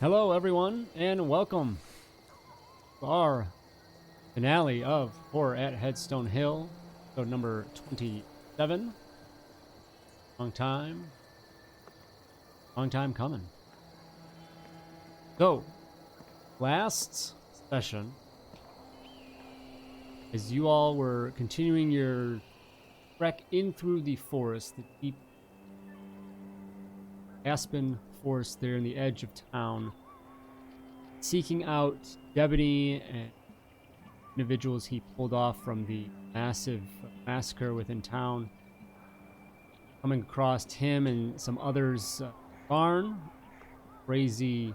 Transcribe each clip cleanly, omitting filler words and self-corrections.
Hello, everyone, and welcome to our finale of Horror at Headstone Hill, episode number 27. Long time coming. So, last session, as you all were continuing your trek in through the forest, the deep aspen forest there in the edge of town, seeking out Debony and individuals he pulled off from the massive massacre within town. Coming across him and some others, barn, crazy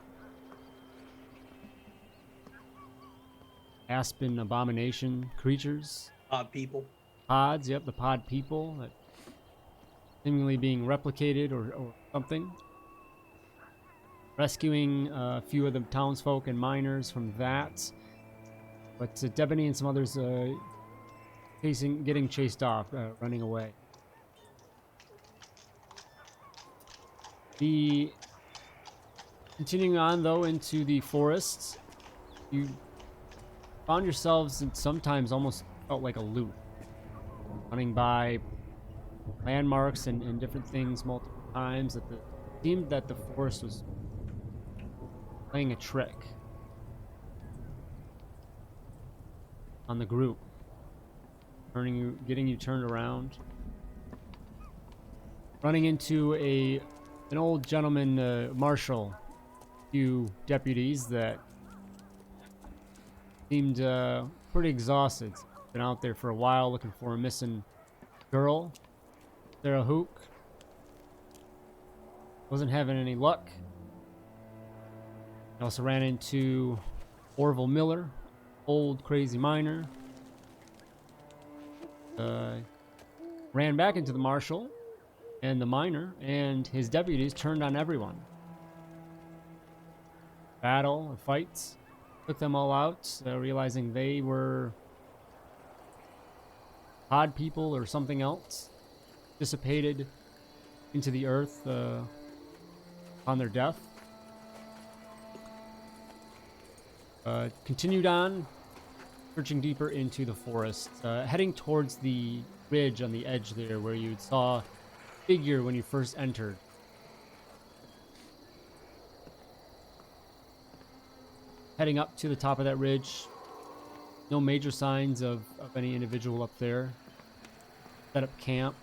aspen abomination creatures. Odd people. Pods, yep, the pod people that seemingly being replicated or something. Rescuing a few of the townsfolk and miners from that. But Debony and some others getting chased off, running away. Continuing on, though, into the forests, you found yourselves and sometimes almost felt like a loop. Running by landmarks and different things multiple times. It seemed that the forest was playing a trick on the group, getting you turned around, running into an old gentleman marshal, few deputies that seemed pretty exhausted. Been out there for a while looking for a missing girl, Sarah Hook. Wasn't having any luck. I also ran into Orville Miller, old crazy miner. Ran back into the marshal, and the miner and his deputies turned on everyone. Battle, fights, took them all out, realizing they were odd people or something else, dissipated into the earth upon their death. Continued on, searching deeper into the forest, heading towards the ridge on the edge there where you saw a figure when you first entered. Heading up to the top of that ridge, no major signs of any individual up there. Set up camp.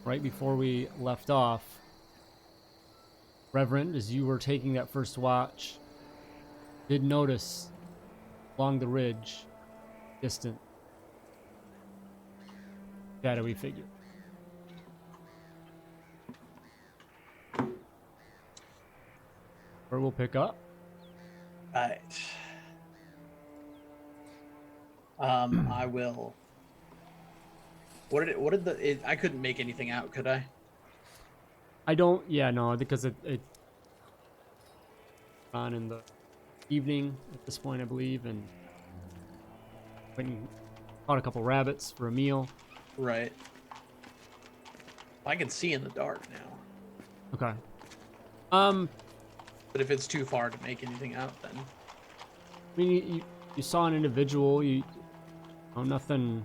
Right before we left off, Reverend, as you were taking that first watch, did notice along the ridge, distant, shadowy figure. Where we'll pick up. Right. I will. I couldn't make anything out, could I? No, because it on in the evening at this point, I believe, and went and caught a couple rabbits for a meal. Right. I can see in the dark now. Okay. But if it's too far to make anything out, then. I mean, you saw an individual. Nothing.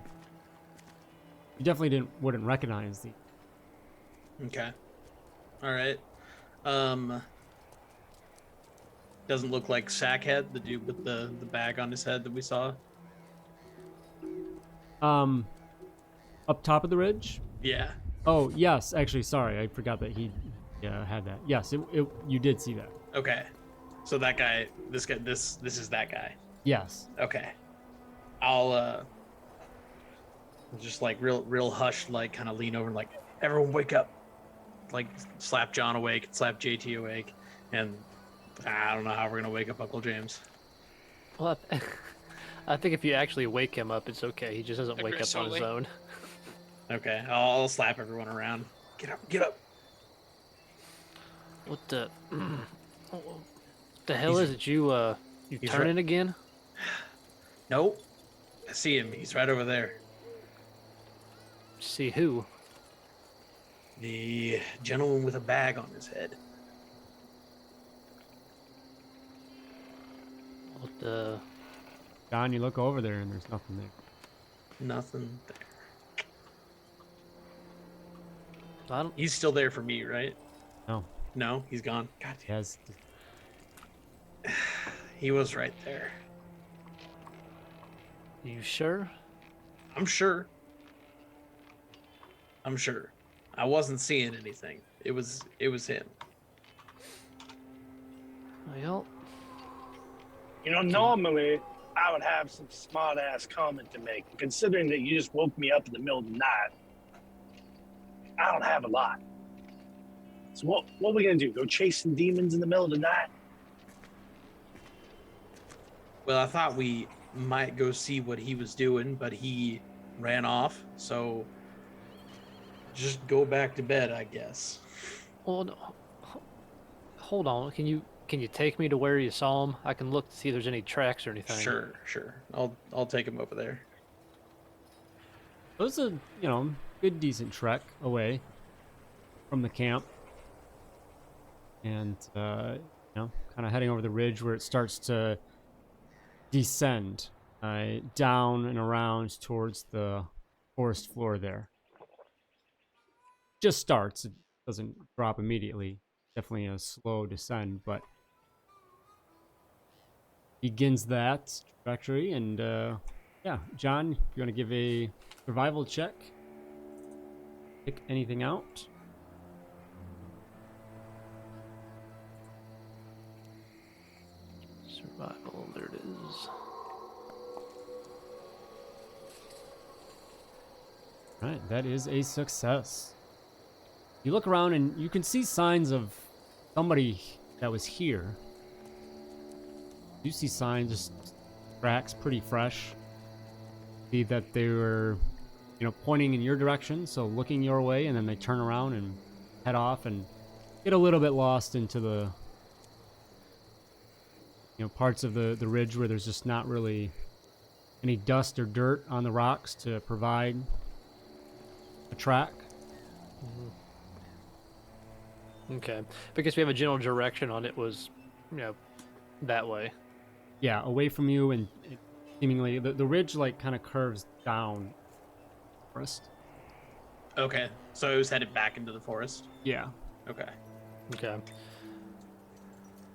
You definitely wouldn't recognize the. Okay. All right. Doesn't look like Sackhead, the dude with the bag on his head that we saw. Up top of the ridge. Yeah. Oh yes, actually, sorry, I forgot that he had that. Yes, you did see that. Okay. So that guy, this is that guy. Yes. Okay. I'll just like real hushed, like kind of lean over and like, everyone wake up. Like slap John awake, slap JT awake, and I don't know how we're gonna wake up Uncle James. Well, I think if you actually wake him up, it's okay. He just doesn't wake up on his own. Okay, I'll slap everyone around. Get up. What the hell is it? You turning again? Nope. I see him. He's right over there. See who? The gentleman with a bag on his head. What? John, you look over there and there's nothing there. Nothing there. I don't. He's still there for me, right? No, No, he's gone. God he has. damn. He was right there. You sure? I'm sure. I'm sure. I wasn't seeing anything. It was him. Well, Normally I would have some smart ass comment to make. Considering that you just woke me up in the middle of the night, I don't have a lot. So what are we gonna do? Go chasing demons in the middle of the night? Well, I thought we might go see what he was doing, but he ran off. So just go back to bed, I guess. well, no, hold on. Can you take me to where you saw him? I can look to see if there's any tracks or anything. Sure. I'll take him over there. It was a good decent trek away from the camp, and kind of heading over the ridge where it starts to descend down and around towards the forest floor there. Just starts. It doesn't drop immediately. Definitely a slow descend, but begins that trajectory. And yeah, John, you want to give a survival check? Pick anything out. Survival. There it is. All right, that is a success. You look around and you can see signs of somebody that was here. You see signs, just tracks, pretty fresh. See that they were, pointing in your direction, so looking your way, and then they turn around and head off and get a little bit lost into the, parts of the ridge where there's just not really any dust or dirt on the rocks to provide a track. Okay, because we have a general direction on it was, that way. Yeah, away from you, and seemingly the ridge kind of curves down forest. Okay, so it was headed back into the forest. Yeah. Okay. Okay.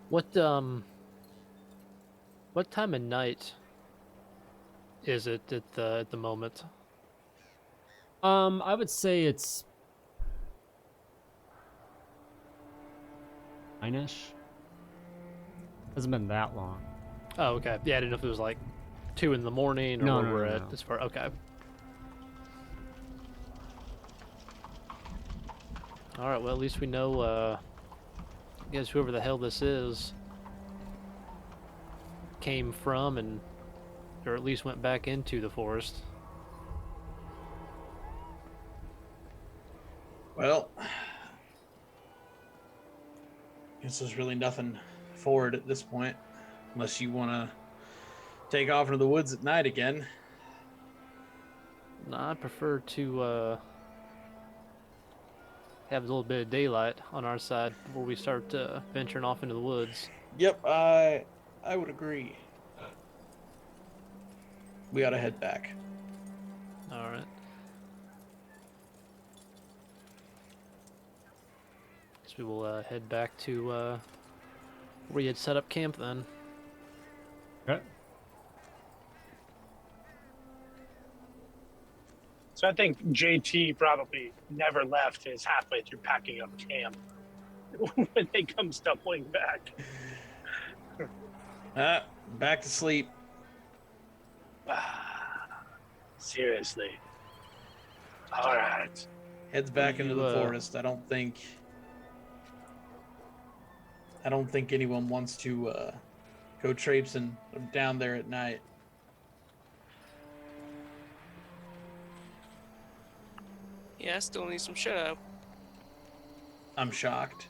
What time of night is it at the moment? I would say it's 9-ish. Hasn't been that long. Oh, okay. Yeah, I didn't know if it was like 2 in the morning or No, where no, we're no, at no. as far. Okay. All right. Well, at least we know. I guess whoever the hell this is came from, or at least went back into the forest. Well, guess there's really nothing forward at this point, unless you want to take off into the woods at night again. No, I prefer to have a little bit of daylight on our side before we start venturing off into the woods. Yep, I would agree. We ought to head back. All right. Guess we will head back to where we had set up camp then. Okay. So I think JT probably never left his halfway through packing up camp when they come stumbling back. Back to sleep. Seriously. All right. Heads back into the You, forest. I don't think anyone wants to go traipsing down there at night. Yeah, I still need some shadow. I'm shocked.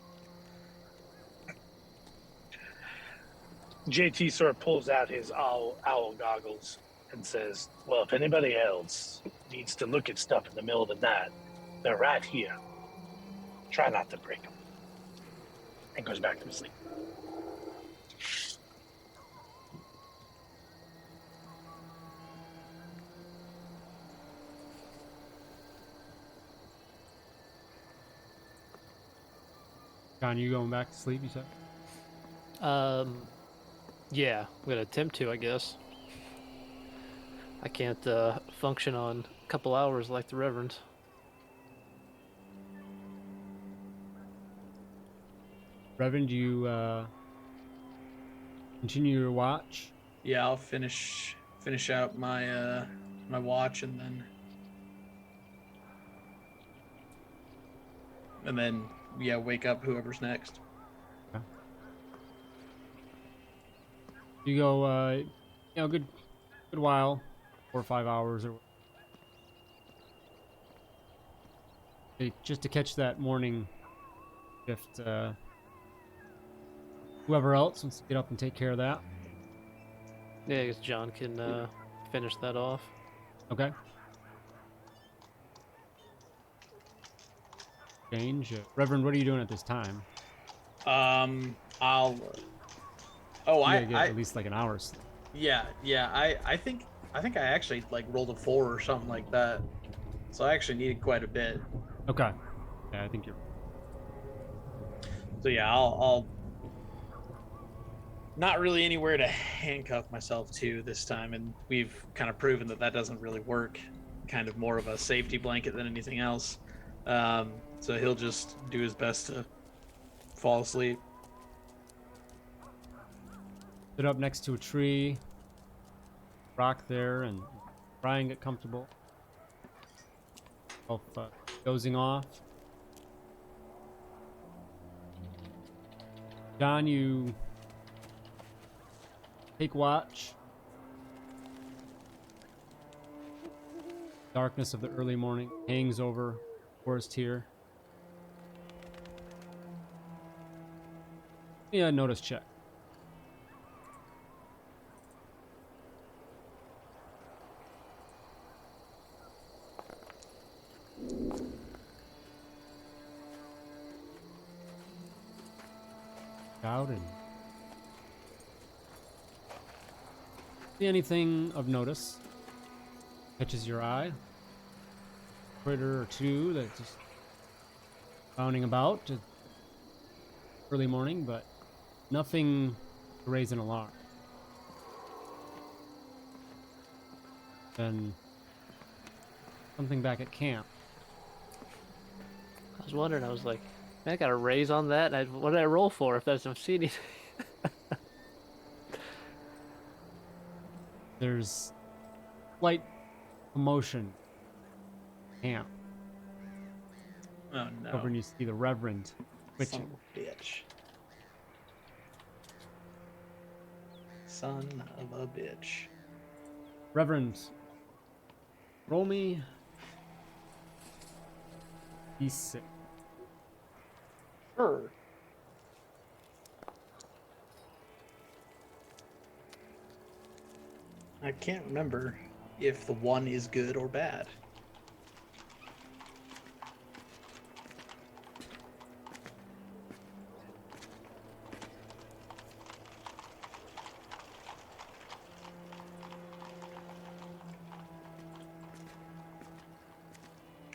JT sort of pulls out his owl goggles and says, well, if anybody else needs to look at stuff in the middle of the night, they're right here. Try not to break them. And goes back to sleep. John, you going back to sleep, you said? Yeah, I'm gonna attempt to, I guess. I can't function on a couple hours like the Reverend. Reverend, you continue your watch. Yeah, I'll finish out my my watch and then yeah, wake up whoever's next. You go, good while, 4 or 5 hours, or just to catch that morning shift. Whoever else wants to get up and take care of that. Yeah, I guess John can finish that off. Okay. Change. Reverend, what are you doing at this time? I'll. Oh, You gotta get at least like an hour's sleep. yeah. I think I actually like rolled a 4 or something like that. So I actually needed quite a bit. Okay. Yeah, I think you're. So yeah, I'll not really anywhere to handcuff myself to this time, and we've kind of proven that doesn't really work. Kind of more of a safety blanket than anything else. So he'll just do his best to fall asleep. Sit up next to a tree, rock there, and try and get comfortable. Self dozing off. John, you take watch. Darkness of the early morning hangs over the forest here. Yeah, notice check. Out and see anything of notice catches your eye. Critter or two that's just bounding about early morning, but nothing to raise an alarm. Then something back at camp. I was wondering, I was like, man, I got a raise on that. What did I roll for if that's some CD? There's slight commotion. Camp. Oh no! Over and you see the Reverend Son twitching. of a bitch! Son of a bitch! Reverend, roll me D6. Sure. I can't remember if the 1 is good or bad.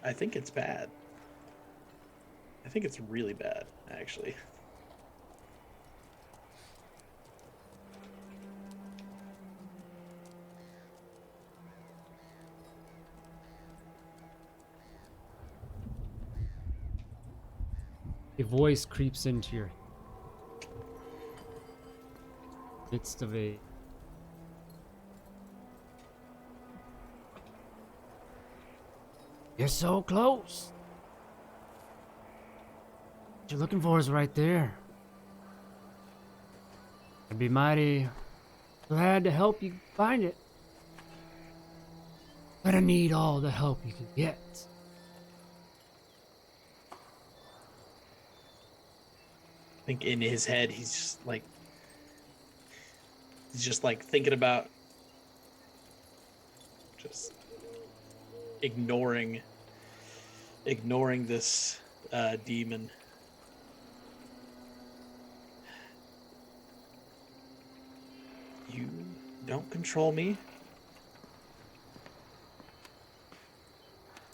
I think it's bad. I think it's really bad, actually. A voice creeps into your midst of a You're so close. What you're looking for is right there. I'd be mighty glad to help you find it. But I need all the help you can get. I think in his head he's just like thinking about just ignoring this demon. You don't control me.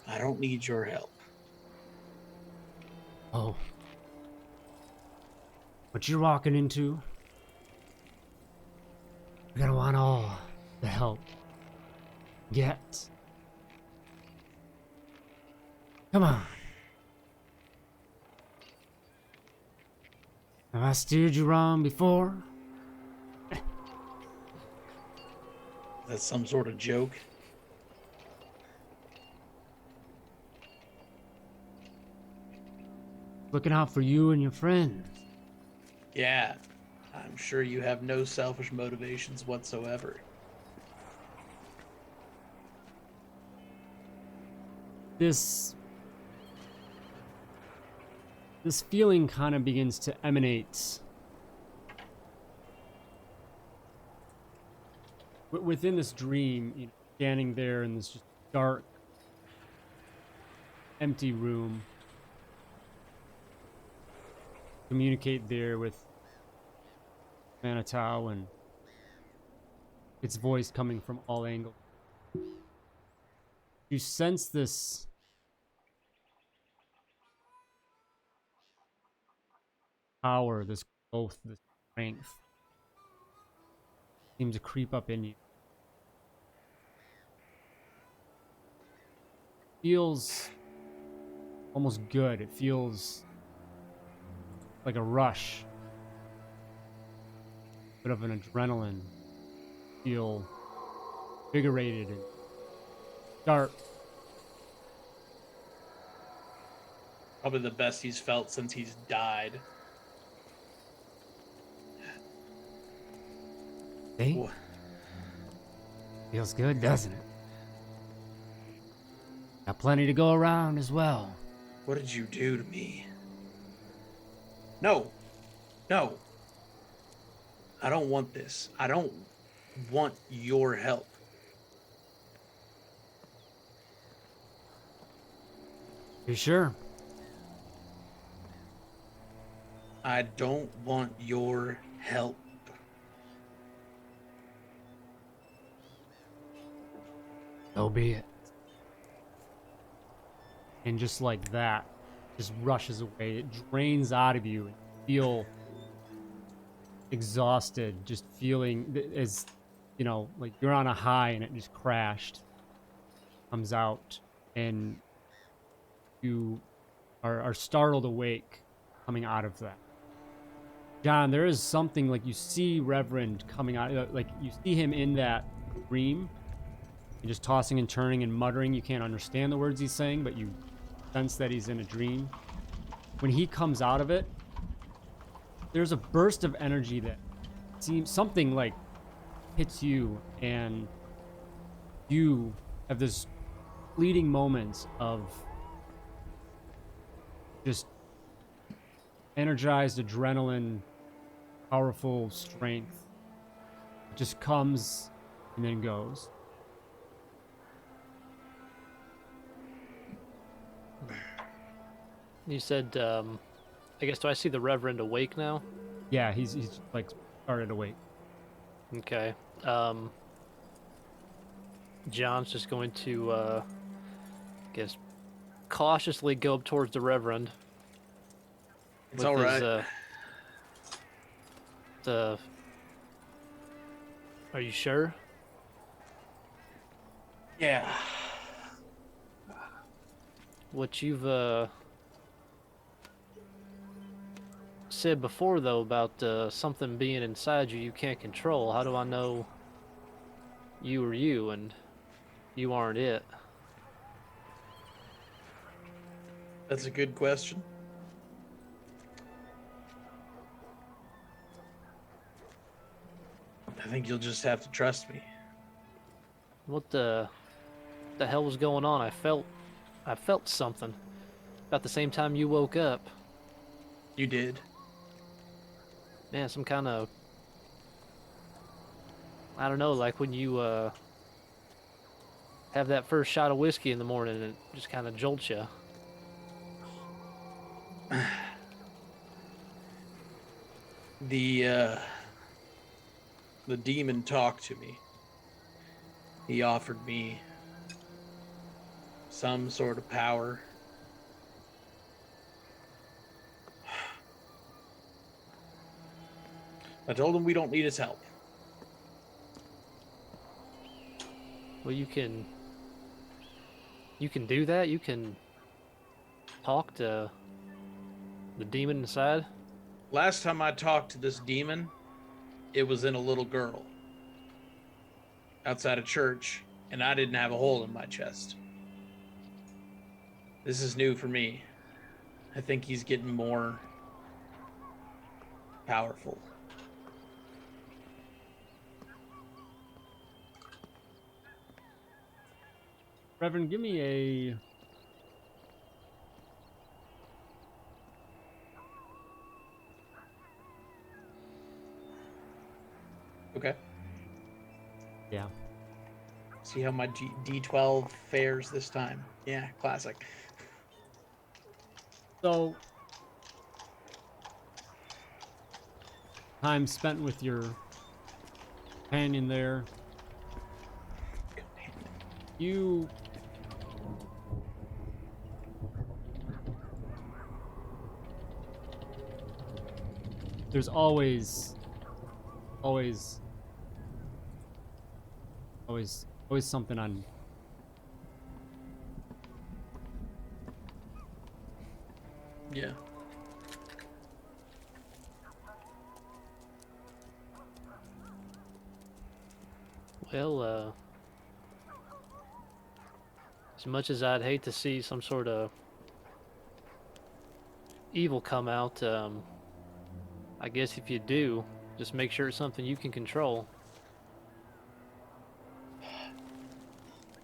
I don't need your help. Oh. what you're walking into, you're gonna want all the help you get. Come on. Have I steered you wrong before? That's some sort of joke. Looking out for you and your friends. Yeah, I'm sure you have no selfish motivations whatsoever. This feeling kind of begins to emanate within this dream, you know, standing there in this just dark, empty room. Communicate there with Manitow, and its voice coming from all angles. You sense this power, this growth, this strength seem to creep up in you. Feels almost good. It feels like a rush, bit of an adrenaline. Feel invigorated and sharp. Probably the best he's felt since he's died. See? Wha- Feels good, doesn't it? Got plenty to go around as well. What did you do to me? No. No. I don't want this. I don't want your help. You sure? I don't want your help. So be it. And just like that, just rushes away. It drains out of you. And you feel exhausted, just feeling as, you know, like you're on a high and it just crashed. Comes out and you are startled awake coming out of that. John, there is something like you see Reverend coming out, like you see him in that dream. And just tossing and turning and muttering. You can't understand the words he's saying, but you sense that he's in a dream. When he comes out of it, there's a burst of energy that seems something like hits you, and you have this fleeting moments of just energized adrenaline, powerful strength. It just comes and then goes. You said, I guess, do I see the Reverend awake now? Yeah, he's like started awake. Okay. John's just going to, I guess, cautiously go up towards the Reverend. It's all right. Are you sure? Yeah. What you've said before, though, about something being inside you can't control, how do I know you are you and you aren't it? That's a good question. I think you'll just have to trust me. What the hell was going on? I felt something about the same time you woke up. You did. Man, some kind of, I don't know, like when you have that first shot of whiskey in the morning and it just kind of jolts you. The demon talked to me. He offered me some sort of power. I told him we don't need his help. Well, you can do that. You can talk to the demon inside. Last time I talked to this demon, it was in a little girl outside of church, and I didn't have a hole in my chest. This is new for me. I think he's getting more powerful. Reverend, give me a... Okay. Yeah. See how my D12 fares this time. Yeah, classic. So, time spent with your companion there. You... There's always something on. Yeah. Well, as much as I'd hate to see some sort of evil come out, I guess if you do, just make sure it's something you can control.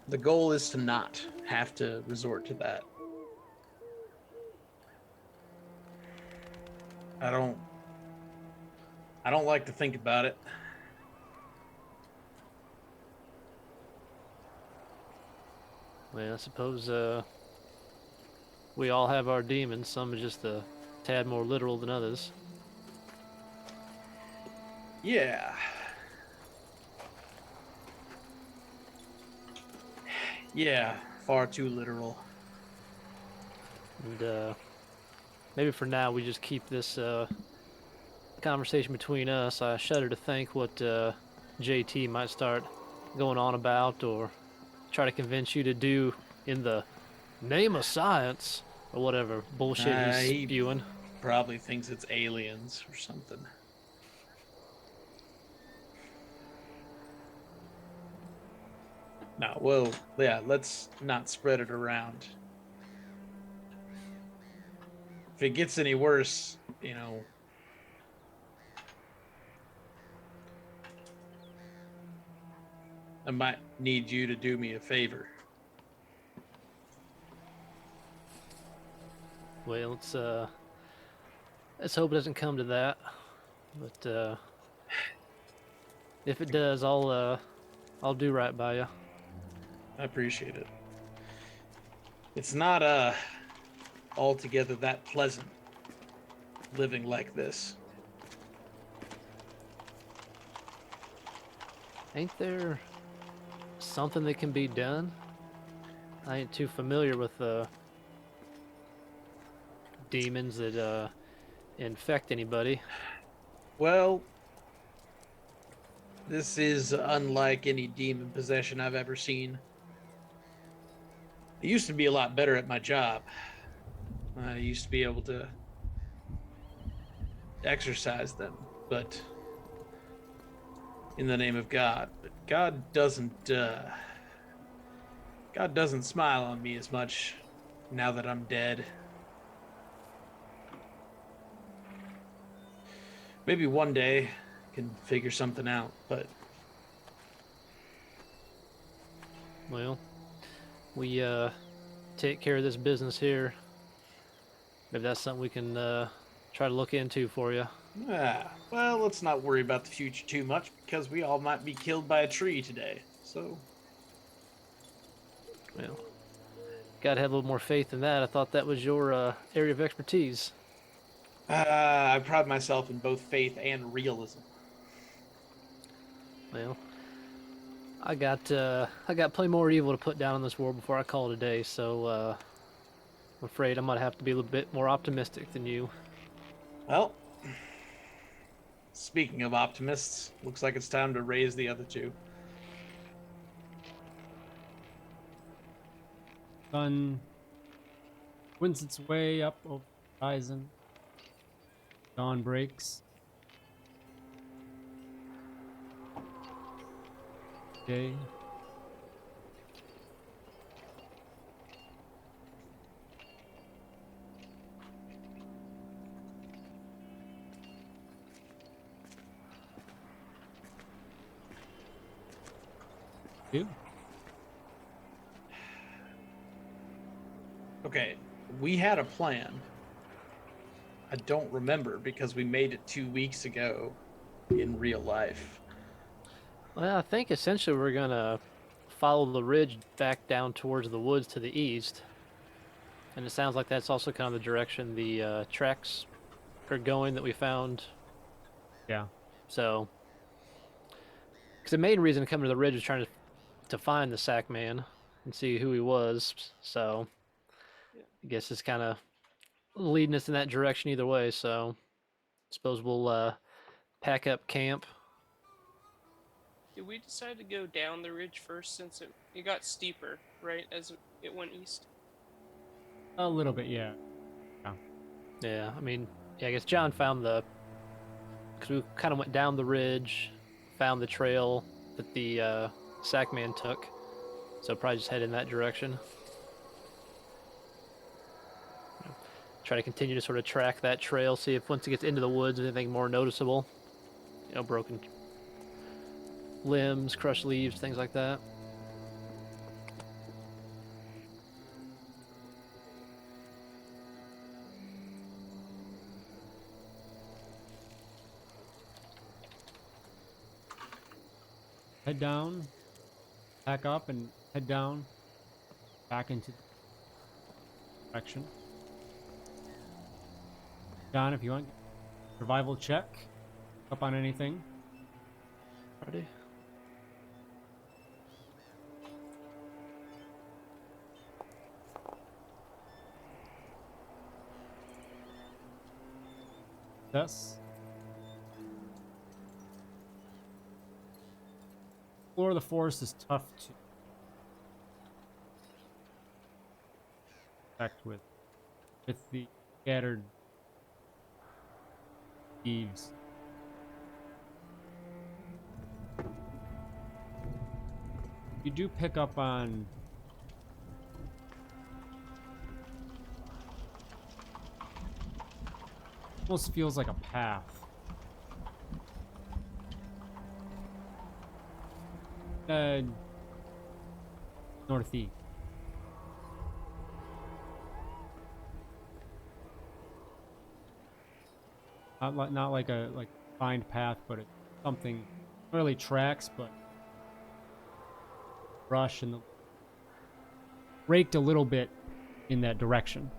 The goal is to not have to resort to that. I don't like to think about it. Well, I suppose we all have our demons. Some are just a tad more literal than others. Yeah. Yeah, far too literal. And maybe for now we just keep this conversation between us. I shudder to think what JT might start going on about or try to convince you to do in the name of science or whatever bullshit he's He spewing. probably thinks it's aliens or something. No, well, yeah, let's not spread it around. If it gets any worse, you know, I might need you to do me a favor. Well, let's hope it doesn't come to that. But if it does, I'll do right by you. I appreciate it. It's not altogether that pleasant living like this. Ain't there something that can be done? I ain't too familiar with demons that infect anybody. Well, this is unlike any demon possession I've ever seen. I used to be a lot better at my job. I used to be able to exorcise them, but in the name of God. But God doesn't smile on me as much now that I'm dead. Maybe one day I can figure something out, but Well, we take care of this business here. Maybe that's something we can try to look into for you. well, let's not worry about the future too much because we all might be killed by a tree today. So, Well, gotta have a little more faith in that. I thought that was your area of expertise. I pride myself in both faith and realism. Well, I got plenty more evil to put down in this world before I call it a day. So I'm afraid I might have to be a little bit more optimistic than you. Well, Speaking of optimists, looks like it's time to raise the other two. Sun wins its way up over the horizon. Dawn breaks. Day. Two. Okay, we had a plan. I don't remember because we made it 2 weeks ago in real life. Well, I think essentially we're gonna follow the ridge back down towards the woods to the east, and it sounds like that's also kind of the direction the tracks are going that we found. Yeah. So, because the main reason to come to the ridge was trying to find the sack man and see who he was. So, I guess it's kind of leading us in that direction either way. So, suppose we'll pack up camp. Did we decide to go down the ridge first since it got steeper, right, as it went east? A little bit, yeah. Yeah, I mean, yeah, I guess John found because we kind of went down the ridge, found the trail that the sack man took. So probably just head in that direction. Try to continue to sort of track that trail, see if once it gets into the woods, anything more noticeable. You know, broken limbs, crushed leaves, things like that. Head down, pack up, and head down, back into the direction. John, if you want, survival check. Up on anything. Ready? Yes. Floor of the forest is tough to affect with the scattered leaves. You do pick up on almost feels like a path. Northeast. Not like a defined path, but it's something not really tracks, but brush and the raked a little bit in that direction.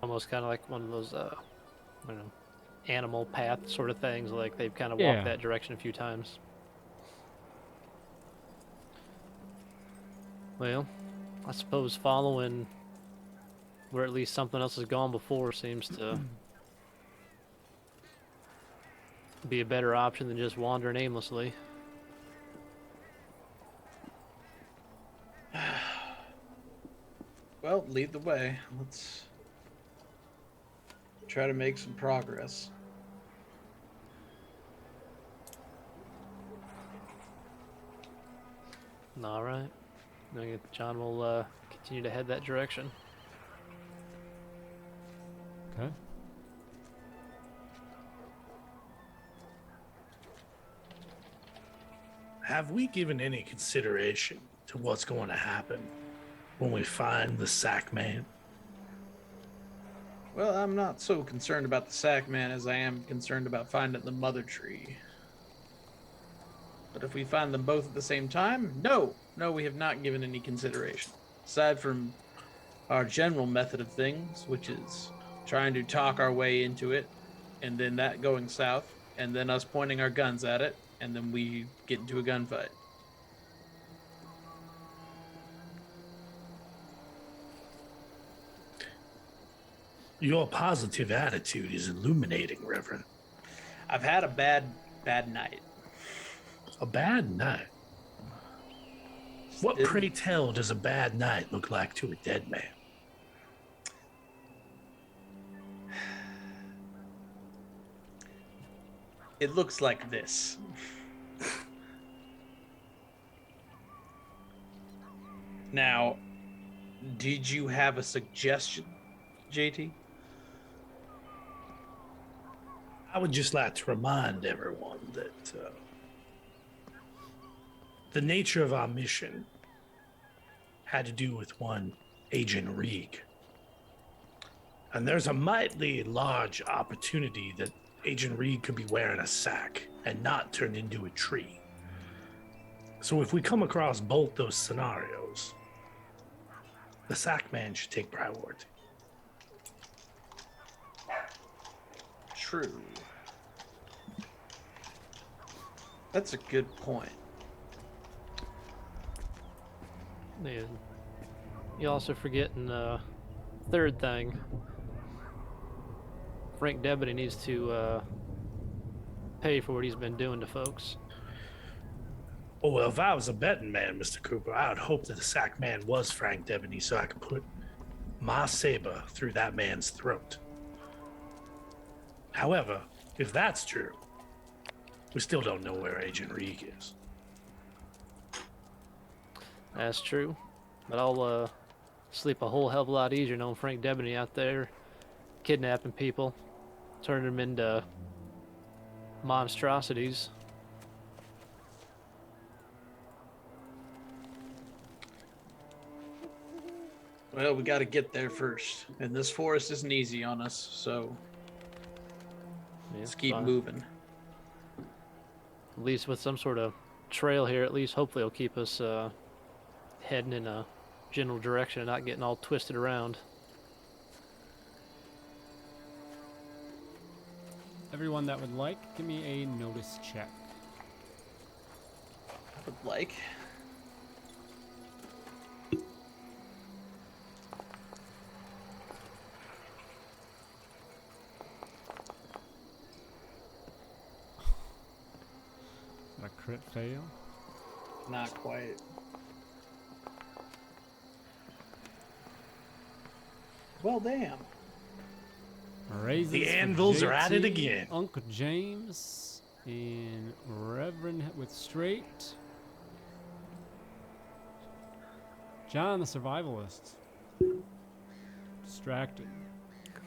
Almost kind of like one of those, I don't know, animal path sort of things. Like they've kind of Yeah. walked that direction a few times. Well, I suppose following where at least something else has gone before seems to be a better option than just wandering aimlessly. Well, lead the way. Let's try to make some progress. All right. John will continue to head that direction. Okay. Have we given any consideration to what's going to happen when we find the sack man? Well, I'm not so concerned about the sack man as I am concerned about finding the mother tree. But if we find them both at the same time, no, we have not given any consideration. Aside from our general method of things, which is trying to talk our way into it, and then that going south, and then us pointing our guns at it, and then we get into a gunfight. Your positive attitude is illuminating, Reverend. I've had a bad night. A bad night. What, Didn't- pray tell, does a bad night look like to a dead man? It looks like this. Now, did you have a suggestion, JT? I would just like to remind everyone that the nature of our mission had to do with one Agent Reeg. And there's a mightily large opportunity that Agent Reed could be wearing a sack and not turned into a tree. So if we come across both those scenarios, the sack man should take priority. True. That's a good point. And you also forgetting third thing. Frank Deputy needs to pay for what he's been doing to folks. Oh, well, if I was a betting man, Mr. Cooper, I would hope that the sack man was Frank Debony so I could put my saber through that man's throat. However, if that's true, we still don't know where Agent Reeg is. That's true. But I'll sleep a whole hell of a lot easier knowing Frank Debony out there kidnapping people, turning them into monstrosities. Well, we got to get there first, and this forest isn't easy on us, so Yeah, let's keep fine. moving. At least with some sort of trail here, at least hopefully it'll keep us heading in a general direction and not getting all twisted around. Everyone that would like, give me a notice check. I would like. A crit fail. Not quite. Well, damn. Raises The for anvils are at it JT, again. Uncle James and Reverend with straight. John the survivalist. Distracted.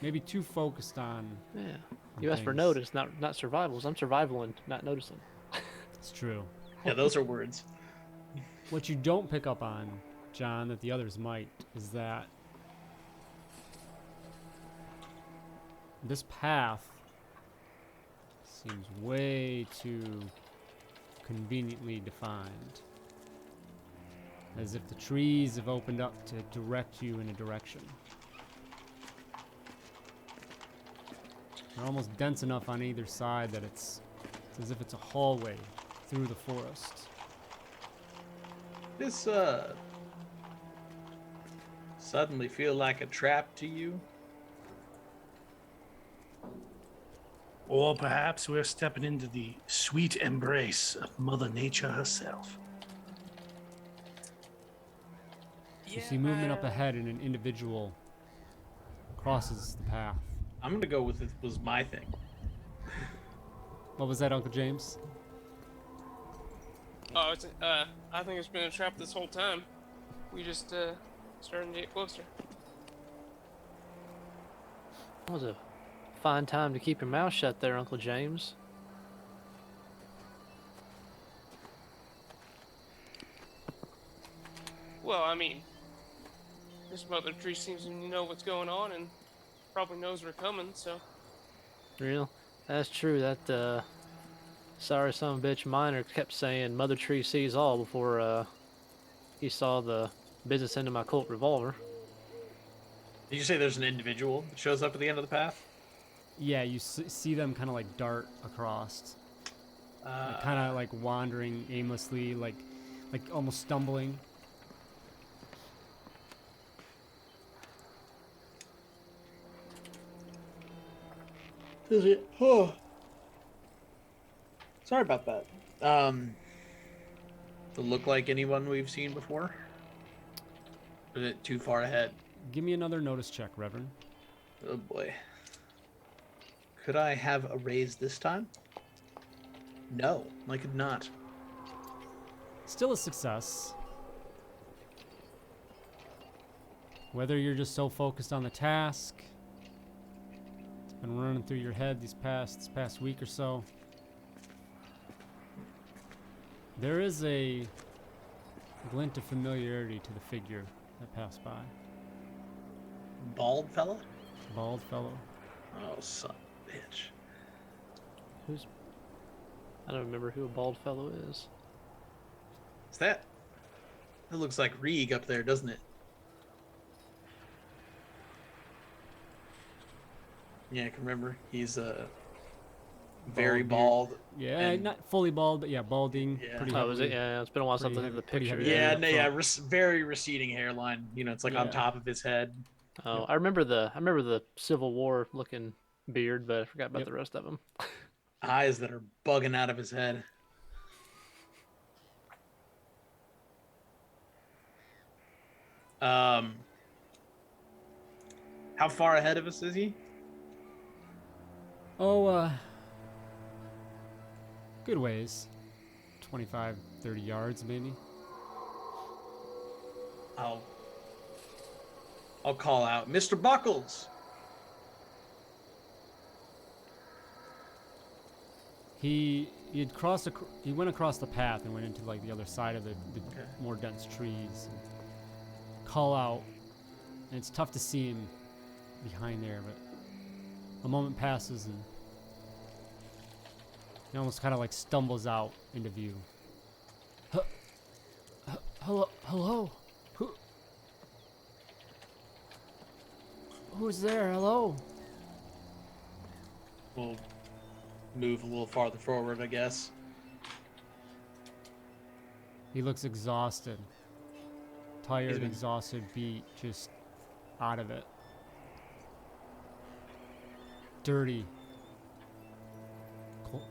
Maybe too focused on. Yeah. You asked for things. notice, not survivals. I'm survivaling, not noticing. It's true. Yeah, those are words. What you don't pick up on, John, that the others might, is that this path seems way too conveniently defined. As if the trees have opened up to direct you in a direction. They're almost dense enough on either side that it's as if it's a hallway through the forest. This, suddenly feel like a trap to you? Or perhaps we're stepping into the sweet embrace of Mother Nature herself. You see movement up ahead and an individual crosses the path. I'm gonna go with it was my thing. What was that, Uncle James? Oh, it's I think it's been a trap this whole time. We just starting to get closer. That was a fine time to keep your mouth shut there, Uncle James. Well, I mean, this mother tree seems to know what's going on and probably knows we're coming, so. Real? That's true. That sorry son of a bitch miner kept saying Mother Tree sees all before he saw the business end of my Colt revolver. Did you say there's an individual that shows up at the end of the path? Yeah, you see them kind of like dart across, Uh, kind of like wandering aimlessly, like almost stumbling. Is it? Oh. Sorry about that. Does it look like anyone we've seen before? Or is it too far ahead? Give me another notice check, Reverend. Oh boy. Could I have a raise this time? No, I could not. Still a success. Whether you're just so focused on the task, it's been running through your head this past week or so. There is a glint of familiarity to the figure that passed by. Bald fella? Bald fellow. Oh, son of a bitch. Who's? I don't remember who a bald fellow is. Is that? That looks like Reeg up there, doesn't it? Yeah, I can remember. He's very bald. Yeah, and- not fully bald, but yeah, balding. Yeah. Pretty Oh, was it? heavily. Yeah, it's been a while since I pretty looked at the heavy- pretty picture. heavy. Yeah, in the yeah, front. very receding hairline. You know, it's like on Yeah. top of his head. Oh, Yep. I remember the Civil War looking beard, but I forgot about Yep. the rest of him. Eyes that are bugging out of his head. How far ahead of us is he? Oh, good ways. 25, 30 yards maybe. I'll call out, Mr. Buckles. He went across the path and went into like the other side of the Okay. more dense trees. And call out, and it's tough to see him behind there, but a moment passes and he almost kind of like stumbles out into view. Hello? Who's there? Hello? We'll move a little farther forward, I guess. He looks exhausted. Tired, He's been- exhausted, beat, just out of it. Dirty.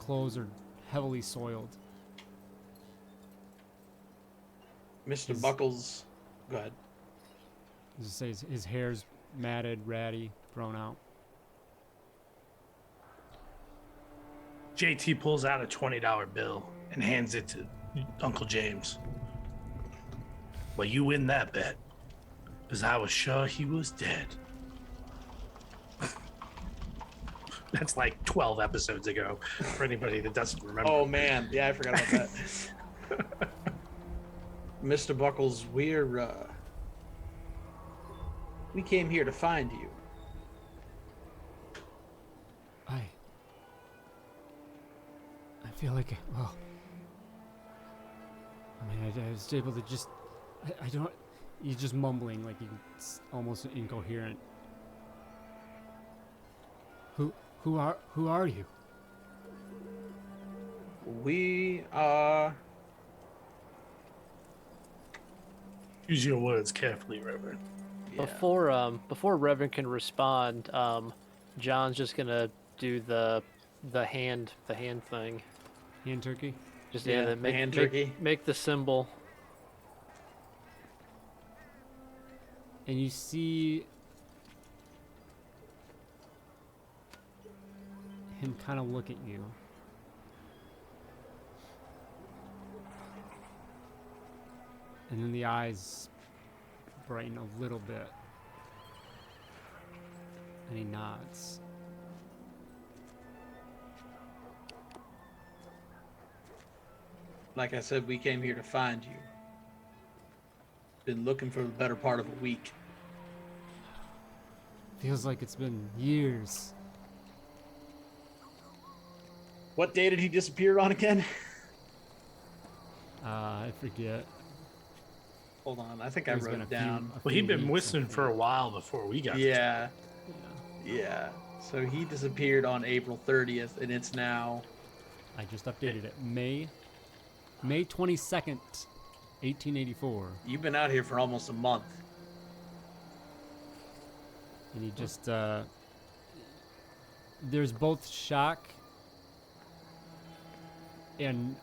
Clothes are heavily soiled. Mr. He's- Buckles, go ahead. As I say, his hair's matted, ratty, grown out. JT pulls out a $20 bill and hands it to Uncle James. Well, you win that bet, because I was sure he was dead. That's like 12 episodes ago for anybody that doesn't remember. Oh man, yeah, I forgot about that. Mr. Buckles, we came here to find you. I feel like, well, I mean, I was able to just, I don't, he's just mumbling like he's almost incoherent. Who are you? We are. Use your words carefully, Reverend. Yeah. Before Reverend can respond, John's just gonna do the hand thing. Hand turkey? Just Yeah, yeah, the hand turkey. make the symbol. And you see him kind of look at you. And then the eyes brighten a little bit. And he nods. Like I said, we came here to find you. Been looking for the better part of a week. Feels like it's been years. What day did he disappear on again? I forget. Hold on, I think I There's wrote been it a few- down. a Well, few he'd been weeks, I whistling for a think. while before we got Yeah, Yeah. yeah. So he disappeared on April 30th, and it's now. I just updated it. May 22nd, 1884. You've been out here for almost a month. And he just, there's both shock and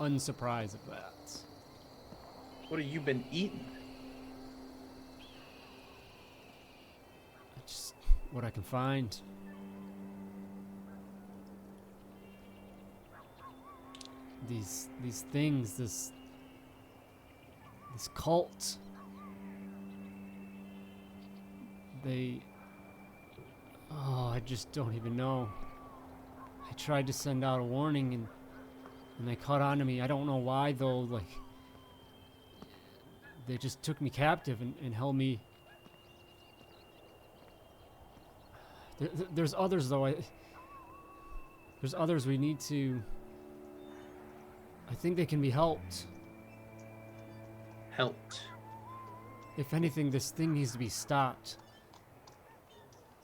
unsurprised of that. What have you been eating? Just what I can find. These things, this cult. I just don't even know. I tried to send out a warning and they caught on to me. I don't know why though, like they just took me captive and held me. There's others though. There's others we need to. I think they can be helped. Helped. If anything, this thing needs to be stopped.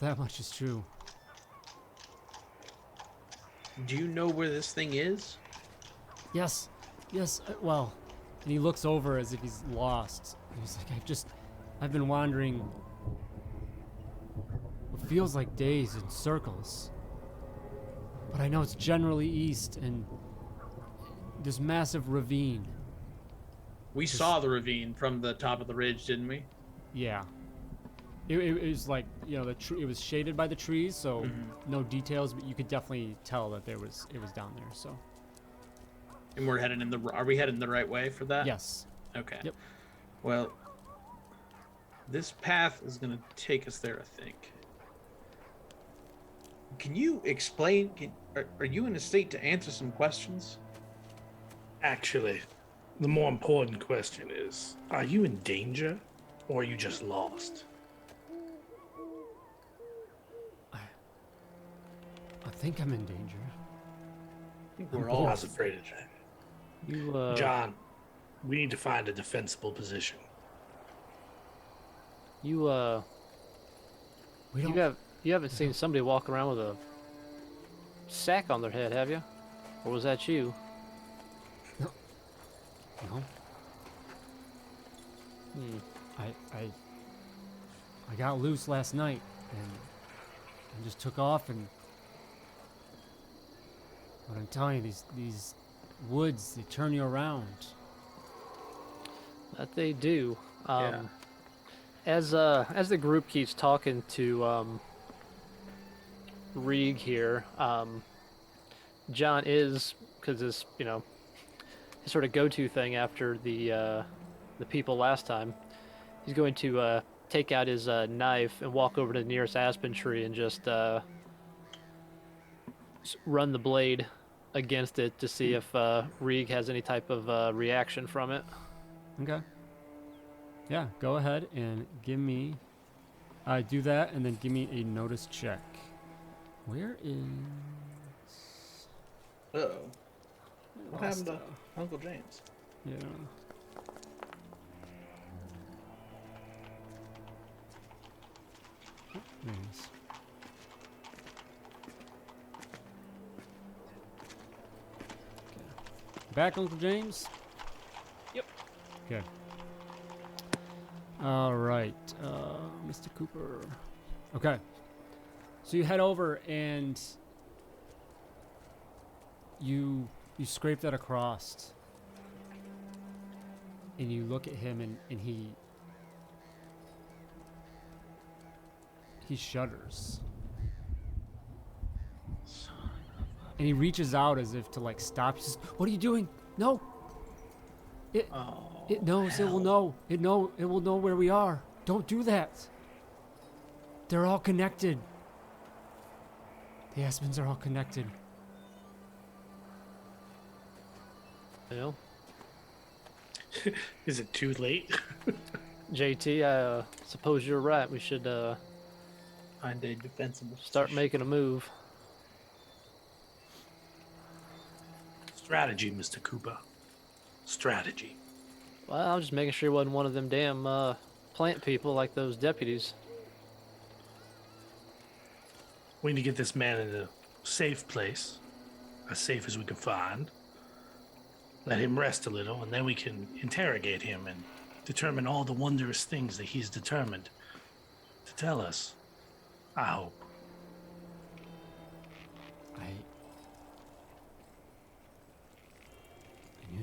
That much is true. Do you know where this thing is? Yes, well, and he looks over as if he's lost. And he's like, I've been wandering what feels like days in circles. But I know it's generally east and this massive ravine. We saw the ravine from the top of the ridge, didn't we? Yeah. It was like, you know, it was shaded by the trees, so no details, but you could definitely tell that it was down there, so. And we're heading are we heading the right way for that? Yes. Okay. Yep. Well, this path is going to take us there, I think. Can you explain, are you in a state to answer some questions? Actually, the more important question is, are you in danger or are you just lost? I think I'm in danger. I think we're I all... was afraid of that. You, John, we need to find a defensible position. You, We don't. you haven't seen somebody walk around with a sack on their head, have you? Or was that you? No. Hmm. I got loose last night and just took off and. But I'm telling you, these woods, they turn you around. That they do. Yeah. As the group keeps talking to Rieg here, John is, because his his sort of go-to thing after the people last time, he's going to take out his knife and walk over to the nearest aspen tree and just run the blade against it to see if Rieg has any type of reaction from it. Okay. Yeah, go ahead and give me. Do that and then give me a notice check. Where is. Uh-oh. What happened to Lost, Uncle James? Yeah. Oh, there he is. Okay. Back, Uncle James? Yep. Okay. All right, Mr. Cooper. Okay. So you head over and you scrape that across, and you look at him, and he shudders, and he reaches out as if to like stop. He says, "What are you doing? No! It knows. It will know. It will know where we are. Don't do that. They're all connected. The Aspens are all connected." You know, Is it too late? JT, I suppose you're right. We should Find a defensible start position. making a move. Strategy, Mr. Cooper. Strategy. Well, I was just making sure he wasn't one of them damn plant people like those deputies. We need to get this man in a safe place, as safe as we can find. Let him rest a little, and then we can interrogate him and determine all the wondrous things that he's determined to tell us. I hope.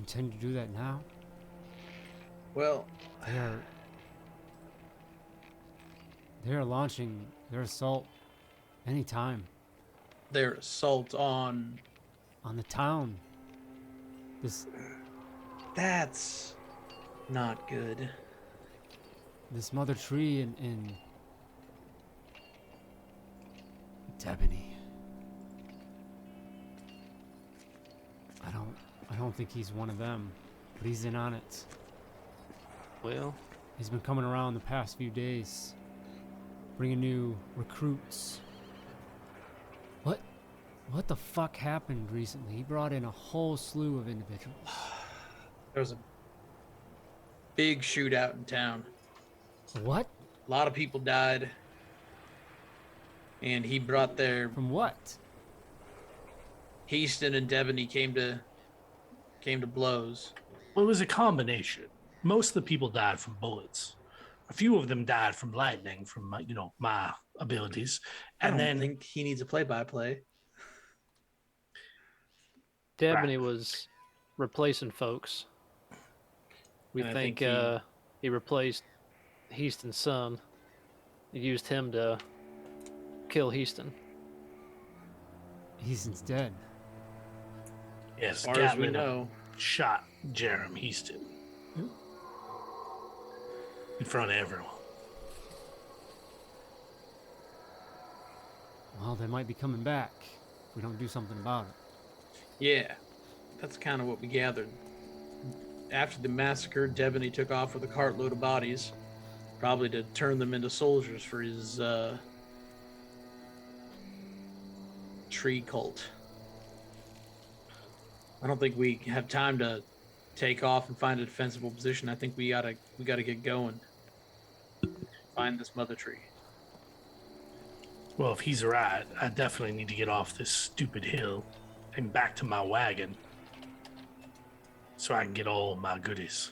intend to do that now? Well, They are launching their assault anytime their assault on... on the town. That's not good. This mother tree in Debony. I don't think he's one of them, but he's in on it. Well, He's been coming around the past few days, bringing new recruits. What the fuck happened recently? He brought in a whole slew of individuals. There was a big shootout in town. What? A lot of people died. And he brought their... From what? Heaston and Debony came to blows. Well, it was a combination. Most of the people died from bullets. A few of them died from lightning, from my abilities. I And don't then think he needs a play-by-play. Debony was replacing folks. We And I think, think he replaced Heaston's son. He used him to kill Heaston. Heaston's dead. yes, As far as we Gatlin know. shot Jerem Heaston in front of everyone. Well, they might be coming back if we don't do something about it. Yeah, that's kind of what we gathered. After the massacre, Debony took off with a cartload of bodies, probably to turn them into soldiers for his tree cult. I don't think we have time to take off and find a defensible position. I think we gotta get going. Find this mother tree. Well, if he's right, I definitely need to get off this stupid hill and back to my wagon so I can get all of my goodies.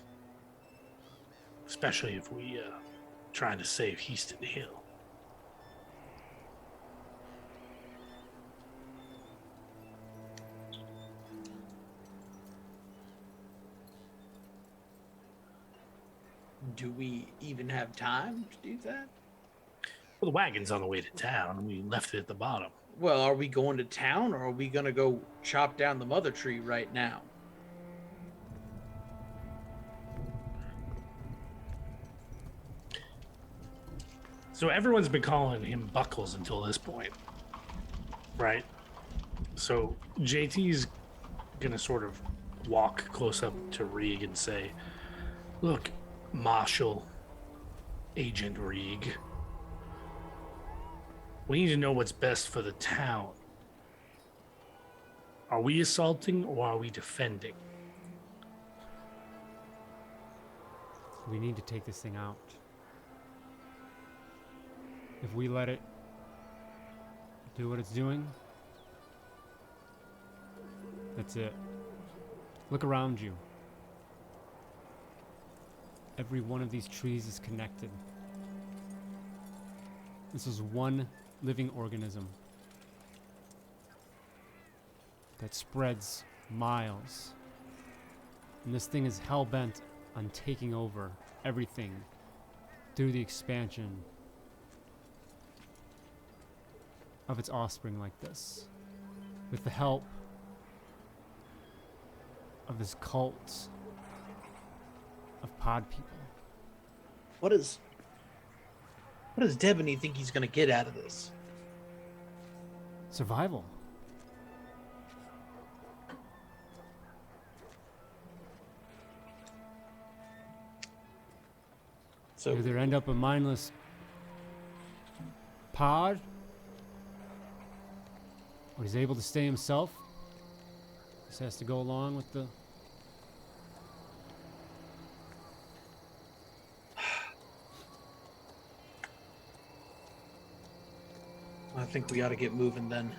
Especially if we trying to save Heaston Hill. Do we even have time to do that? Well, the wagon's on the way to town. We left it at the bottom. Well, are we going to town or are we gonna go chop down the mother tree right now? So everyone's been calling him Buckles until this point, right? So JT's gonna sort of walk close up to Reeg and say, "Look, Marshal, Agent Reeg, we need to know what's best for the town. Are we assaulting or are we defending?" We need to take this thing out. If we let it do what it's doing, that's it. Look around you. Every one of these trees is connected. This is one living organism that spreads miles. And this thing is hell-bent on taking over everything through the expansion of its offspring like this. With the help of this cult of pod people. What does Debony think he's gonna get out of this? Survival. So Either end up a mindless pod, or he's able to stay himself. Just has to go along with the... I think we ought to get moving then.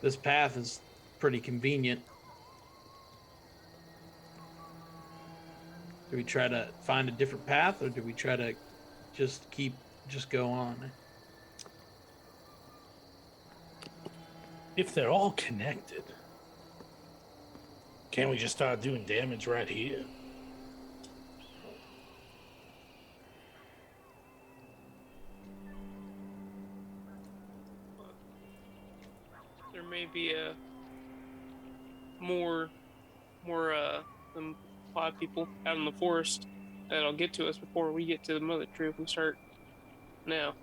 This path is pretty convenient. Do we try to find a different path or do we try to just go on? If they're all connected, Can't we just start doing damage right here? There may be a more than 5 people out in the forest that'll get to us before we get to the mother tree if we start now.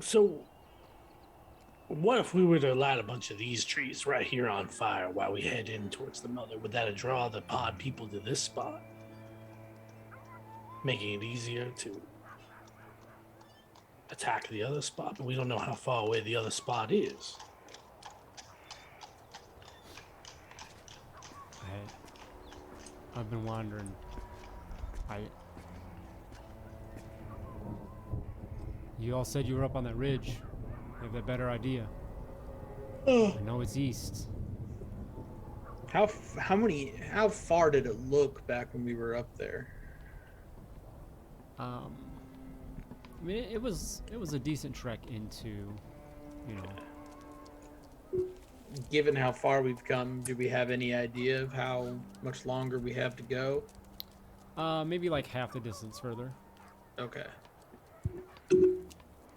So, what if we were to light a bunch of these trees right here on fire while we head in towards the mother? Would that draw the pod people to this spot? Making it easier to attack the other spot, but we don't know how far away the other spot is. I've been wondering. You all said you were up on that ridge. You have a better idea. I know it's east. How far did it look back when we were up there? I mean, it was a decent trek into, you know. Given how far we've come, do we have any idea of how much longer we have to go? Maybe like half the distance further. Okay.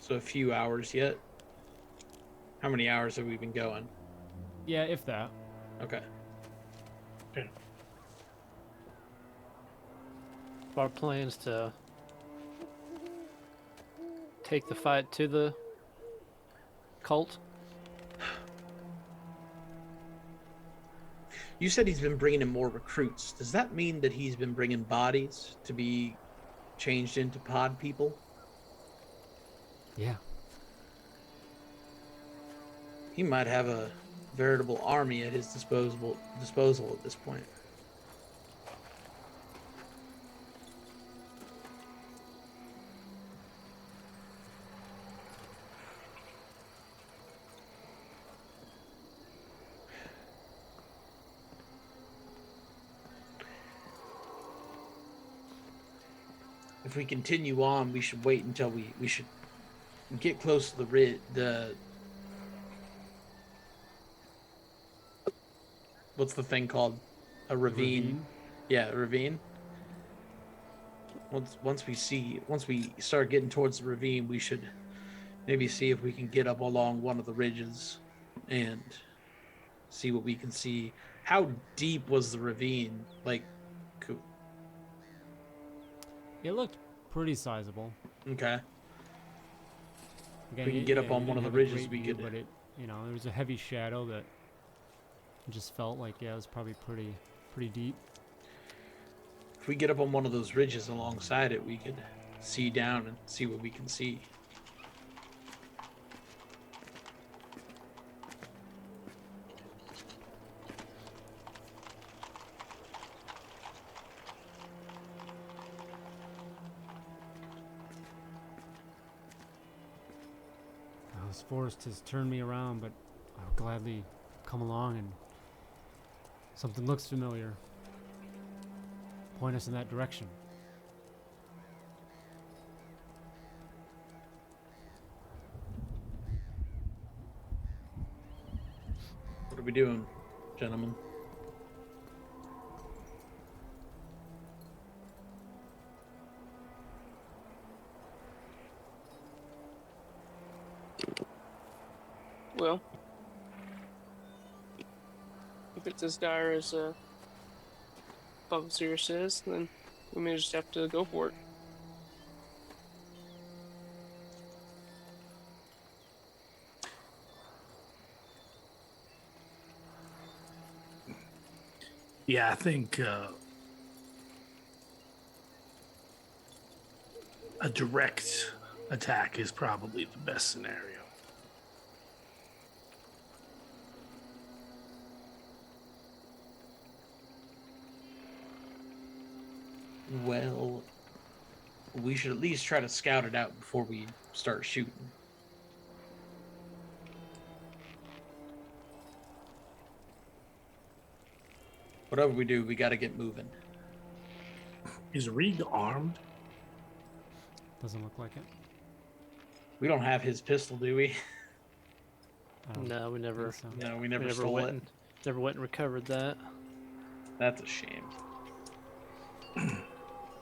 So a few hours yet? How many hours have we been going? Yeah, if that. Okay. Our plans to take the fight to the cult. You said he's been bringing in more recruits. Does that mean that he's been bringing bodies to be changed into pod people? Yeah. He might have a veritable army at his disposal at this point. If we continue on, we should wait until we should get close to the what's the thing called? A ravine. Yeah, a ravine. Once we start getting towards the ravine, we should maybe see if we can get up along one of the ridges and see what we can see. How deep was the ravine? Like, It looked pretty sizable. okay. Again, We can get up yeah, on you one of didn't the have a ridges, great we view, could- But it, there was a heavy shadow that just felt like, yeah, it was probably pretty deep. If we get up on one of those ridges alongside it, we could see down and see what we can see. This forest has turned me around, but I'll gladly come along, and something looks familiar. Point us in that direction. What are we doing, gentlemen? Well, if it's as dire as Officer says, then we may just have to go for it. Yeah, I think a direct attack is probably the best scenario. Well, we should at least try to scout it out before we start shooting. Whatever we do, we got to get moving. Is Reed armed? Doesn't look like it. We don't have his pistol, do we? I don't No, we never. think so. No, we We never never stole went it. and never went and recovered that. That's a shame.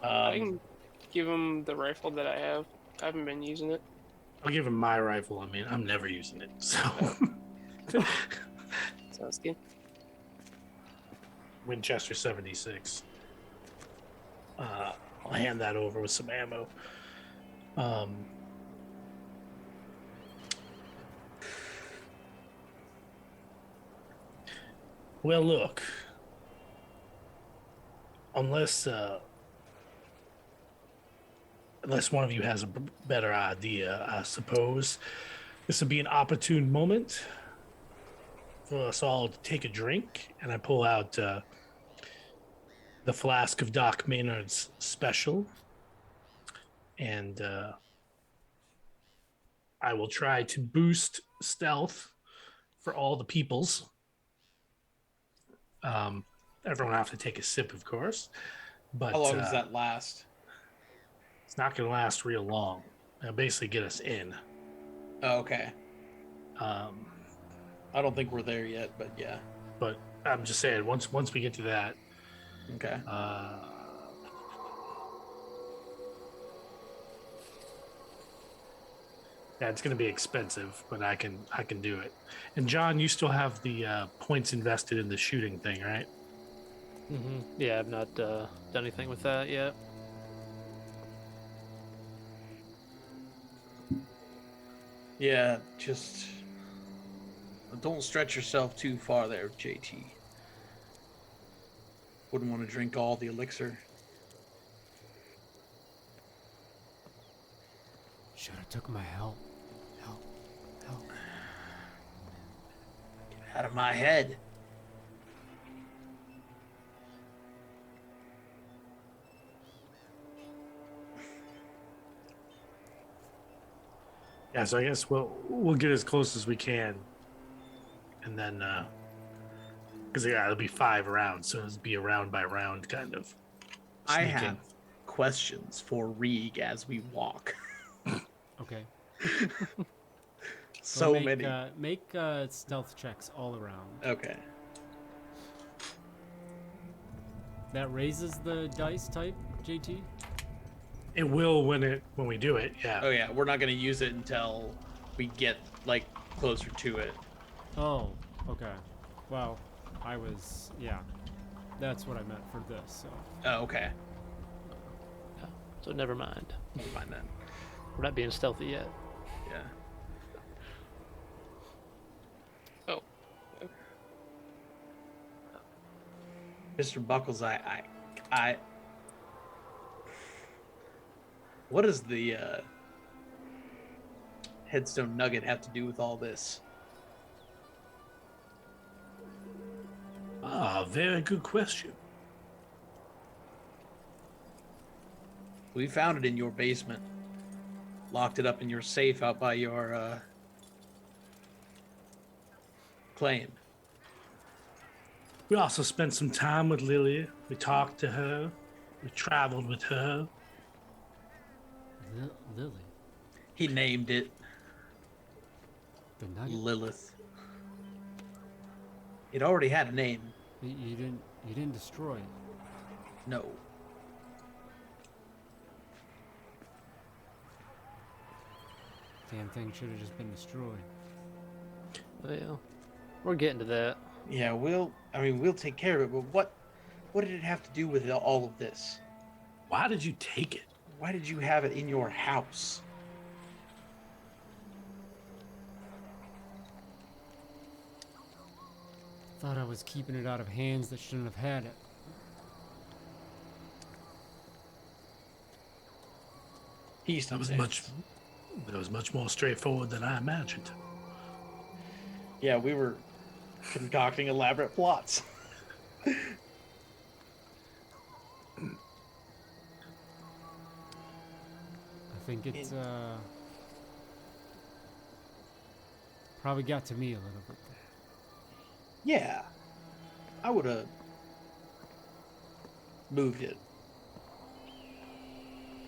I can give him the rifle that I have. I haven't been using it. I'll give him my rifle. I mean, I'm never using it. So Sounds good. Winchester 76. I'll hand that over with some ammo. Well, look. Unless one of you has a better idea, I suppose this would be an opportune moment for us all to take a drink. And I pull out the flask of Doc Maynard's special, and I will try to boost stealth for all the peoples. Everyone will have to take a sip, of course. But How long does that last? it's not going to last real long. It'll basically get us in. Oh, okay. Um, I don't think we're there yet, but yeah. but I'm just saying, once we get to that, Okay. yeah, it's going to be expensive, but I can do it. And John, you still have the points invested in the shooting thing, right? Yeah, I've not done anything with that yet. Yeah, just don't stretch yourself too far there, JT. Wouldn't want to drink all the elixir. Should have took my help. Help. Get out of my head. Yeah, so I guess we'll get as close as we can, and then because it'll be 5 rounds, so it'll be a round by round kind of. I sneak in. have questions for Reeg as we walk. Okay. So make, many. Make stealth checks all around. Okay. That raises the dice type, JT? It will when we do it. Yeah. Oh yeah, we're not gonna use it until we get like closer to it. Oh, okay. Well, yeah. That's what I meant for this, so. Oh, okay. So never mind. Never mind then. We're not being stealthy yet. Yeah. Oh. Mr. Buckles, I what does the Headstone Nugget have to do with all this? Very good question. We found it in your basement. Locked it up in your safe out by your claim. We also spent some time with Lily. We talked to her. We traveled with her. Lily. He named it The nugget. Lilith. It already had a name. You didn't destroy it. No. Damn thing should have just been destroyed. Well, we're getting to that. Yeah, we'll take care of it, but what did it have to do with all of this? Why did you take it? Why did you have it in your house? Thought I was keeping it out of hands that shouldn't have had it. He's That was much more straightforward than I imagined. Yeah, we were concocting elaborate plots. I think it's probably got to me a little bit. Yeah. I would have moved it.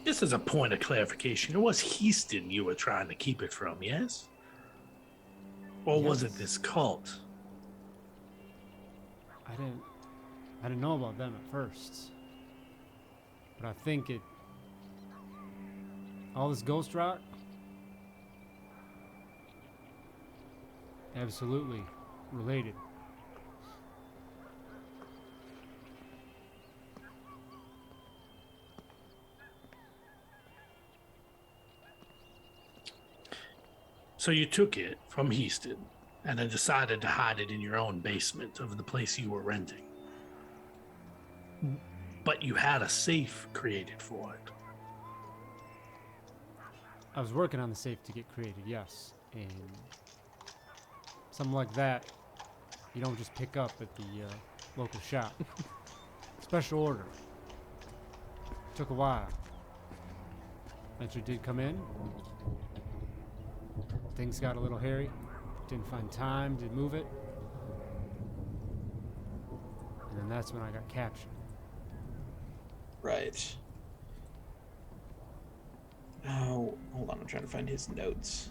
Just as a point of clarification, it was Heaston you were trying to keep it from, yes? Or was it Yes. this cult? I didn't know about them at first. But I think all this ghost rock, absolutely related. So you took it from Heaston and then decided to hide it in your own basement of the place you were renting. But you had a safe created for it. I was working on the safe to get created, yes. And something like that, you don't just pick up at the local shop. Special order. Took a while. Eventually did come in. Things got a little hairy. Didn't find time to move it. And then that's when I got captured. Right. Oh, hold on. I'm trying to find his notes.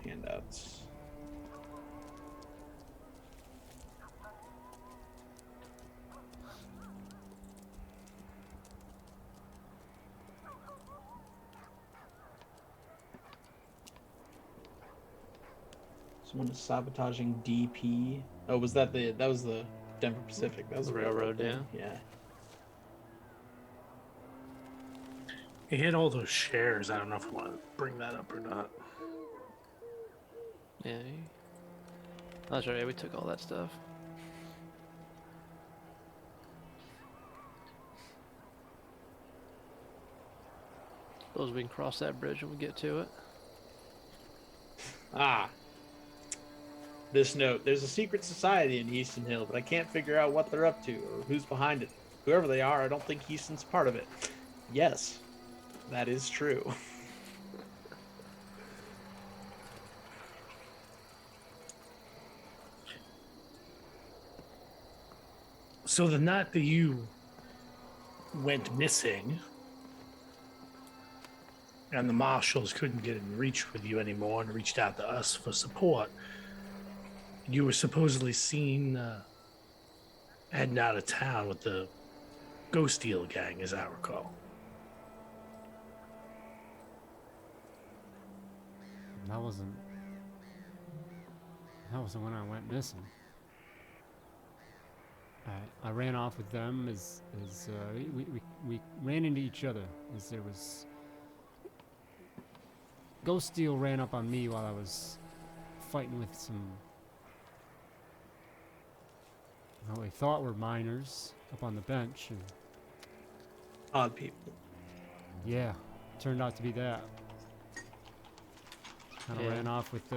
Handouts. Someone is sabotaging DP. Oh, was that was the Denver Pacific? That was the Railroad, thing. Yeah. He hit all those shares. I don't know if I want to bring that up or not. Yeah. That's right. We took all that stuff. Suppose we can cross that bridge when we get to it. Ah. This note. There's a secret society in Headstone Hill, but I can't figure out what they're up to or who's behind it. Whoever they are, I don't think Heaston's part of it. Yes, that is true. So the night that you went missing and the marshals couldn't get in reach with you anymore and reached out to us for support, you were supposedly seen heading out of town with the Ghost Deal gang, as I recall. That wasn't when I went missing. I ran off with them as we ran into each other as there was Ghost Steel ran up on me while I was fighting with some what we thought were miners up on the bench, and Odd people. yeah, turned out to be that. Kind of Yeah. ran off with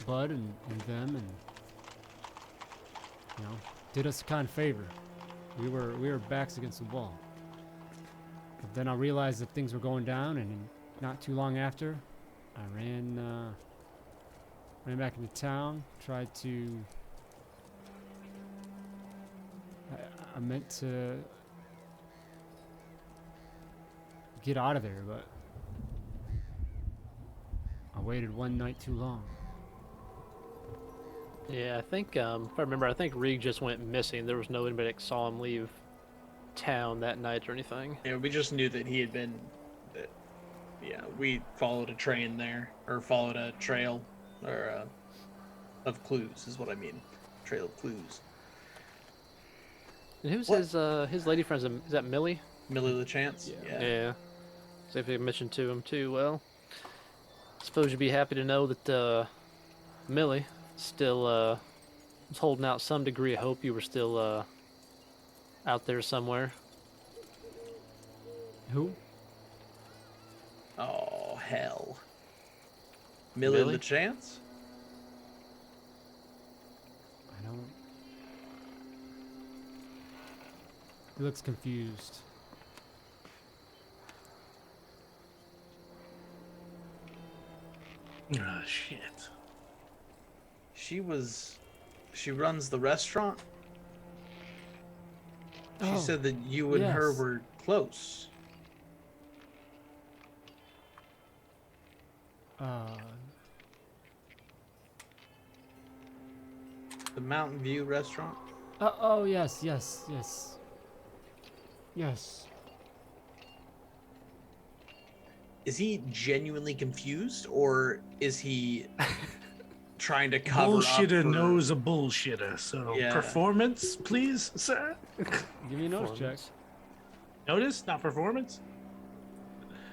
Bud and them, and did us a kind favor. We were backs against the wall. But then I realized that things were going down, and not too long after, I ran back into town. Tried to. I meant to get out of there, but I waited one night too long. Yeah, I think, if I remember, I think Reed just went missing. There was no anybody that saw him leave town that night or anything. Yeah, we just knew that he had been. Yeah, we followed a train there, or followed a trail, or of clues is what I mean. Trail of clues. And who's What? his lady friend? Is that Millie? Millie LeChance? Yeah. Yeah. So if they mentioned to him too, well, I suppose you'd be happy to know that Millie still was holding out some degree of hope you were still out there somewhere. Who? Oh, hell. Millie Millie? LeChance? I don't. He looks confused. Ah, shit. She runs the restaurant? She Oh, said that you and her yes. were close. Uh, The Mountain View restaurant. oh, yes, yes, yes. Yes. Is he genuinely confused, or is he trying to cover up? Bullshitter for- knows a bullshitter. So Yeah. performance, please, sir. Give me a notice check. Performance. Notice, not performance.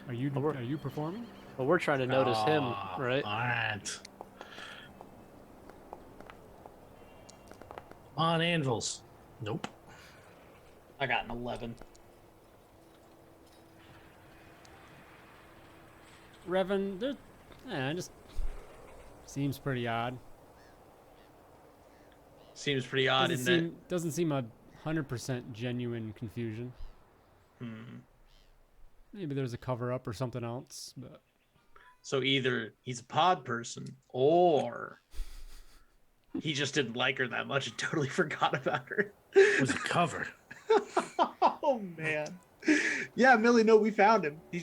Are you Oh, we're- are you performing? Well, we're trying to notice him, Ah, right? All right. On anvils. Nope. I got an 11. Revan, it just seems pretty odd. Seems pretty odd, Doesn't seem 100% genuine confusion. Hmm. Maybe there's a cover up or something else, but So either he's a pod person, or he just didn't like her that much and totally forgot about her. It was a cover. Oh man. Yeah, Millie, no, we found him. He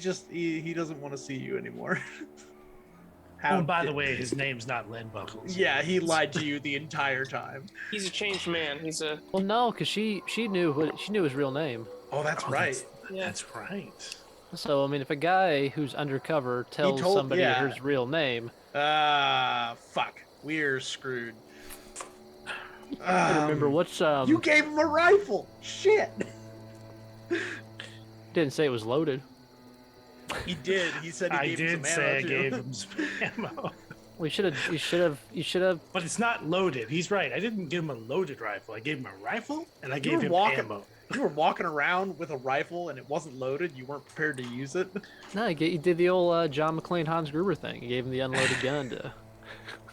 doesn't want to see you anymore. Oh, and by the way, his name's not Lead Buckles. Yeah, he lied to you the entire time. He's a changed man. He's a Well, no, because she knew his real name. Oh, that's right. That's right. So I mean, if a guy who's undercover tells somebody yeah. his real name, Fuck. We're screwed. I remember what's You gave him a rifle. Shit. didn't say it was loaded. He did. He said he I gave him did some say I ammo, too. gave him some ammo. Well, you should have. But it's not loaded. He's right. I didn't give him a loaded rifle. I gave him a rifle, and I You gave were him walking- ammo. You were walking around with a rifle and it wasn't loaded. You weren't prepared to use it. No, he did the old John McClane Hans Gruber thing. He gave him the unloaded gun to.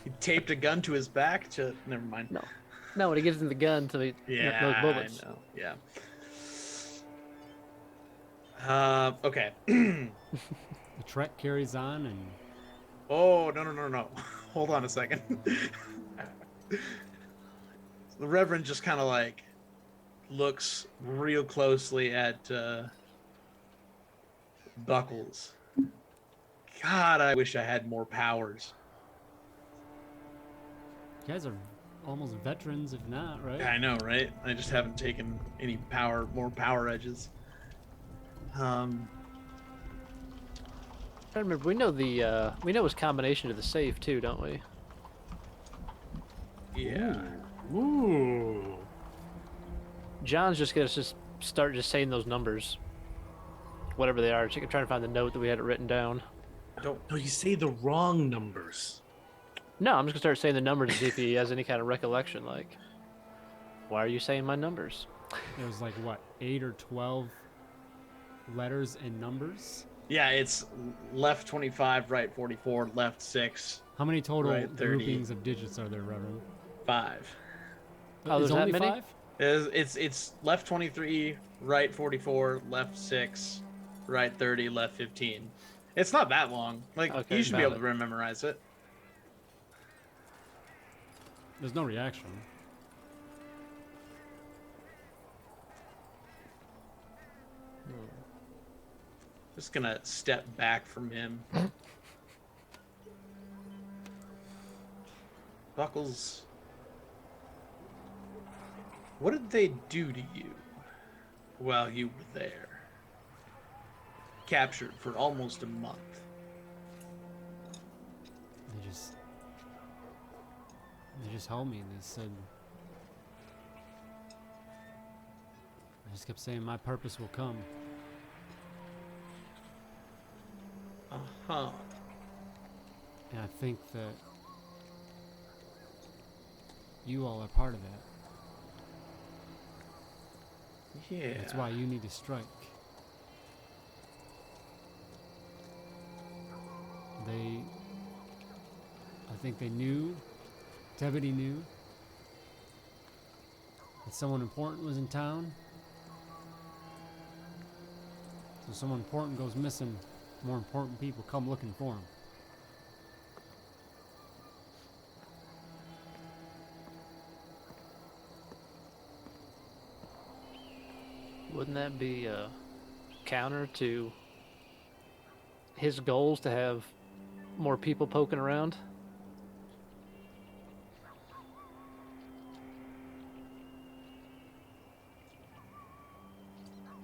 He taped a gun to his back to. Never mind. No, when he gives him the gun to the Yeah, those bullets. I know. Yeah. Okay. the trek carries on, and Oh no! Hold on a second. The Reverend just kind of like looks real closely at Buckles. God, I wish I had more powers. you guys are almost veterans, if not, right? I know, right? I just haven't taken any more power edges. I remember we know his combination to the safe too, don't we? Yeah. Ooh. John's just gonna start saying those numbers, whatever they are. Trying to find the note that we had it written down. No, you say the wrong numbers. No, I'm just gonna start saying the numbers to see if he has any kind of recollection. Like, why are you saying my numbers? It was like what, 8 or 12 letters and numbers? Yeah, it's left 25, right 44, left 6, How many total Right, 30. groupings of digits are there, Reverend? 5. Oh, Is there's that only many? 5? It's left 23, right 44, left 6, right 30, left 15. It's not that long. Like, Okay, you should be able to valid. memorize it. There's no reaction. Just gonna step back from him. Buckles, what did they do to you while you were there? Captured for almost a month. They just held me and they said, I just kept saying my purpose will come. Uh-huh. And I think that you all are part of that. Yeah. That's why you need to strike. I think they knew, Tebedy knew, that someone important was in town. So someone important goes missing, more important people come looking for him. Wouldn't that be counter to his goals to have more people poking around?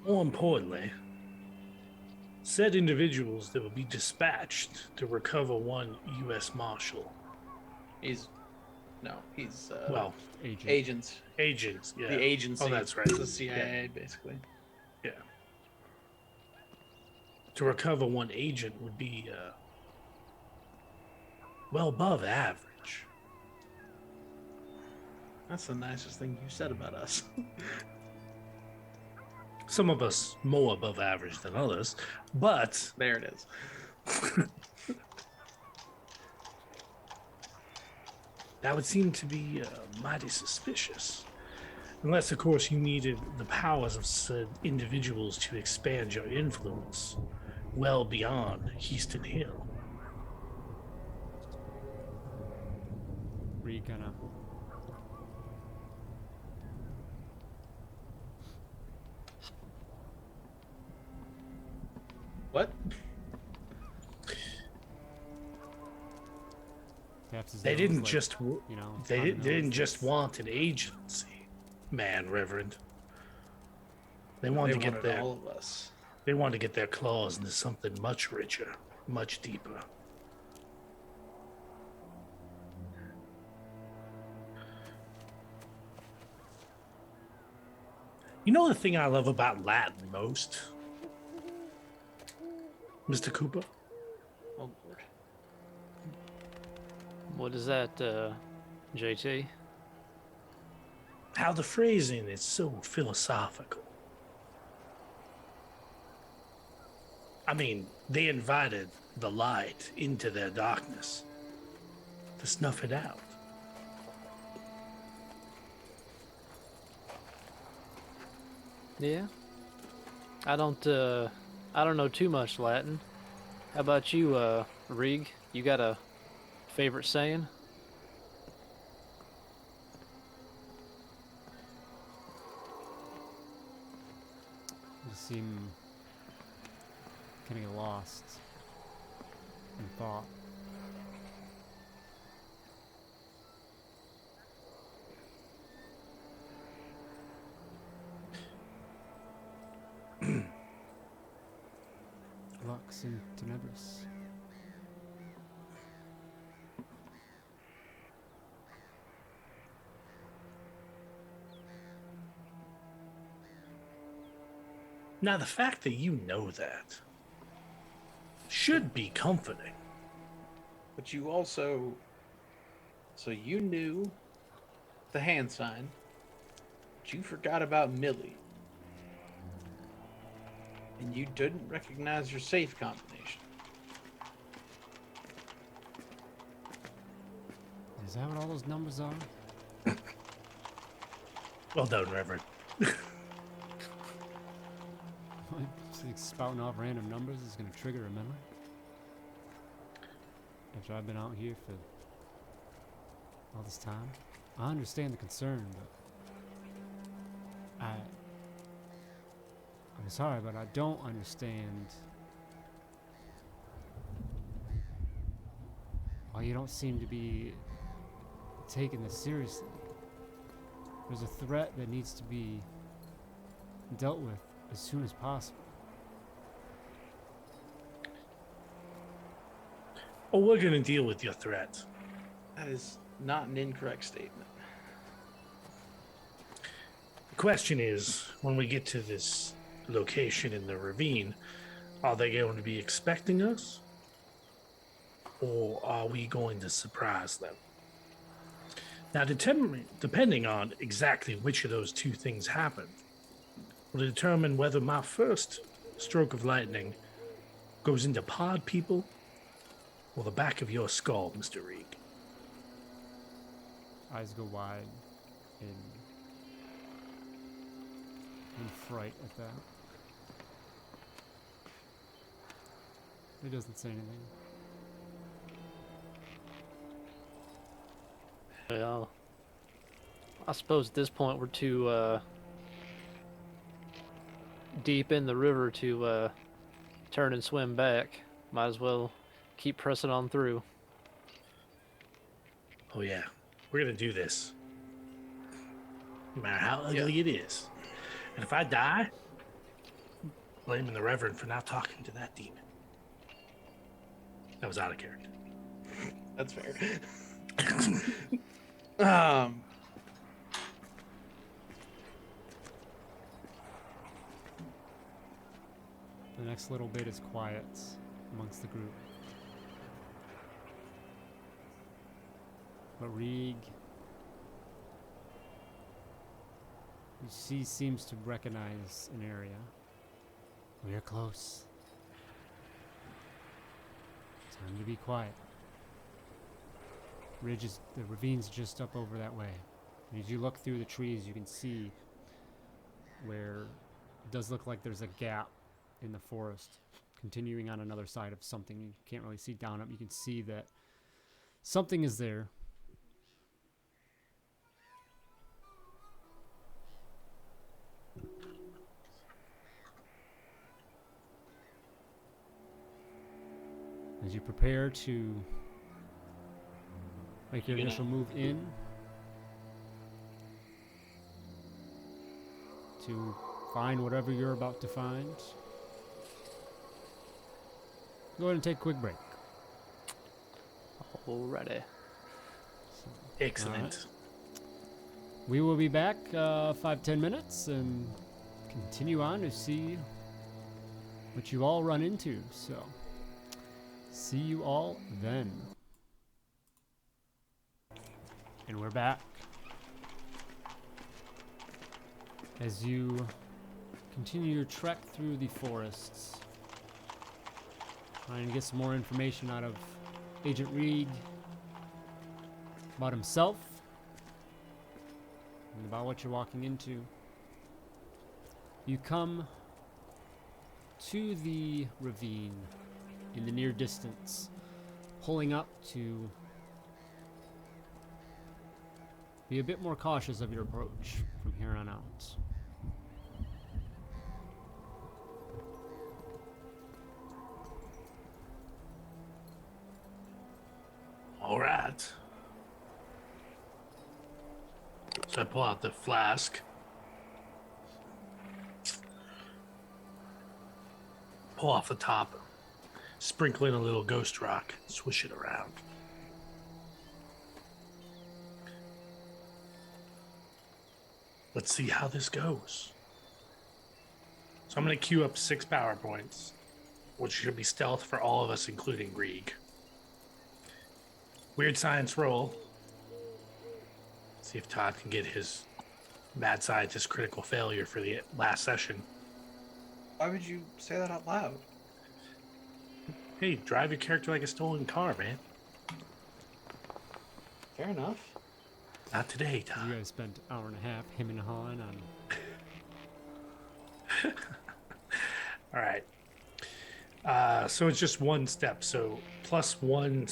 More importantly, said individuals that will be dispatched to recover one U.S. Marshal. He's Well, Agent. agents, yeah. the agency. Oh, that's right. The CIA, basically. Yeah. To recover one agent would be well above average. That's the nicest thing you said about us. Some of us more above average than others, but There it is. that would seem to be mighty suspicious. Unless, of course, you needed the powers of said individuals to expand your influence well beyond Headstone Hill. Reed kind of What? taps his They nose, didn't like, just you know, they common didn't nose just that's- want an agency, man, Reverend. They wanted They to get wanted their all of us. they wanted to get their claws into something much richer, much deeper. You know the thing I love about Latin most, Mr. Cooper? Oh Lord. What is that, JT? How the phrasing is so philosophical. I mean, they invited the light into their darkness to snuff it out. Yeah. I don't know too much Latin. How about you, Rig? You got a favorite saying? You seem kind of get lost in thought. Lux and Tenebris. Now, the fact that you know that should be comforting. But you also. So you knew the hand sign, but you forgot about Millie. And you didn't recognize your safe combination. Is that what all those numbers are? Well done, Reverend. Just like spouting off random numbers is going to trigger a memory? After I've been out here for all this time? I understand the concern, but I'm sorry, but I don't understand why you don't seem to be taking this seriously. There's a threat that needs to be dealt with as soon as possible. Oh, we're going to deal with your threat. That is not an incorrect statement. The question is, when we get to this location in the ravine, are they going to be expecting us? Or are we going to surprise them? Now, depending on exactly which of those two things happen, will determine whether my first stroke of lightning goes into pod people or the back of your skull, Mr. Reed. Eyes go wide in fright at that. He doesn't say anything. Well, I suppose at this point we're too deep in the river to turn and swim back. Might as well keep pressing on through. Oh yeah, we're gonna do this, no matter how ugly it is. And if I die, blaming the Reverend for not talking to that demon. That was out of character. That's fair. um, The next little bit is quiet amongst the group. But Reeg, you see, seems to recognize an area. We are close. Time to be quiet. The ravine's just up over that way. And as you look through the trees, you can see where it does look like there's a gap in the forest, continuing on another side of something. You can't really see down it. You can see that something is there. As you prepare to make your initial move in to find whatever you're about to find, go ahead and take a quick break. Alrighty. Excellent. Alright. We will be back 5-10 minutes and continue on to see what you all run into. So, see you all then. And we're back. As you continue your trek through the forests, trying to get some more information out of Agent Reed about himself and about what you're walking into. You come to the ravine in the near distance, pulling up to be a bit more cautious of your approach from here on out. All right. So I pull out the flask. Pull off the top. Sprinkle in a little ghost rock. Swish it around. Let's see how this goes. So I'm going to queue up 6 power points, which should be stealth for all of us, including Reeg. Weird science roll. See if Todd can get his mad scientist critical failure for the last session. why would you say that out loud? Hey, drive your character like a stolen car, man. Fair enough. Not today, You Todd. guys spent an hour and a half him and hawing on. All right. So it's just one step. So plus 1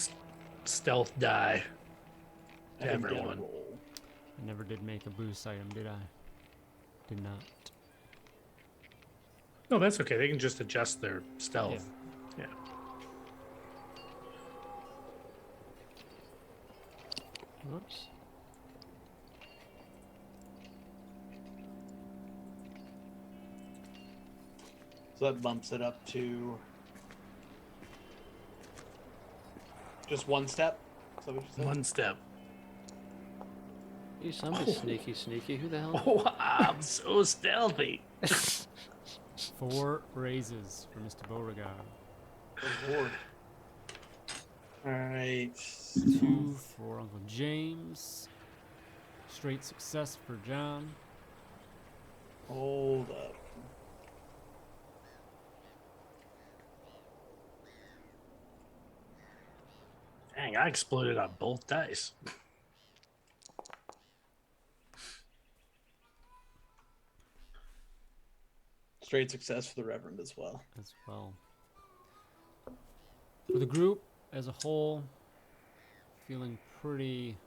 stealth die to everyone. I never did make a boost item, did I? Did not. No, that's okay. They can just adjust their stealth. Yeah. Whoops. So that bumps it up to just 1 step. Is that what you said? 1 step. You somebody sneaky. Who the hell? Oh, I'm so stealthy. 4 raises for Mr. Beauregard. Good lord. All right. 2 for Uncle James. Straight success for John. Hold up. Dang, I exploded on both dice. Straight success for the Reverend as well. As well. For the group as a whole, feeling pretty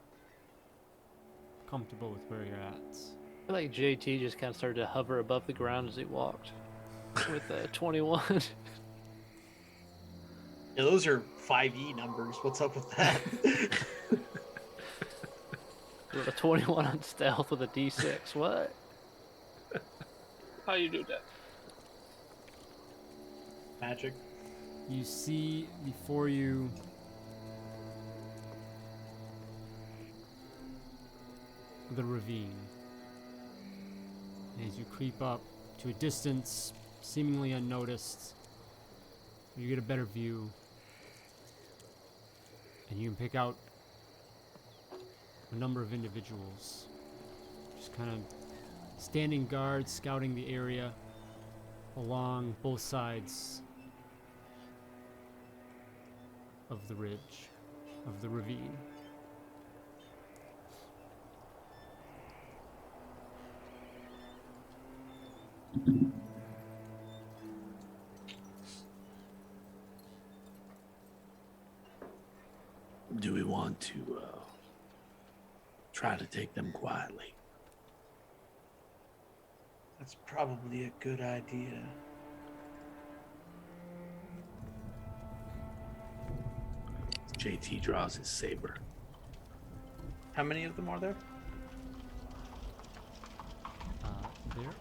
comfortable with where you're at. I feel like JT just kind of started to hover above the ground as he walked. with 21. Yeah, those are 5e numbers. What's up with that? With a 21 on stealth with a D6. What? How you do that? Magic. You see before you the ravine. As you creep up to a distance, seemingly unnoticed, you get a better view, and you can pick out a number of individuals just kind of standing guard, scouting the area along both sides of the ridge, of the ravine. Do we want to try to take them quietly? That's probably a good idea. JT draws his saber. How many of them are there? There are.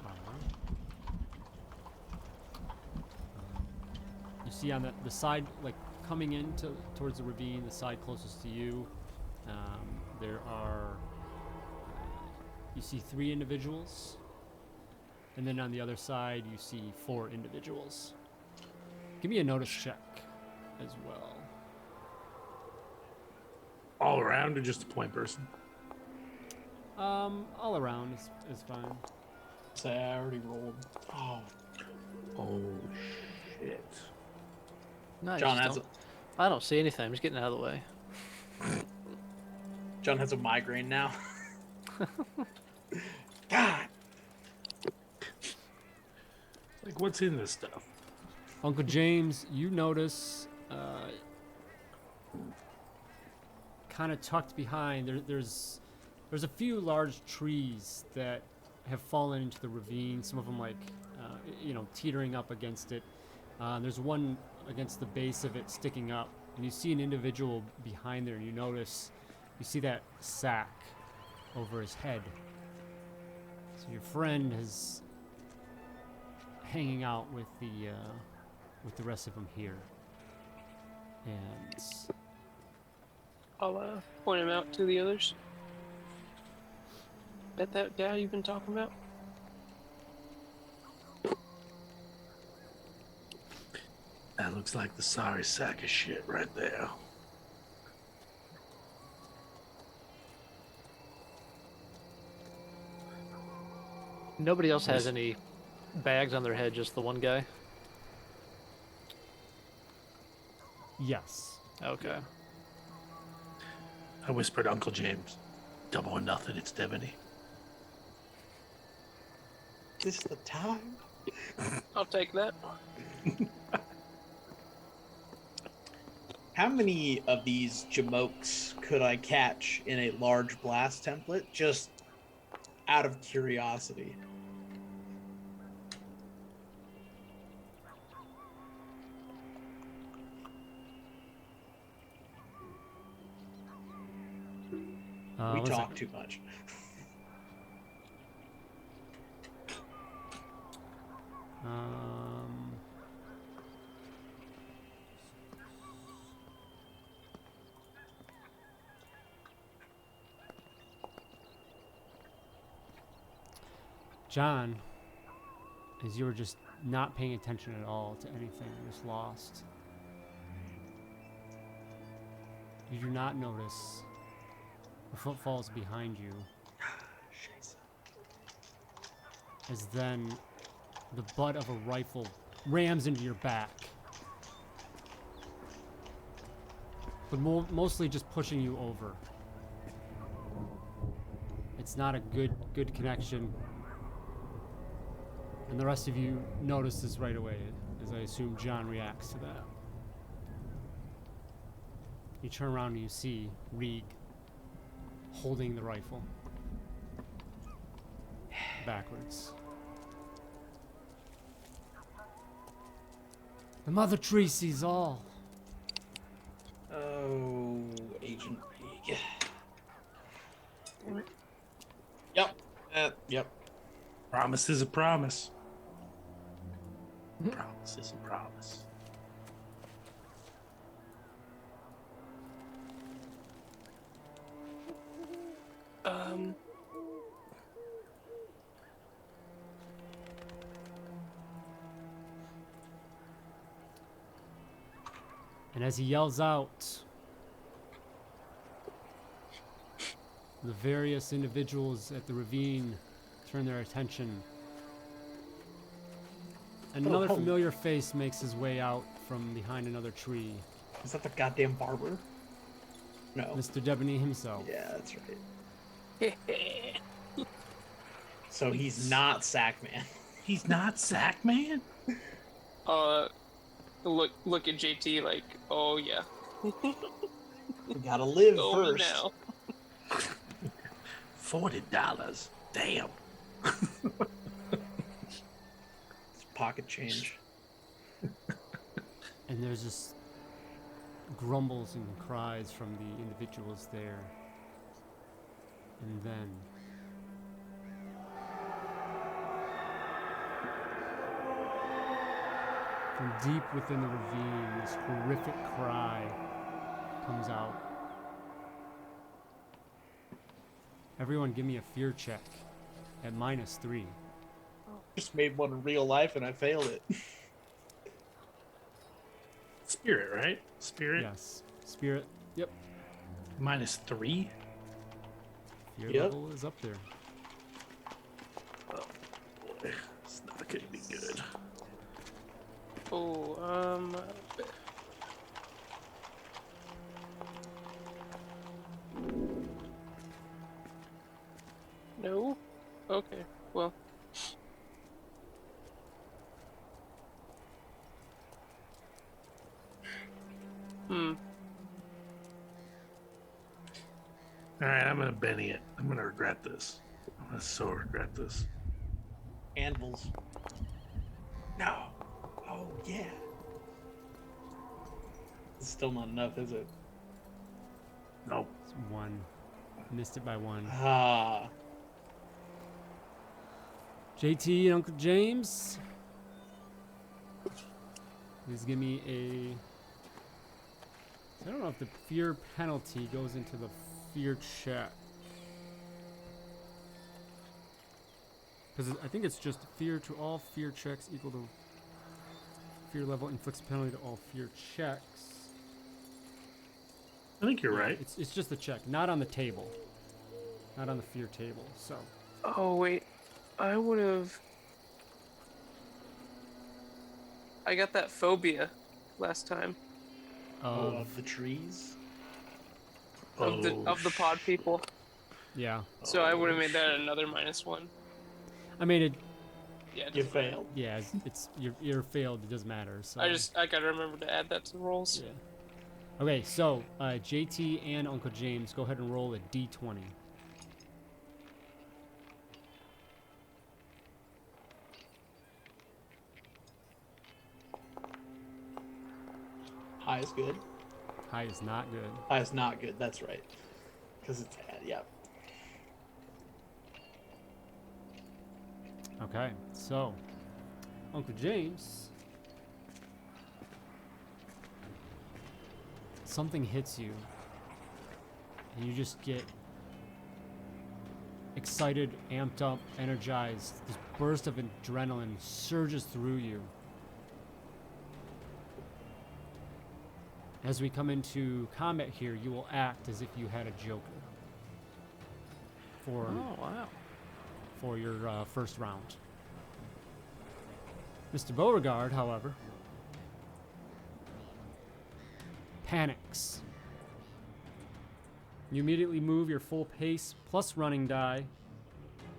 You see on the side, like coming into towards the ravine, the side closest to you, there are. You see 3 individuals, and then on the other side you see 4 individuals. Give me a notice check as well. All around or just a point person? All around is fine. Say I already rolled. Oh, Oh, shit. No, John has a I don't see anything. I'm just getting out of the way. John has a migraine now. God. Like, what's in this stuff? Uncle James, you notice, kind of tucked behind, there's a few large trees that have fallen into the ravine. Some of them, like, teetering up against it. There's one against the base of it sticking up, and you see an individual behind there, and you see that sack over his head. So your friend is hanging out with the rest of them here, and I'll point him out to the others. That guy you've been talking about? That looks like the sorry sack of shit right there. Nobody else has any bags on their head, just the one guy? yes. Okay. I whispered Uncle James, double or nothing, it's Devaney. This the time? I'll take that. How many of these jamokes could I catch in a large blast template? Just out of curiosity. We One talk sec. too much. John, as you were just not paying attention at all to anything, just lost. You do not notice the footfalls behind you, as then the butt of a rifle rams into your back, but mostly just pushing you over. It's not a good connection. And the rest of you notice this right away, as I assume John reacts to that. You turn around and you see Reeg holding the rifle backwards. The mother tree sees all. Oh, Agent League. Yep. Yep. Promise is a promise. Promise is a promise. And as he yells out, the various individuals at the ravine turn their attention. And another Oh. familiar face makes his way out from behind another tree. Is that the goddamn barber? No. Mr. Debony himself. Yeah, that's right. So he's not Sackman. He's not Sackman? Look at JT like, oh yeah. We gotta live Oh first. now. $40. Damn. It's pocket change. And there's just grumbles and cries from the individuals there. And then from deep within the ravine, this horrific cry comes out. Everyone give me a fear check at -3. Just made one in real life and I failed it. Spirit, right? Spirit? Yes. Spirit. Yep. -3? Fear Yep. level is up there. Oh, boy. It's not going to be good. Oh, no? Okay, well. Alright, I'm going to Benny it. I'm going to regret this. I'm going to so regret this. Anvils. No. Oh, yeah. It's still not enough, is it? Nope. It's 1. Missed it by 1. Ah. JT and Uncle James. Please give me a... I don't know if the fear penalty goes into the fear check. Because I think it's just fear to all fear checks equal to fear level inflicts penalty to all fear checks. I think you're right. It's just a check, not on the table. Not on the fear table, so. Oh, wait. I would've... I got that phobia last time. Of the trees? Of the pod people. Yeah. So I would have made that another -1. I made it, Yeah, it You doesn't matter. failed. yeah, it's you're failed, it doesn't matter, so. I gotta remember to add that to the rolls. Yeah. Okay, so JT and Uncle James, go ahead and roll a d20. High is good. High is not good. High is not good, that's right. Because it's, yeah. Okay, so Uncle James, something hits you, and you just get excited, amped up, energized. This burst of adrenaline surges through you. As we come into combat here, you will act as if you had a joker for Oh, wow. for your first round. Mr. Beauregard, however, panics. You immediately move your full pace plus running die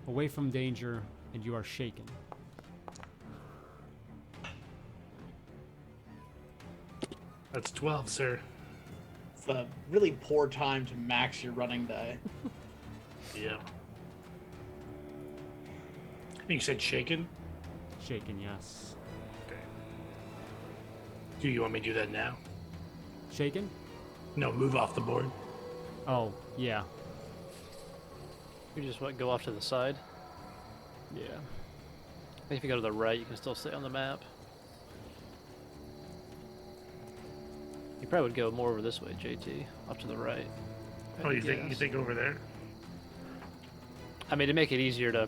away from danger, and you are shaken. That's 12, sir. It's a really poor time to max your running die. Yeah. I think you said shaken. Shaken, yes. Okay. Do you want me to do that now? Shaken? No, move off the board. Oh, yeah. You just go off to the side. Yeah. I think if you go to the right, you can still stay on the map. You probably would go more over this way, JT, up to the right. Oh, you Yes. think over there? I mean, to make it easier to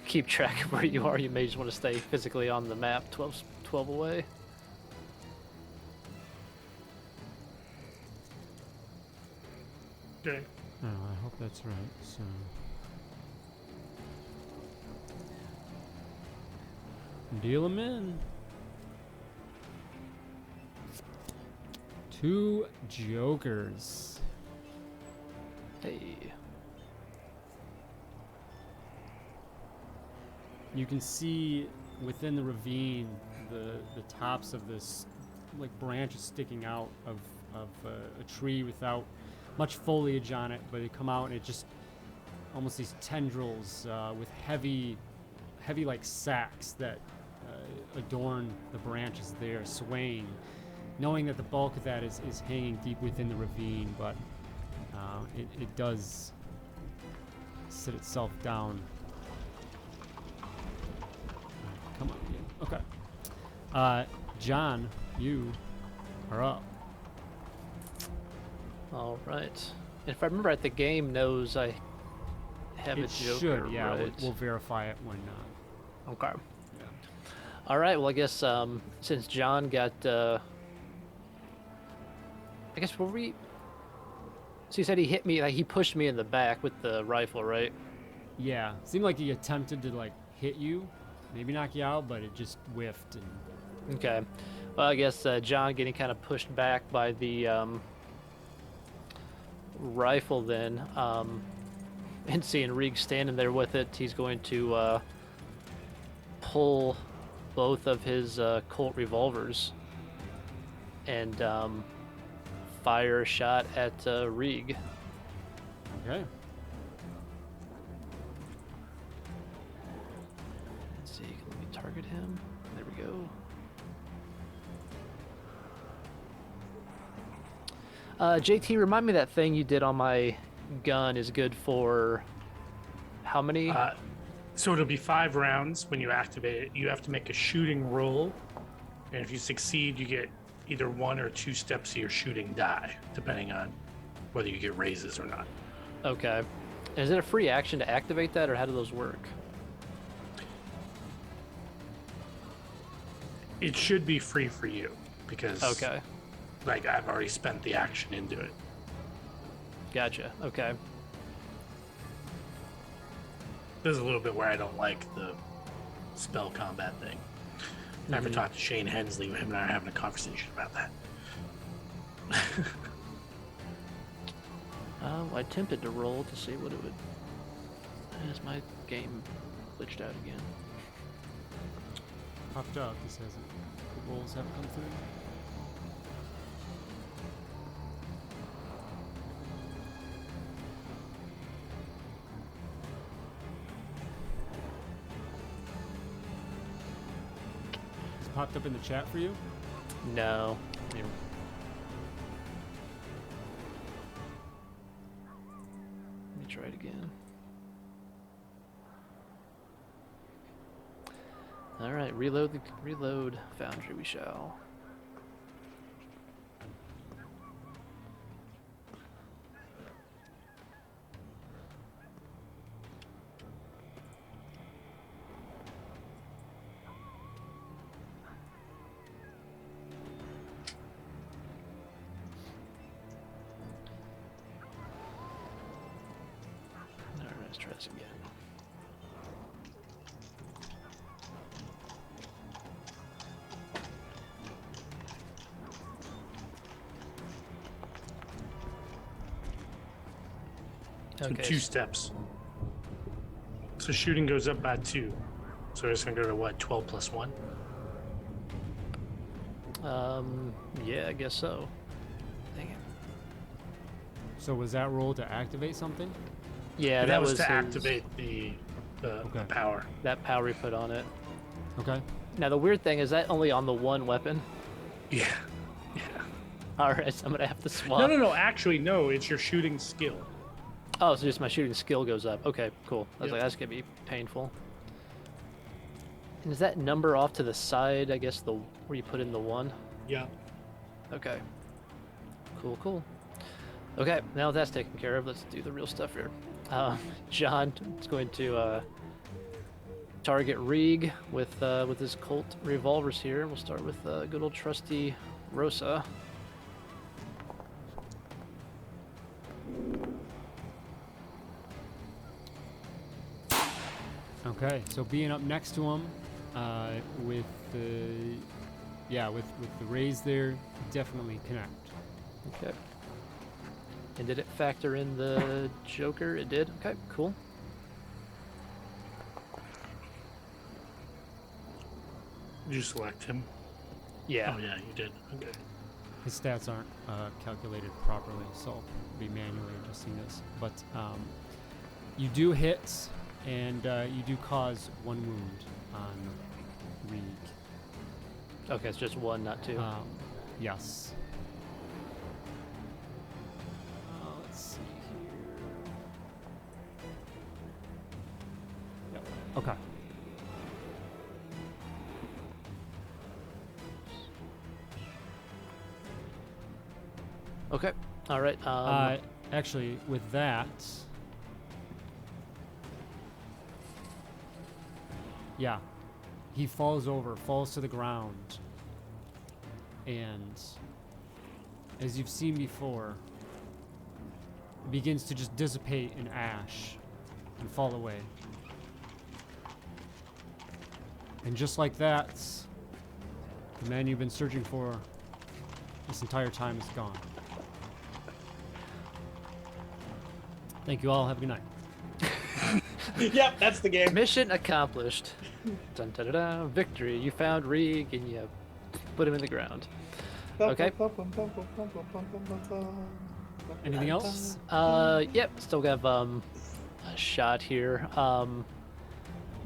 keep track of where you are, you may just want to stay physically on the map 12 away. Okay. Oh, I hope that's right. So. Deal them in. 2 jokers. Hey. You can see within the ravine the tops of this like branches sticking out of a tree without much foliage on it, but they come out and it just almost these tendrils with heavy like sacks that adorn the branches there, swaying, knowing that the bulk of that is hanging deep within the ravine, but it does sit itself down. Come on, yeah. Okay. John, you are up. All right. If I remember right, the game knows I have a It joker, should, yeah. right? We'll verify it when. Okay. Yeah. All right. Well, I guess since John got, I guess were we? So you said he hit me, like he pushed me in the back with the rifle, right? Yeah. Seemed like he attempted to like hit you, maybe knock you out, but it just whiffed. And Okay. Well, I guess John getting kind of pushed back by the rifle then, and seeing Reeg standing there with it, he's going to pull both of his Colt revolvers and fire a shot at Reeg. okay. Let's see, let me target him. There we go. JT, remind me that thing you did on my gun is good for how many? So it'll be 5 rounds when you activate it. You have to make a shooting roll, and if you succeed, you get either 1 or 2 steps of your shooting die, depending on whether you get raises or not. Okay. Is it a free action to activate that, or how do those work? It should be free for you because, Okay. like, I've already spent the action into it. Gotcha. Okay. There's a little bit where I don't like the spell combat thing. I ever talked to Shane Hensley, him and I are having a conversation about that. I attempted to roll to see what it would. As my game glitched out again. Popped up. He says the rolls haven't come through. It's popped up in the chat for you. No. Let me try it again. All right, reload Foundry. We shall. All right, let's try this again. So Okay. 2 steps. So shooting goes up by 2. So it's going to go to what, 12 plus 1? Yeah, I guess so. Dang it. So was that roll to activate something? Yeah, that was his- to activate the Okay. power. that power he put on it. Okay. Now the weird thing is that only on the one weapon. Yeah. All right, I'm gonna have to swap. No. Actually, no. It's your shooting skill. Oh, so just my shooting skill goes up. Okay, cool. I was Yep. like, that's gonna be painful. And is that number off to the side? I guess the where you put in the 1. Yeah. Okay. Cool. Okay, now that's taken care of, let's do the real stuff here. John is going to target Reeg with his Colt revolvers here. We'll start with good old trusty Rosa. Okay, so being up next to him, with the with the raise there, definitely connect. Okay. And did it factor in the Joker? It did. Okay, cool. Did you select him? Yeah. Oh yeah, you did. Okay. His stats aren't calculated properly, so I'll be manually adjusting this. But you do hit, and you do cause 1 wound on Reeg. Okay, it's just 1, not 2. Yes. Let's see here. Yep. Okay. Okay. All right. Actually, with that, yeah, he falls to the ground, and as you've seen before, begins to just dissipate in ash and fall away. And just like that, the man you've been searching for this entire time is gone. Thank you all. Have a good night. Yep, that's the game. Mission accomplished. Dun, dun, dun, dun. Victory. You found Reeg and you put him in the ground. Okay. Anything else? Yep. Still got a shot here.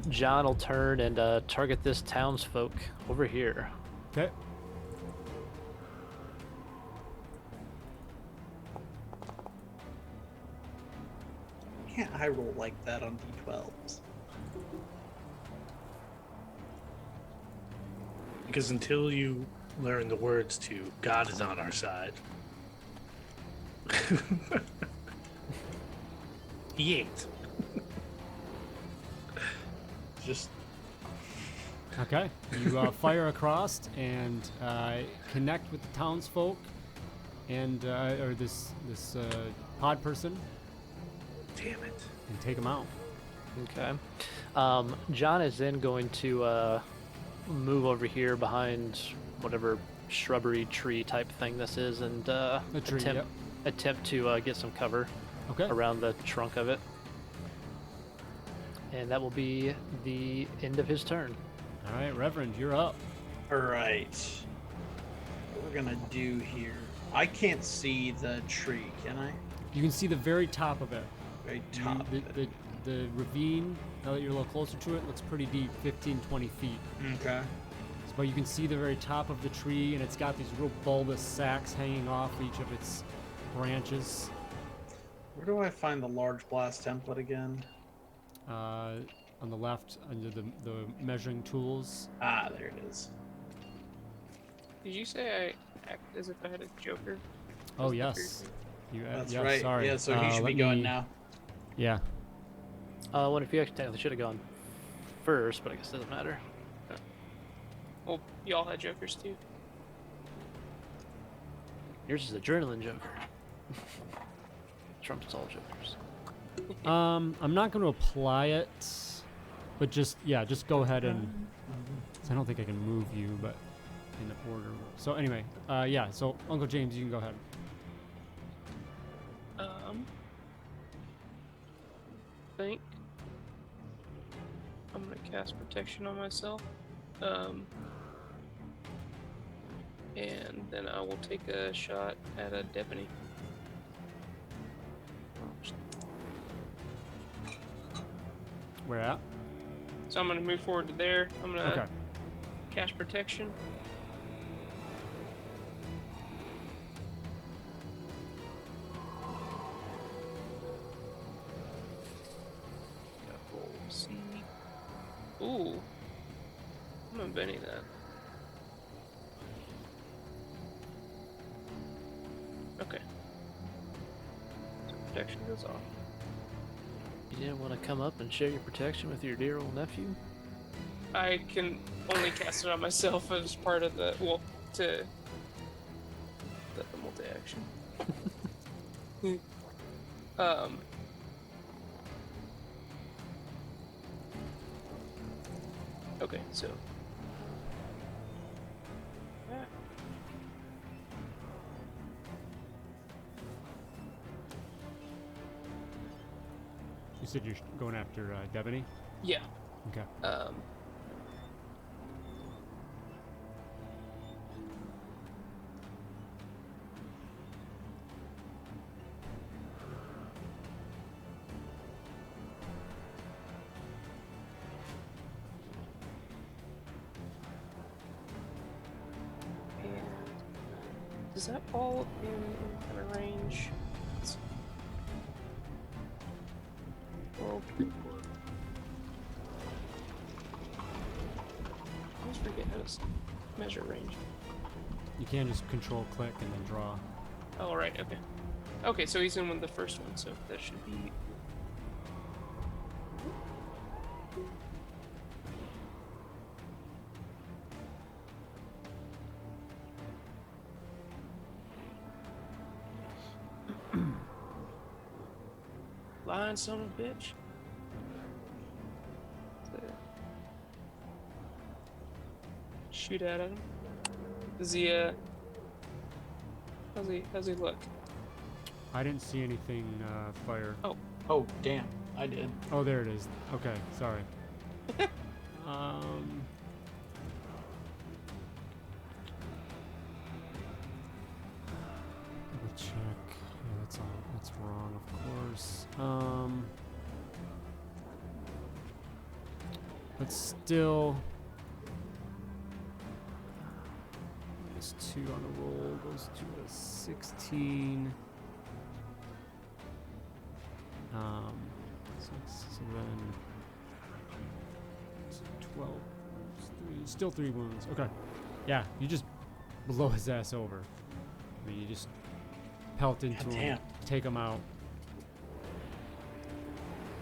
John will turn and target this townsfolk over here. Okay. Can't I roll like that on D12s? Because until you learn the words to "God is on our side," he ain't. Just Okay. You fire across and connect with the townsfolk and or this pod person Damn it. and take them out. Okay. John is then going to move over here behind whatever shrubbery tree type thing this is and tree, yep. attempt to get some cover Okay. around the trunk of it. And that will be the end of his turn. All right, Reverend, you're up. all right. What we're gonna do here? I can't see the tree, can I? You can see the very top of it. Very top. The ravine, now that you're a little closer to it, looks pretty deep, 15, 20 feet. Okay. But you can see the very top of the tree, and it's got these real bulbous sacs hanging off each of its branches. Where do I find the large blast template again? On the left, under the measuring tools. Ah, there it is. Did you say I act as if I had a Joker? Oh, As the yes. person? That's yeah, right. Sorry. Yeah, so he should be going now. Yeah. I wonder if you actually technically should have gone first, but I guess it doesn't matter. Well, y'all had Jokers too. Yours is adrenaline Joker. Trumps all Jokers. I'm not going to apply it, but just go ahead and. I don't think I can move you, but in the order. So anyway, so Uncle James, you can go ahead. Think I'm gonna cast protection on myself. And then I will take a shot at a deputy. Where at? So I'm gonna move forward to there. I'm gonna Okay. cast protection. Ooh. I'm gonna Benny that. Okay. So protection goes off. You didn't want to come up and share your protection with your dear old nephew? I can only cast it on myself as part of the the multi-action. um. Okay, so. You said you're going after Debony? Yeah. Okay. And does that fall in kind of range? Let's see. Well, I always forget how to measure range. You can just control click and then draw. Oh, right, okay. Okay, so he's in with the first one, so that should be. Lying son of a bitch. There. Shoot at him. Does he how's he look? I didn't see anything fire. Oh, damn. I did. Oh, there it is. Okay, sorry. um. Double check. Yeah, that's all. That's wrong, of course. But still. -2 on the roll goes to a 16. 6, 7, 12, 3, still 3 wounds. Okay. Yeah, you just blow his ass over. I mean, you just pelt into God him, damn. take him out.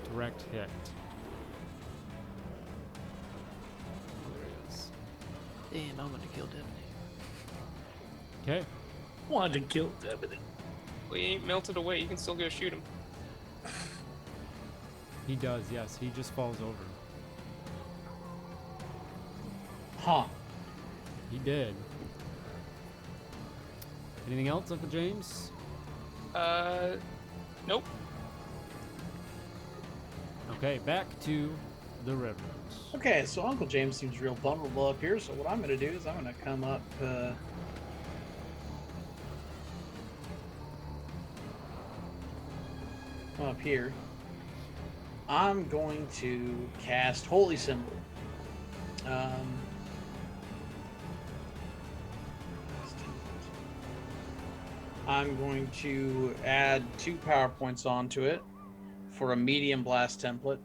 Direct hit. There he is. Damn, I'm gonna kill Devin. Okay. Wanted to kill Devin. Well, he ain't melted away. You can still go shoot him. He does, yes. He just falls over. Huh. He did. Anything else, Uncle James? Nope. Okay, back to the rivers. Okay, so Uncle James seems real vulnerable up here, so what I'm going to do is I'm going to come up... up here. I'm going to cast Holy Symbol. I'm going to add 2 power points onto it for a medium blast template.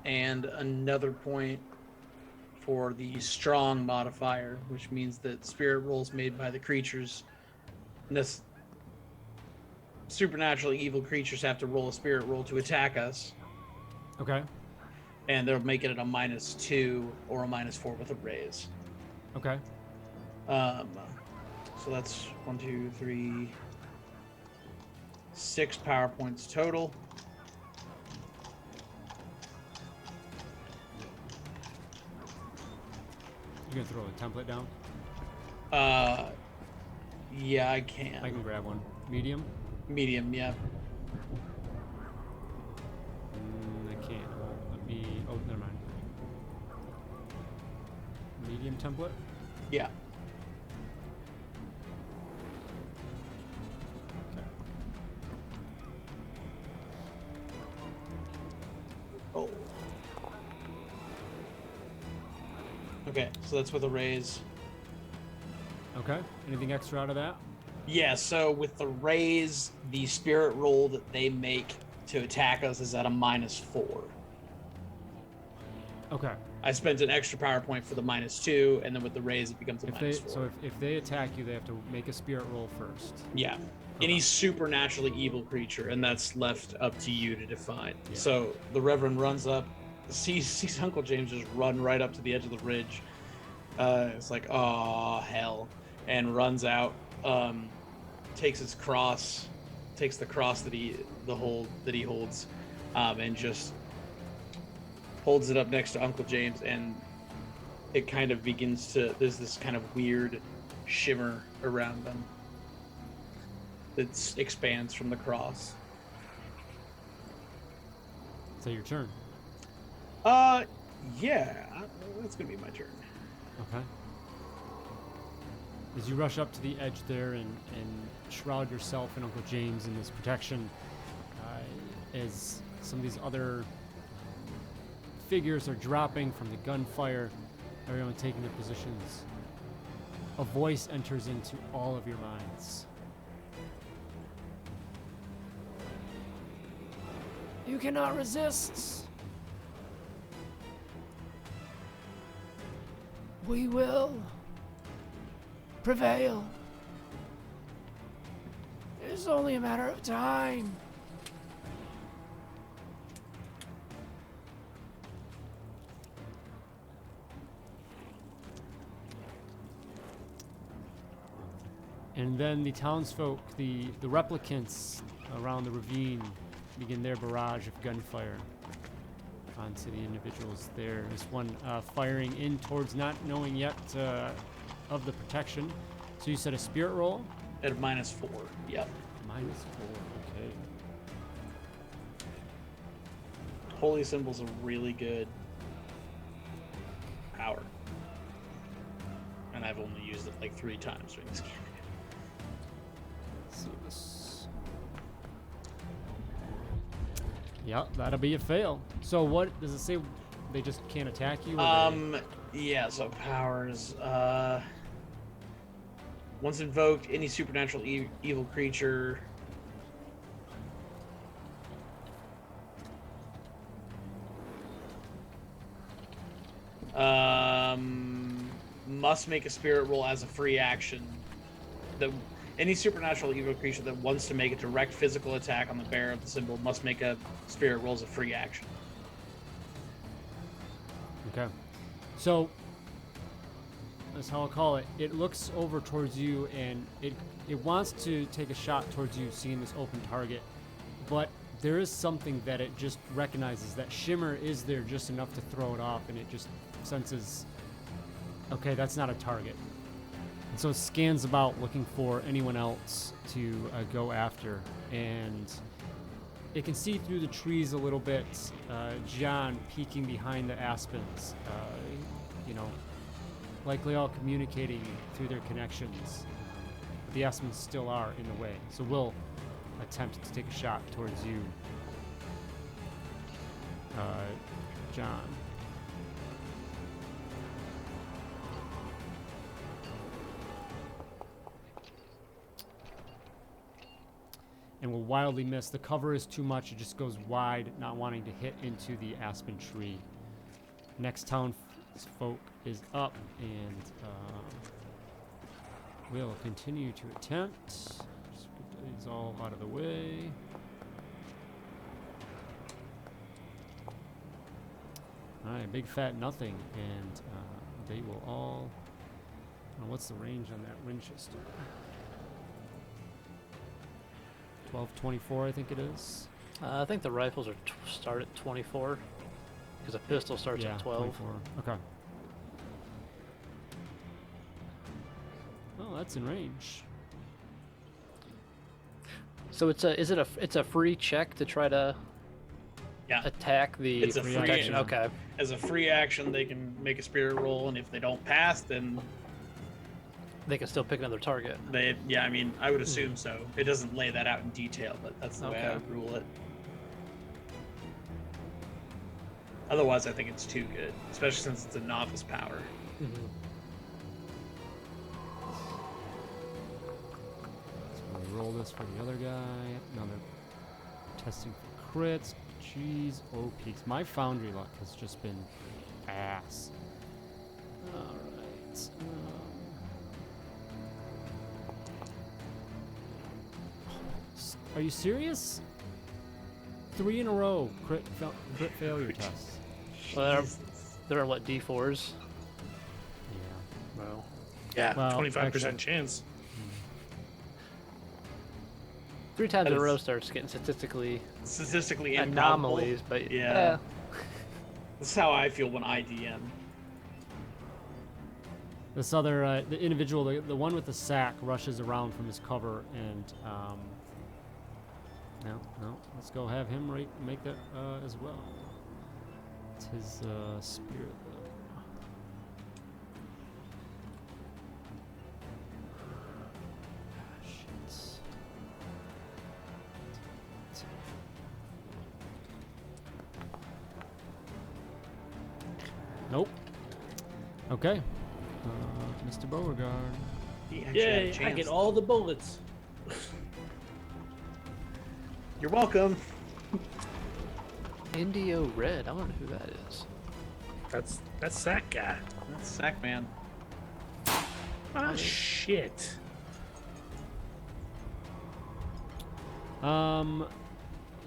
And another point for the strong modifier, which means that spirit rolls made by the creatures, this supernaturally evil creatures have to roll a spirit roll to attack us, Okay. and they'll make it at a -2 or a -4 with a raise. Okay. So that's 1, 2, 3, 6 power points total. You gonna throw a template down? Yeah, I can. I can grab one. Medium? Medium, yeah. I can't. Let me. Oh, never mind. Medium template? Yeah. Okay. Oh. Okay, so that's with a raise. Okay. Anything extra out of that? Yeah, so with the raise, the spirit roll that they make to attack us is at a -4. Okay. I spent an extra power point for the -2, and then with the raise, it becomes a -4. So if they attack you, they have to make a spirit roll first. Yeah. Any supernaturally evil creature, and that's left up to you to define. Yeah. So the Reverend runs up, sees Uncle James just run right up to the edge of the ridge. It's like, oh hell, and runs out. Takes his cross, takes the cross that he holds, and just holds it up next to Uncle James, and it kind of begins to. There's this kind of weird shimmer around them that expands from the cross. So your turn. Yeah, that's gonna be my turn. Okay. As you rush up to the edge there and shroud yourself and Uncle James in this protection, as some of these other figures are dropping from the gunfire, everyone taking their positions, a voice enters into all of your minds. You cannot resist. We will prevail. It's only a matter of time. And then the townsfolk, the replicants around the ravine, begin their barrage of gunfire onto the individuals there. There's one firing in towards, not knowing yet of the protection. So you said a spirit roll? At a -4, yep. -4, okay. Holy Symbol's a really good power. And I've only used it like 3 times during this campaign. Let's see this. Yep, that'll be a fail. So what does it say? They just can't attack you? Or Yeah, so powers. Once invoked, any supernatural evil creature. Must make a spirit roll as a free action. Any supernatural evil creature that wants to make a direct physical attack on the bearer of the symbol must make a spirit roll as a free action. Okay. So that's how I'll call it. It looks over towards you and it wants to take a shot towards you, seeing this open target. But there is something that it just recognizes. That shimmer is there just enough to throw it off, and it just senses, okay, that's not a target. And so it scans about looking for anyone else to go after. And it can see through the trees a little bit. John peeking behind the aspens, likely all communicating through their connections. But the aspens still are in the way. So we'll attempt to take a shot towards you, John. And will wildly miss. The cover is too much. It just goes wide, not wanting to hit into the aspen tree. Next townsfolk is up, and we'll continue to attempt. Just get these all out of the way. Alright, big fat nothing, and they will all... what's the range on that Winchester? 12-24, I think it is. I think the rifles are start at 24, because a pistol starts at 12. 24. Okay. Oh, that's in range. So it's a free check to try to attack the It's a free protection. action. Okay. As a free action, they can make a spirit roll, and if they don't pass, then They can still pick another target. I would assume so. It doesn't lay that out in detail, but that's the way I would rule it. Otherwise, I think it's too good, especially since it's a novice power. Mm-hmm. roll this for the other guy. Another testing for crits. Jeez, oh peaks. My foundry luck has just been ass. Alright. Are you serious? 3 in a row. Crit failure tests. Well, they're on what, D4s? Yeah. Well, Yeah, Well, 25% actually- chance. 3 times That in a is- row starts getting statistically Statistically improbable. anomalies, but Yeah. That's how I feel when I DM. This other, the individual, the one with the sack, rushes around from his cover, and no, let's go have him make that as well. It's his spirit, though. Shit. Nope. Okay. Mr. Beauregard. He actually had a Yay, I chance. get all the bullets. You're welcome. Indio Red. I wonder who that is. That's that guy. That's Sack Man. Ah, shit. Let's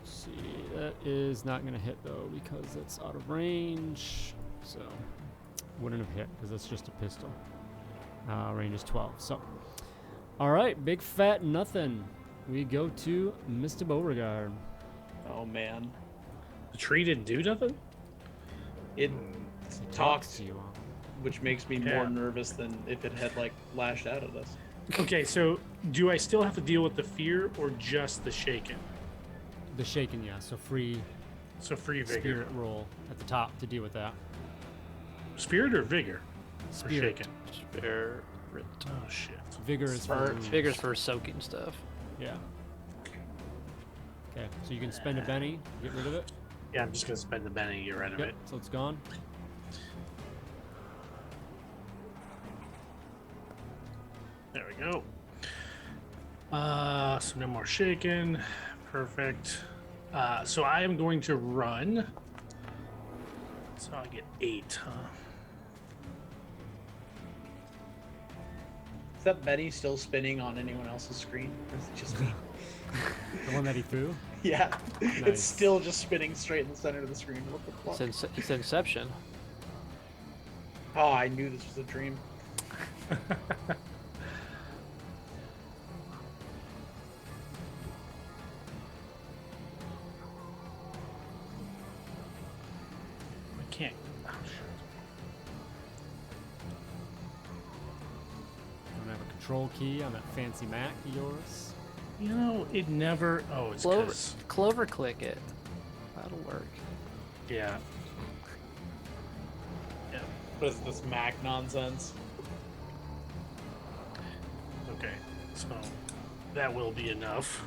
see. That is not gonna hit though because it's out of range. So wouldn't have hit because that's just a pistol. Range is 12. So, all right, big fat nothing. We go to Mr. Beauregard. Oh man. The tree didn't do nothing? It He talks, to you. which makes me Yeah. more nervous than if it had like lashed out at us. Okay, so do I still have to deal with the fear or just the shaken? The shaken, yeah. So free So free vigor. spirit roll at the top to deal with that. Spirit or vigor? Or Spirit. shaken? Spirit. Oh, shit. Vigor is for wounds. Vigor's for soaking stuff. Yeah. Okay, so you can spend a Benny, get rid of it. Yeah, I'm just going to spend the Benny and get rid of Yep, it. so it's gone. There we go. So no more shaken. Perfect. So I am going to run. So I get 8, huh? Is that Betty still spinning on anyone else's screen? Or is it just me? The one that he threw. Yeah. Nice. It's still just spinning straight in the center of the screen. What the fuck? It's Inception. Oh, I knew this was a dream. I can't. Oh, shit. Don't have a control key on that fancy Mac of yours. You know, it never. Oh, it's Clover, 'cause- clover click it. That'll work. Yeah. What is this Mac nonsense? Okay. So that will be enough.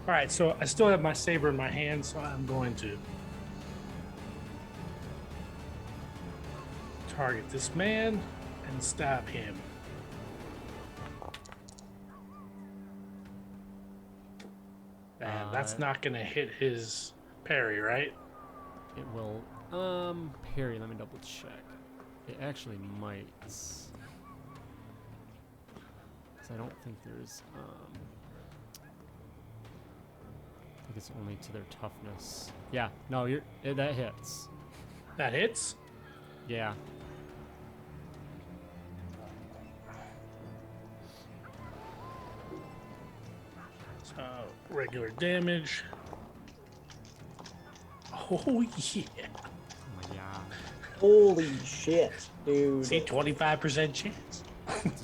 All right. So I still have my saber in my hand, so I'm going to target this man and stab him. And that's not going to hit his parry, right? It will. Parry. Let me double check. It actually might. 'Cause I don't think there's. I think it's only to their toughness. Yeah. No, that hits. That hits. Yeah. So regular damage. Oh yeah. Oh my god. Holy shit, dude. See, 25% chance.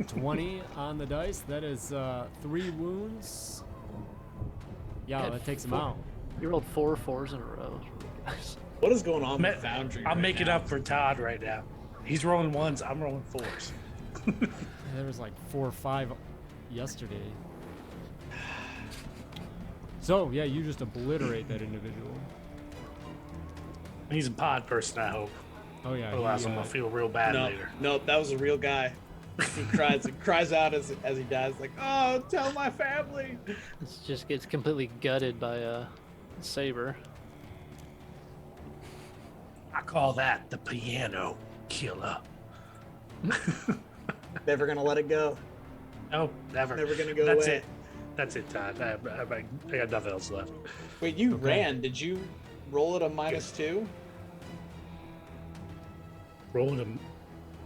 20 on the dice. That is 3 wounds. Yeah, Had that takes him four- out. You rolled 4 4s in a row. That's really nice. What is going on Ma- with Foundry? I'm right making now? up for Todd right now. He's rolling 1s. I'm rolling 4s. There was like 4 or 5 yesterday. So yeah, you just obliterate that individual. He's a pod person, I hope. Oh yeah. Otherwise, he, I'm gonna feel real bad No, later. nope, that was a real guy. He cries out as he dies, like, "Oh, tell my family!" It just gets completely gutted by Saber. I call that the piano killer. Never gonna let it go. No, never. Never gonna go That's away. it. That's it, Todd. I got nothing else left. Wait, you Okay. ran? Did you roll it a -2? Rolling them.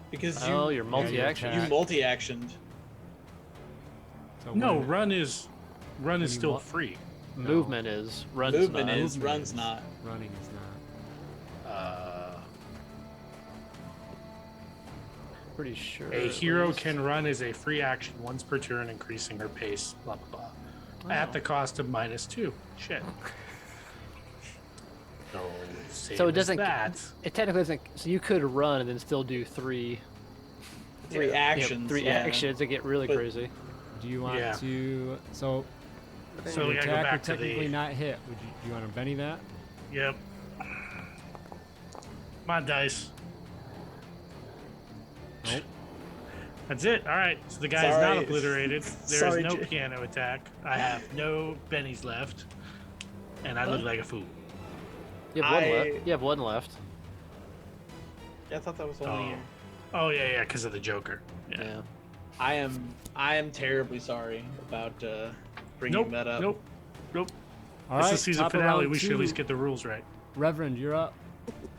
Because Oh, you you're multi-action. attack. you multi-actioned. So No, when- run is you still want- free. Movement is. Run's Movement not. is, Movement run's is. not. Running is not. Pretty sure. A at hero least. can run as a free action once per turn, increasing her pace. Blah blah blah. At Oh. the cost of -2. Shit. So, So it same as doesn't. that. It technically doesn't. So you could run and then still do three. Three you know, actions. three yeah. actions that get really But- crazy. Do you want Yeah. to? So So your we gotta go attack back would to technically the. not hit. Would you? Do you want to Benny that? Yep. My dice. Nope. That's it. All right. So the guy's Sorry. not obliterated. There is Sorry, no Jay. piano attack. I have no bennies left, and I look like a fool. You have one I- left. You have one left. Yeah, I thought that was only. Oh yeah, because of the Joker. Yeah. Yeah. I am terribly sorry about bringing Nope. that up. Nope. Nope. All It's right. the season top of finale. round We should at least two. get the rules right. Reverend, you're up.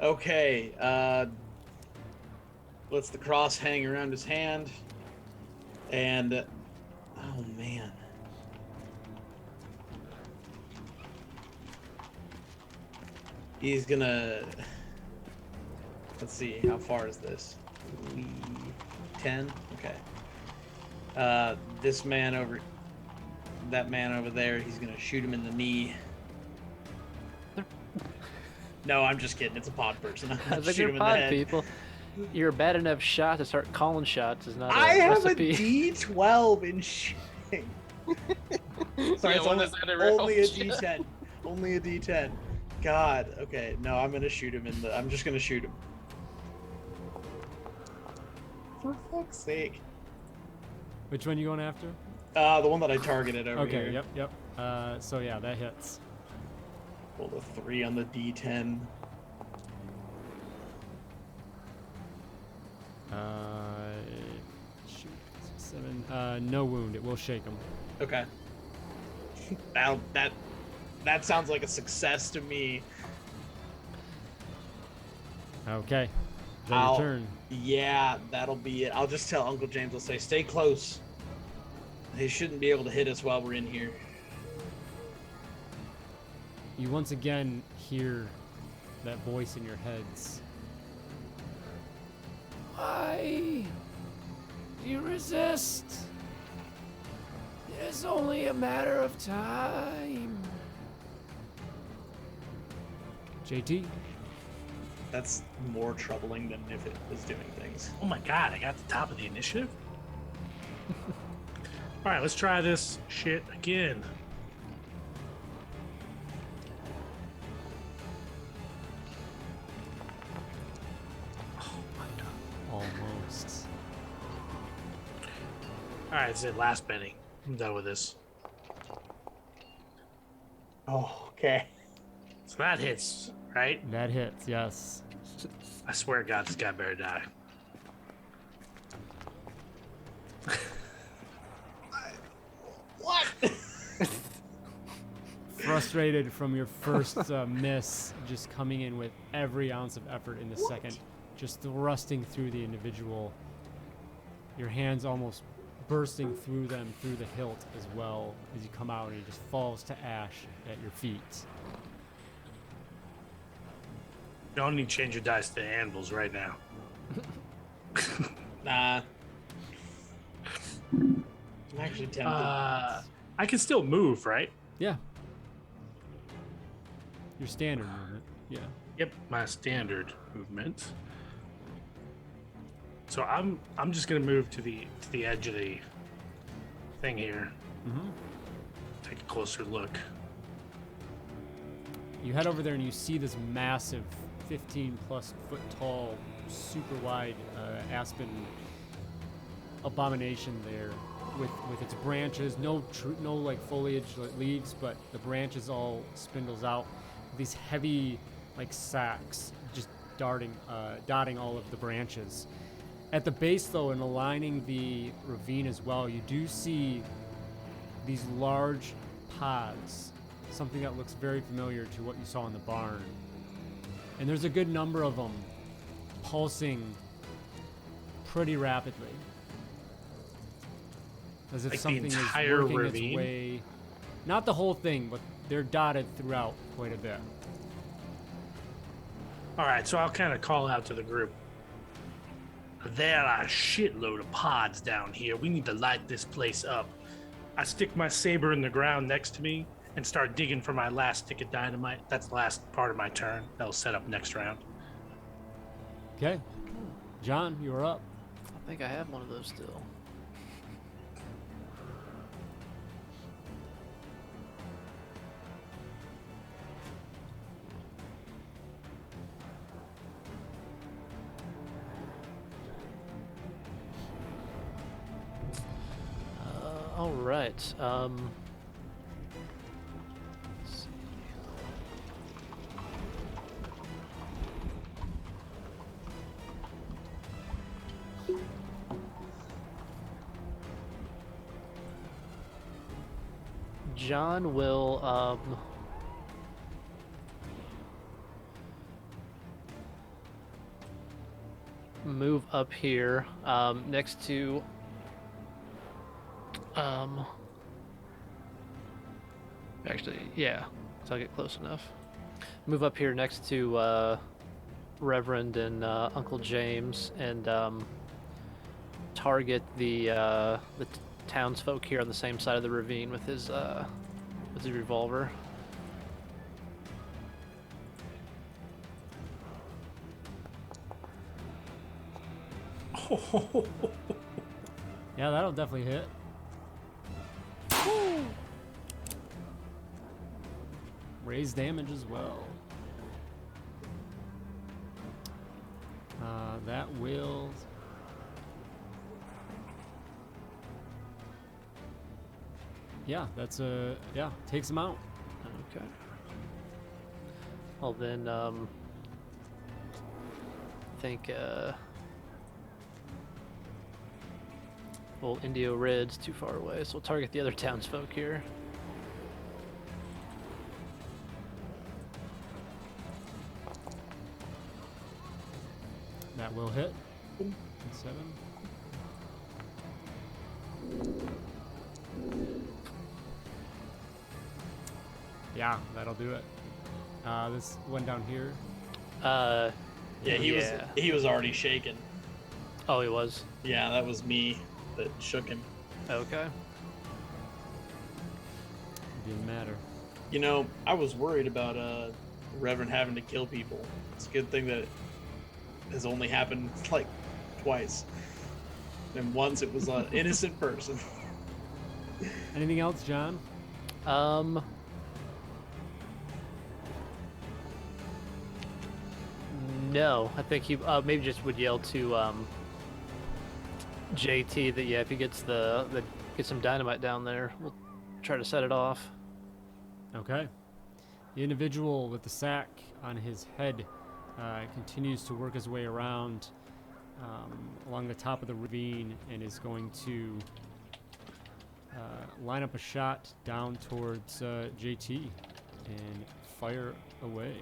Okay. Lets the cross hang around his hand, and oh man. He's gonna. Let's see. How far is this? 10. Okay. This man over. That man over there. He's gonna shoot him in the knee. No, I'm just kidding. It's a pod person. I I'll think shoot you're him in the pod head. people. You're a bad enough shot to start calling shots is not a I have recipe. a D12 in shooting. Sorry, Yeah, it's when only, does that ever only a help you? D10. Only a D10. God. Okay. No, I'm gonna shoot him in the. I'm just gonna shoot him. For fuck's sake. Which one you going after? The one that I targeted over Okay. here. Yep. So yeah, that hits. Roll a 3 on the D10. Shoot. 7. No wound. It will shake him. Okay. That sounds like a success to me. Okay. Is that your I'll- turn? Yeah, that'll be it. I'll just tell Uncle James. I'll say, stay close. He shouldn't be able to hit us while we're in here. You once again hear that voice in your heads. Why do you resist? It is only a matter of time. JT? That's more troubling than if it was doing things. Oh my god, I got the top of the initiative. All right, let's try this shit again. Almost. All right, it's it. Last Benny. I'm done with this. Oh, okay. So that hits, right? That hits, yes. I swear to God, this guy better die. What? Frustrated from your first miss, just coming in with every ounce of effort in the second, just thrusting through the individual. Your hands almost bursting through them through the hilt as well as you come out, and he just falls to ash at your feet. You don't need to change your dice to anvils right now. Nah. I'm actually tempted. I can still move, right? Yeah. Your standard movement. Yeah. Yep, my standard movement. So I'm just gonna move to the edge of the thing here. Mm-hmm. Take a closer look. You head over there and you see this massive 15 plus foot tall, super wide aspen abomination there with its branches, no like foliage, like leaves, but the branches all spindles out. These heavy like sacks just dotting all of the branches. At the base though, and aligning the ravine as well, you do see these large pods, something that looks very familiar to what you saw in the barn. And there's a good number of them pulsing pretty rapidly. As if Like the something is entire working ravine? its way. Not the whole thing, but they're dotted throughout quite a bit. All right, so I'll kind of call out to the group. There are a shitload of pods down here. We need to light this place up. I stick my saber in the ground next to me and start digging for my last stick of dynamite. That's the last part of my turn. That'll set up next round. Okay. John, you're up. I think I have one of those still. All right. Let's see. John will move up here next to actually, yeah, so I'll get close enough. Move up here next to Reverend and Uncle James and target the townsfolk here on the same side of the ravine with his revolver. Yeah, that'll definitely hit. Raise damage as well. That will... Yeah, that's a... Yeah, takes him out. Okay. Well then, think well, Indio Red's too far away, so we'll target the other townsfolk here. That will hit. 7. Yeah, that'll do it. This one down here. Yeah, he was already shaken. Oh, he was? Yeah, that was me that shook him. Okay. Didn't matter. You know, I was worried about Reverend having to kill people. It's a good thing that it has only happened like twice. And once it was an innocent person. Anything else, John? No, I think he maybe just would yell to JT that if he gets get some dynamite down there, we'll try to set it off. Okay. The individual with the sack on his head continues to work his way around along the top of the ravine and is going to line up a shot down towards JT and fire away.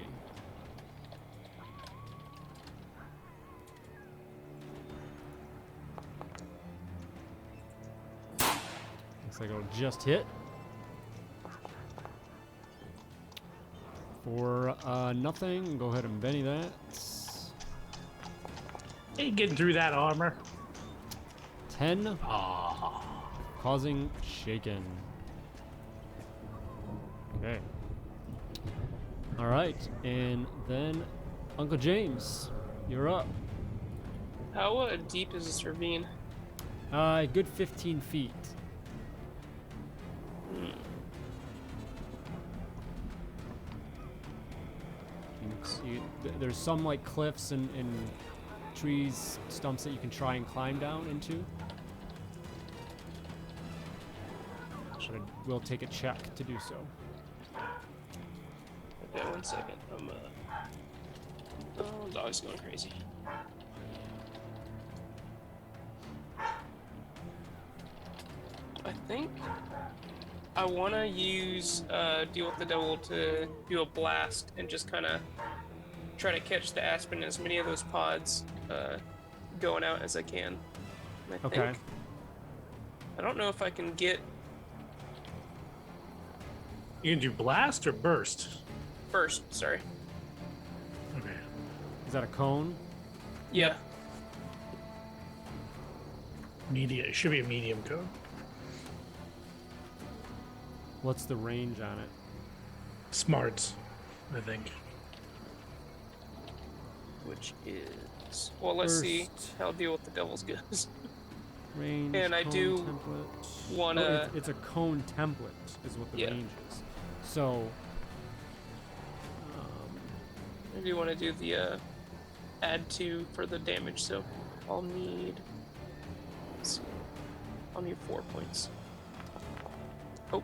Looks like it'll just hit. For nothing, go ahead and Benny that. Ain't getting through that armor. 10, Ah. causing shaken. Okay. All right, and then Uncle James, you're up. How deep is this ravine? A good 15 feet. There's some like cliffs and trees, stumps that you can try and climb down into. but I will take a check to do so. Okay, 1 second. Oh, dog's going crazy. I think I want to use Deal with the Devil to do a blast and just kind of try to catch the Aspen as many of those pods going out as I can. And I Okay. think, I don't know if I can get You can do blast or burst. first. Sorry. Okay. Is that a cone? Yeah. Medium. It should be a medium code. What's the range on it? Smarts, I think. Which is, well, let's see First. how Deal with the Devil's goes. Range. And I cone do template. wanna- Oh, it's a cone template, is what the Yeah. range is. So. I do want to do the add 2 for the damage, so I'll need, let's see, I'll need 4 points. Oh.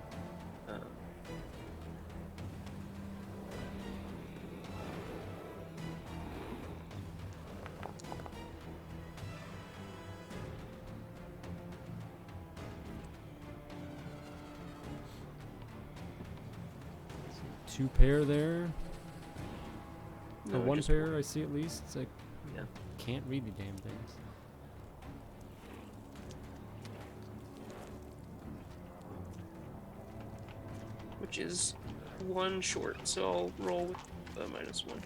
Two pair there. No, Or one just pair, I see at least. It's like, Yeah. can't read the damn things. Which is 1 short, so I'll roll with -1.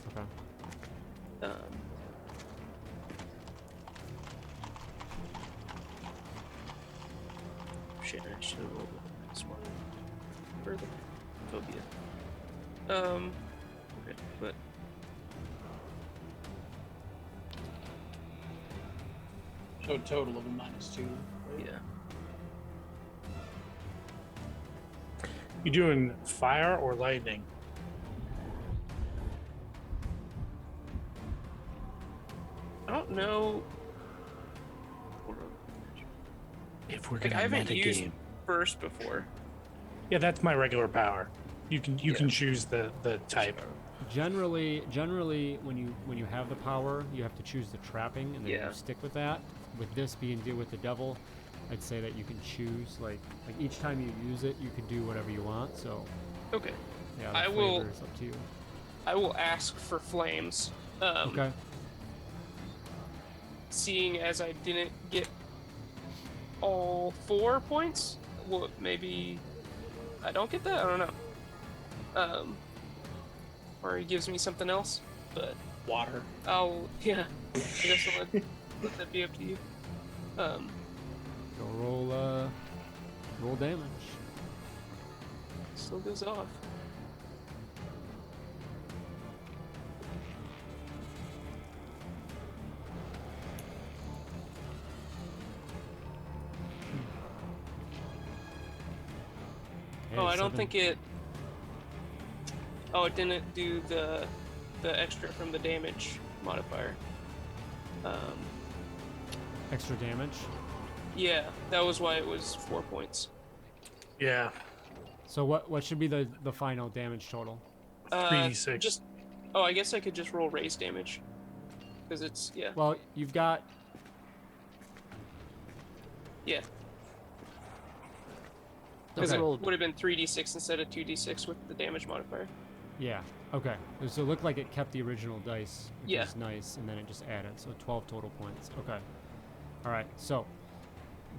Okay. Shit, I should have rolled with -1 for the phobia. Okay, but So a total of a -2. Right? yeah. You doing fire or lightning? I don't know. If we're Like, gonna I haven't meta used game. burst before. Yeah, that's my regular power. You can Yeah. choose the type. Generally, when you have the power, you have to choose the trapping, and then Yeah. you stick with that. With this being Deal with the Devil, I'd say that you can choose like each time you use it, you can do whatever you want. So Okay. yeah, the I flavor will- is up to you. I will ask for flames. Okay. Seeing as I didn't get all 4 points, well, maybe I don't get that. I don't know. Or he gives me something else, but Water. I'll I guess I'll let that be up to you. So roll damage. Still goes off. Oh, I don't 7. think it. Oh, it didn't do the extra from the damage modifier. Extra damage. Yeah, that was why it was 4 points. Yeah. So what should be the final damage total? 3d6. Just. Oh, I guess I could just roll raise damage. Because it's yeah. Well, you've got Yeah. Because Okay. it would have been 3d6 instead of 2d6 with the damage modifier. yeah. Okay. So it looked like it kept the original dice, which Yeah. is nice, and then it just added. So 12 total points. Okay. All right. So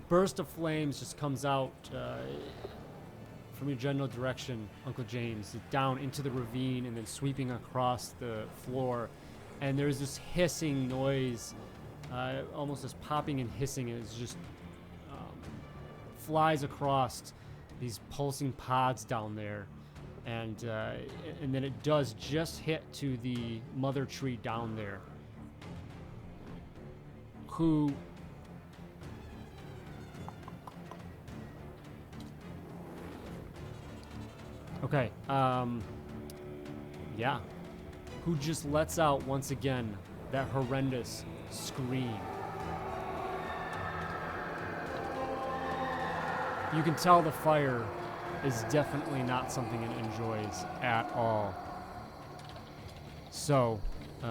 burst of flames just comes out from your general direction, Uncle James, down into the ravine and then sweeping across the floor. And there's this hissing noise, almost this popping and hissing. And it's just flies across these pulsing pods down there. And then it does just hit to the mother tree down there, who okay, yeah, who just lets out once again that horrendous scream. You can tell the fire is definitely not something it enjoys at all. So,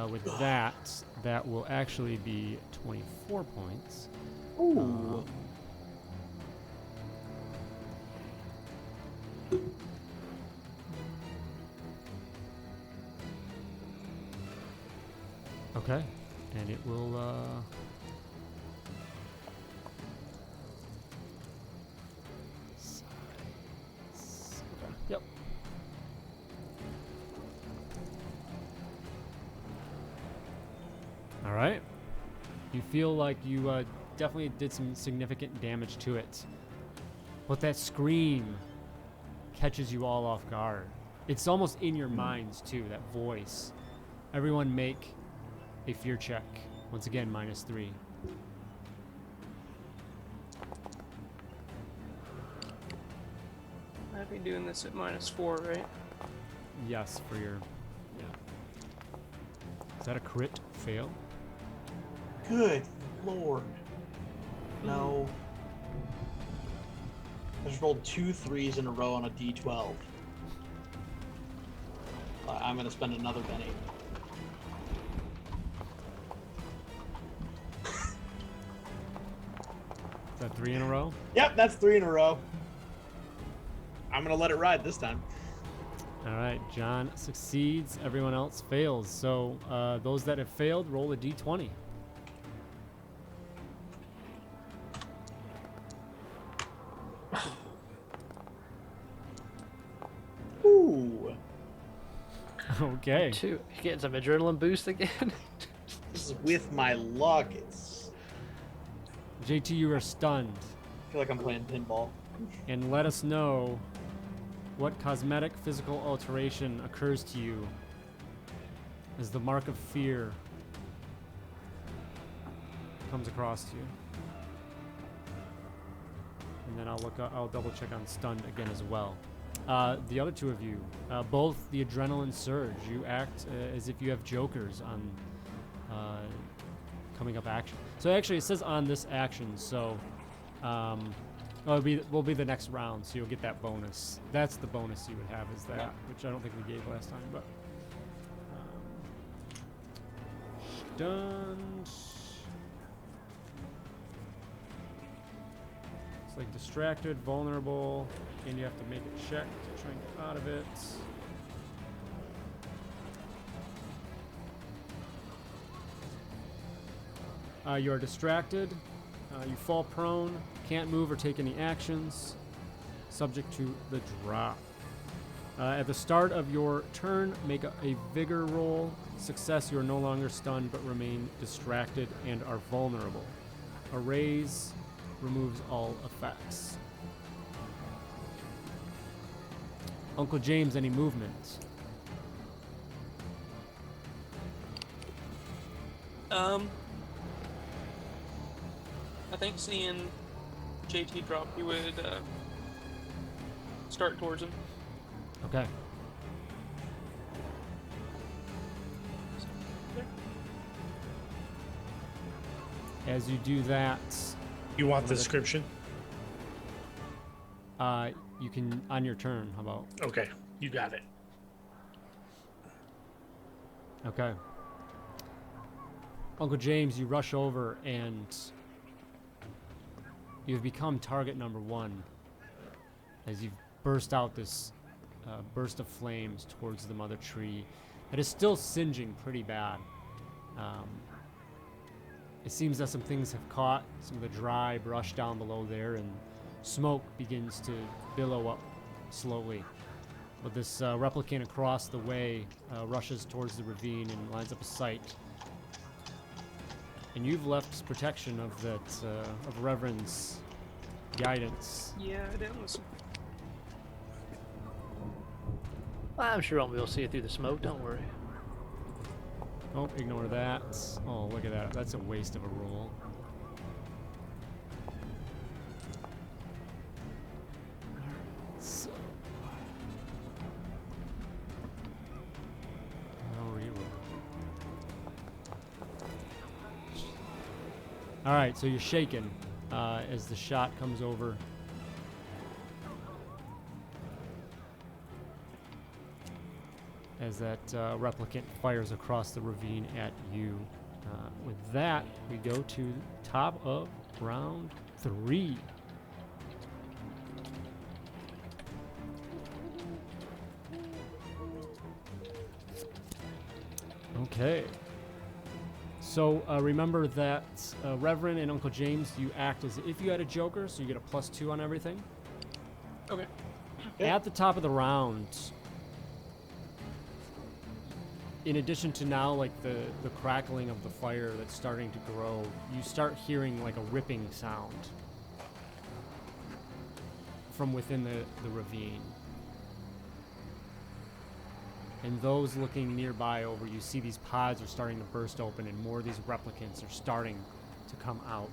with that, that will actually be 24 points. Ooh. Okay, and it will, Yep. All right. You feel like you definitely did some significant damage to it. But that scream catches you all off guard. It's almost in your minds, too, that voice. Everyone make a fear check. Once again, -3. I'd be doing this at -4, right? Yes, for your... Yeah. Is that a crit fail? Good lord. No. I just rolled 2 3s in a row on a d12. I'm gonna spend another penny. Is that 3 in a row? Yep, that's 3 in a row. I'm gonna let it ride this time. All right, John succeeds. Everyone else fails. So those that have failed, roll a d20. Ooh. Okay. Two. You getting some adrenaline boost again? This is with my luck. It's... JT, you are stunned. I feel like I'm playing pinball. And let us know what cosmetic physical alteration occurs to you as the mark of fear comes across to you. And then I'll double check on stunned again as well. The other two of you, both the adrenaline surge. You act as if you have jokers on coming up action. So actually, it says on this action. So will be the next round. So you'll get that bonus. That's the bonus you would have is that, which I don't think we gave last time. But stunned. It's like distracted, vulnerable, and you have to make a check to try and get out of it. You are distracted. You fall prone, can't move or take any actions, subject to the drop. At the start of your turn, make a vigor roll. Success, you are no longer stunned but remain distracted and are vulnerable. A raise removes all effects. Uncle James, any movement? I think seeing JT drop, you would start towards him. Okay. As you do that, You want the description? you can, on your turn, how about? Okay, you got it. Okay. Uncle James, you rush over and you've become target number 1 as you've burst out this burst of flames towards the mother tree that is still singeing pretty bad. It seems that some things have caught some of the dry brush down below there, and smoke begins to billow up slowly. But this replicant across the way rushes towards the ravine and lines up a sight. And you've left protection of that of Reverend's guidance. Yeah, I didn't listen. I'm sure I won't be able to see it through the smoke. Don't worry. Oh, ignore that. Oh, look at that. That's a waste of a roll. So, I'll reroll. All right, so you're shaken as the shot comes over as that replicant fires across the ravine at you. With that, we go to top of round 3. Okay. So remember that Reverend and Uncle James, you act as if you had a Joker, so you get a +2 on everything. Okay. At the top of the round, in addition to now like the crackling of the fire that's starting to grow, you start hearing like a ripping sound from within the ravine. And those looking nearby over, you see these pods are starting to burst open and more of these replicants are starting to come out.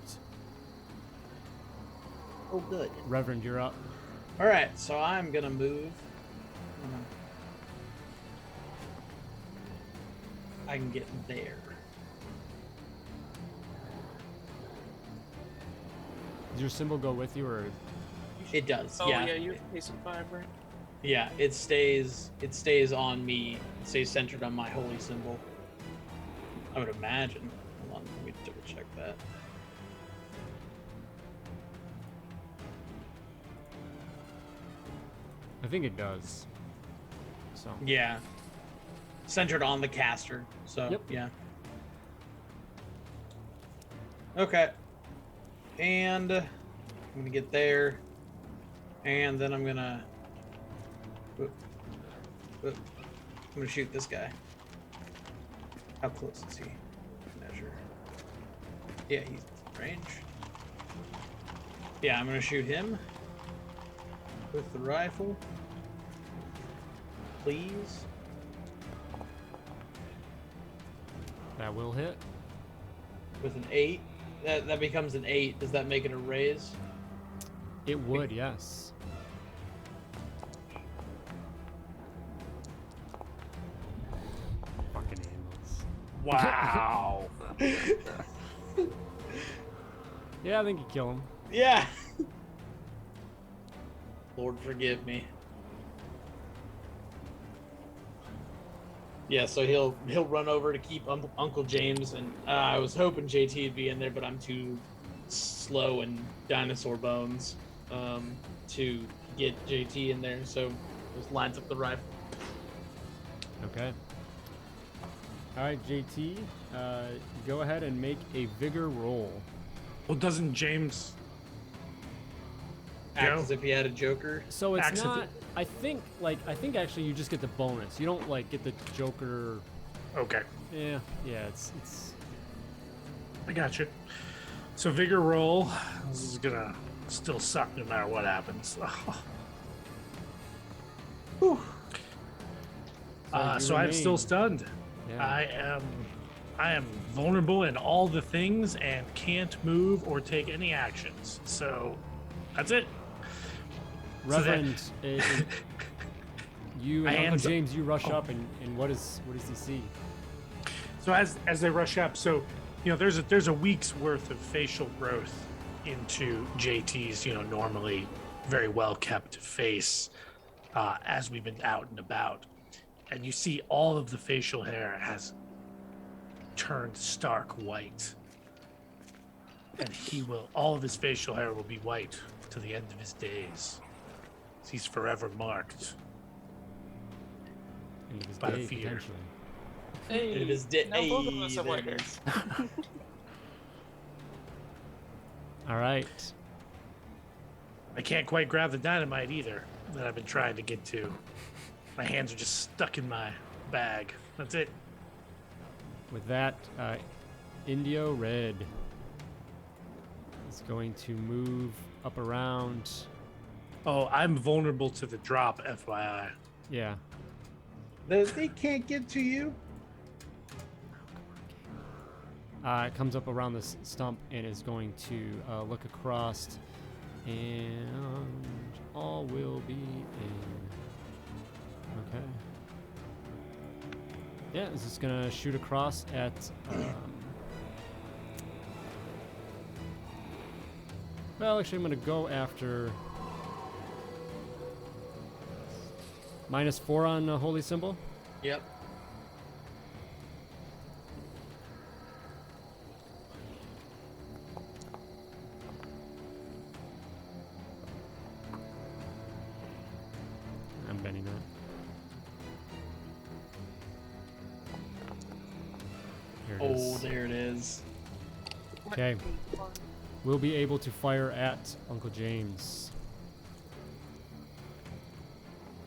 Oh, good. Reverend, you're up. All right, so I'm gonna move. I can get there. Does your symbol go with you, or It does. Oh yeah. yeah, you have pace of 5, right? Yeah, it stays on me. It stays centered on my holy symbol. I would imagine. Hold on, let me double check that. I think it does. So Yeah. Centered on the caster. So Yep. yeah. Okay. And I'm gonna get there. And then I'm gonna I'm gonna shoot this guy. How close is he? Measure. Yeah, he's range. Yeah, I'm gonna shoot him with the rifle. Please. that will hit. With an 8. That becomes an 8. Does that make it a raise? It would, yes. Fucking animals. Wow. Yeah, I think you kill him. Yeah. Lord forgive me. Yeah, so he'll run over to keep Uncle James, and I was hoping JT would be in there, but I'm too slow and dinosaur bones to get JT in there, so just lines up the rifle. Okay. All right, JT, go ahead and make a vigor roll. Well, doesn't James Act Go. as if he had a Joker. So it's Accident- not. I think actually you just get the bonus. You don't like get the Joker. Okay, Yeah, it's. I got you. So vigor roll. This is gonna still suck no matter what happens. Whew. you So I'm still remain. stunned. Yeah. I am vulnerable in all the things and can't move or take any actions. So that's it. So that- Reverend, you My and Uncle hands- James, you rush up, and what does he see? So as they rush up, so there's a week's worth of facial growth into JT's normally very well kept face as we've been out and about, and you see all of the facial hair has turned stark white, and all of his facial hair will be white to the end of his days. He's forever marked. End of his By the day, fear. potentially. Hey, It is dead. now both of us have There white it hair. is. All right. I can't quite grab the dynamite either that I've been trying to get to. My hands are just stuck in my bag. That's it. With that, Indio Red is going to move up around. Oh, I'm vulnerable to the drop, FYI. Yeah. They can't get to you. It comes up around this stump and is going to look across, and all will be in. Okay. Yeah, this is gonna shoot across at. Well, actually, I'm gonna go after. -4 on Holy Symbol. Yep. I'm betting that. Here it Oh, is. there it is. Okay. We'll be able to fire at Uncle James.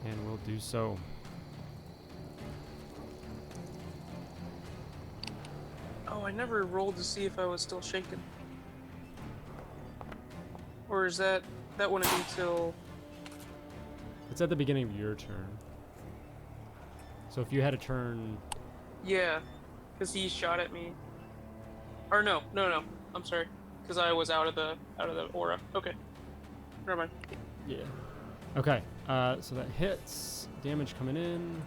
And we'll do so. Oh, I never rolled to see if I was still shaken. Or is that wouldn't be till? It's at the beginning of your turn. So if you had a turn... Yeah, because he shot at me. Or no. I'm sorry, because I was out of the aura. Okay, never mind. Yeah. Okay, so that hits. Damage coming in.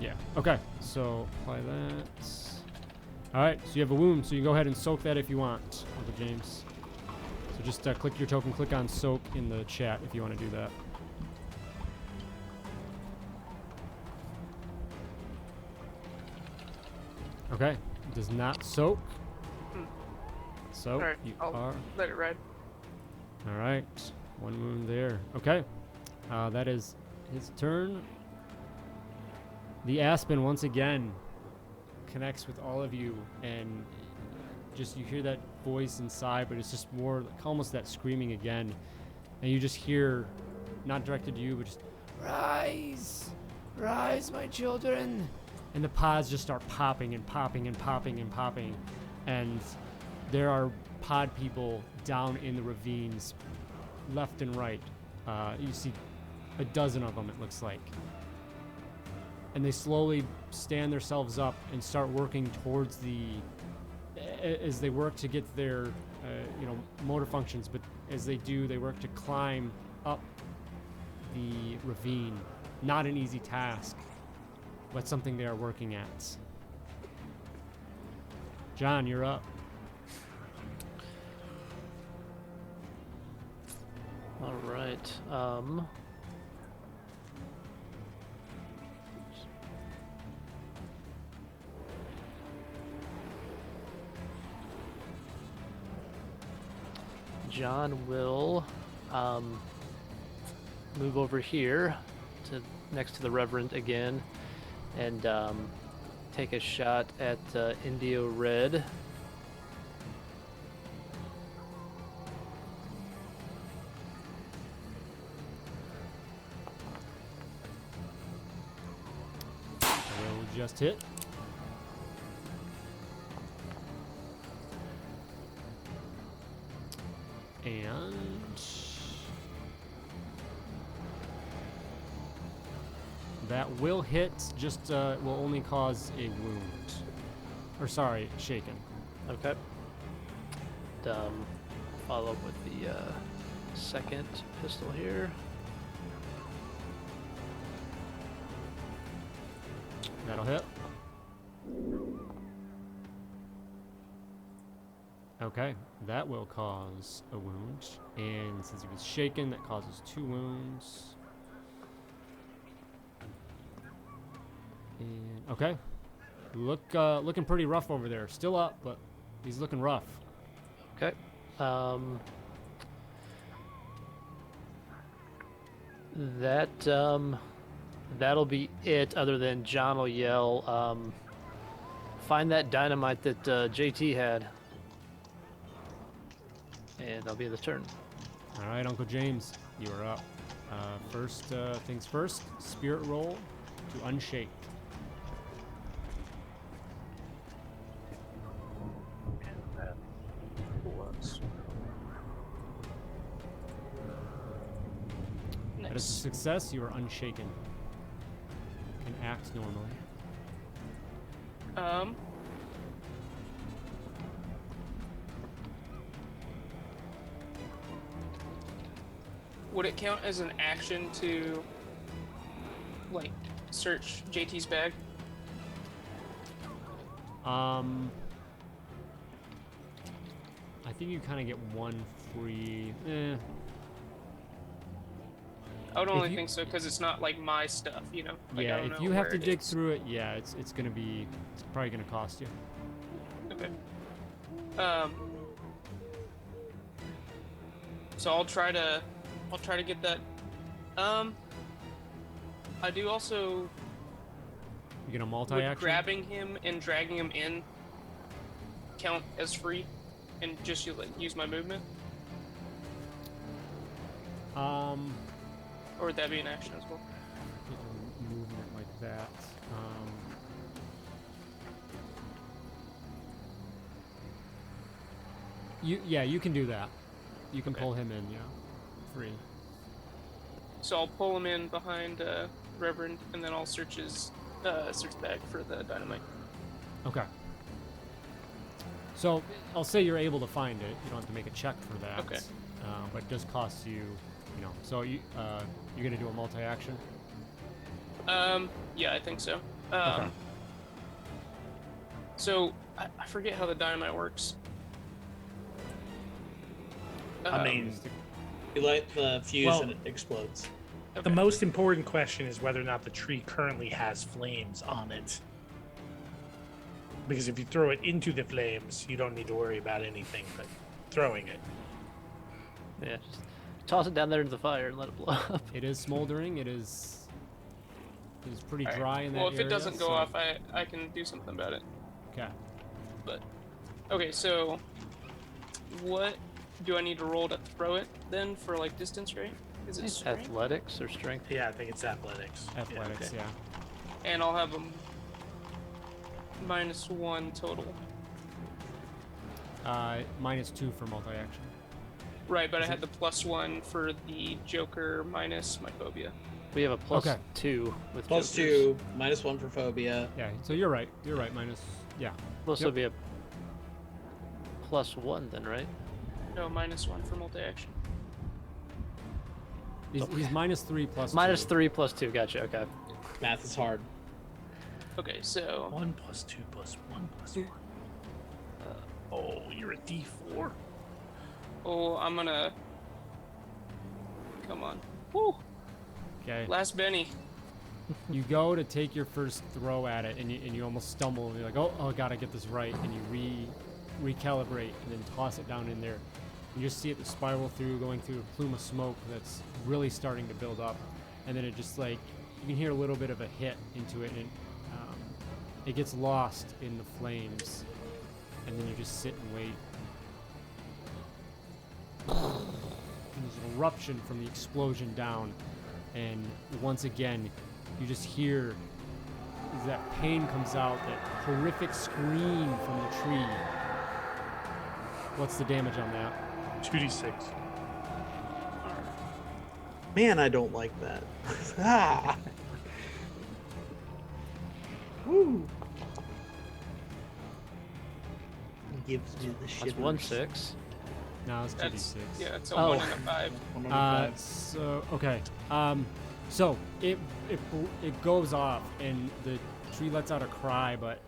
Yeah, okay, so apply that. Alright, so you have a wound, so you can go ahead and soak that if you want, Uncle James. So just click your token, click on soak in the chat if you want to do that. Okay, it does not soak. So Alright, you I'll are... let it ride. Alright, one wound there. Okay, that is his turn. The Aspen once again connects with all of you, and just you hear that voice inside, but it's just more like almost that screaming again. And you just hear, not directed to you, but just, "Rise! Rise, my children!" And the pods just start popping and popping and popping and popping. And there are pod people down in the ravines, left and right. You see a dozen of them, it looks like. And they slowly stand themselves up and start working towards as they work to get their, motor functions. But as they do, they work to climb up the ravine. Not an easy task, but something they are working at. John, you're up. All right. John will move over here to next to the Reverend again and take a shot at Indio Red. Will just hit. And that will hit, just will only cause a wound. Or sorry, shaken. Okay. Follow up with the second pistol here. That'll hit. Okay, that will cause a wound. And since he was shaken, that causes 2 wounds. And okay. Looking pretty rough over there. Still up, but he's looking rough. Okay. That'll be it, other than John will yell, find that dynamite that JT had. And that'll be the turn. All right, Uncle James, you are up. First things first, spirit roll to unshake. That is a success. You are unshaken. You can act normally. Would it count as an action to, like, search JT's bag? think you kind of get one free. I would only you- think so because it's not like my stuff, you know. Like, Yeah, I don't if know you have where to it dig is. through it, yeah, it's probably gonna cost you. Okay. So I'll try to get that. I do also You get a would multi-action. grabbing him and dragging him in count as free, and just use my movement, or would that be an action as well? Movement like that. You can do that. You can Okay. pull him in, yeah, free. So I'll pull him in behind Reverend, and then I'll search his bag for the dynamite. Okay. So I'll say you're able to find it. You don't have to make a check for that. Okay. But it does cost you, you know. So you're gonna do a multi-action. Yeah, I think so. Okay. So I forget how the dynamite works. I mean, You light the fuse Well- and it explodes. okay. the most important question is whether or not the tree currently has flames on it. Because if you throw it into the flames, you don't need to worry about anything but throwing it. Yeah, just toss it down there into the fire and let it blow up. It is smoldering. It is pretty All right. dry in that Well, if area. it doesn't go so- off, I can do something about it. Okay. But okay, so what do I need to roll to throw it then for like distance, right? Is it strength? Athletics or strength? Yeah, I think it's athletics. Athletics, yeah. And I'll have a -1 total. -2 for multi-action. Right, but I had the +1 for the Joker minus my phobia. We have a Okay. +2 with Plus jokers. 2, -1 for phobia. Yeah. So you're right. You're right. Yeah. Will also Yep. be a +1 then, right? No, -1 for multi-action. He's -3 plus. -3 +2. Gotcha. Okay. Math is hard. Okay, so 1 + 2 + 1 + 1. Oh, you're a D4. I'm gonna come on. Woo! Okay. Last Benny. You go to take your first throw at it, and you almost stumble, and you're like, oh, gotta get this right, and you recalibrate, and then toss it down in there. You just see it spiral through, going through a plume of smoke that's really starting to build up, and then it just like you can hear a little bit of a hit into it, and it gets lost in the flames, and then you just sit and wait. And there's an eruption from the explosion down, and once again, you just hear as that pain comes out, that horrific scream from the tree. What's the damage on that? 2d6. Man, I don't like that. Ah! Woo! Gives me the shit. That's 1/6. No, it's That's 2d6. yeah, it's a Oh. 1 and a 5. So okay. So it goes off, and the tree lets out a cry, but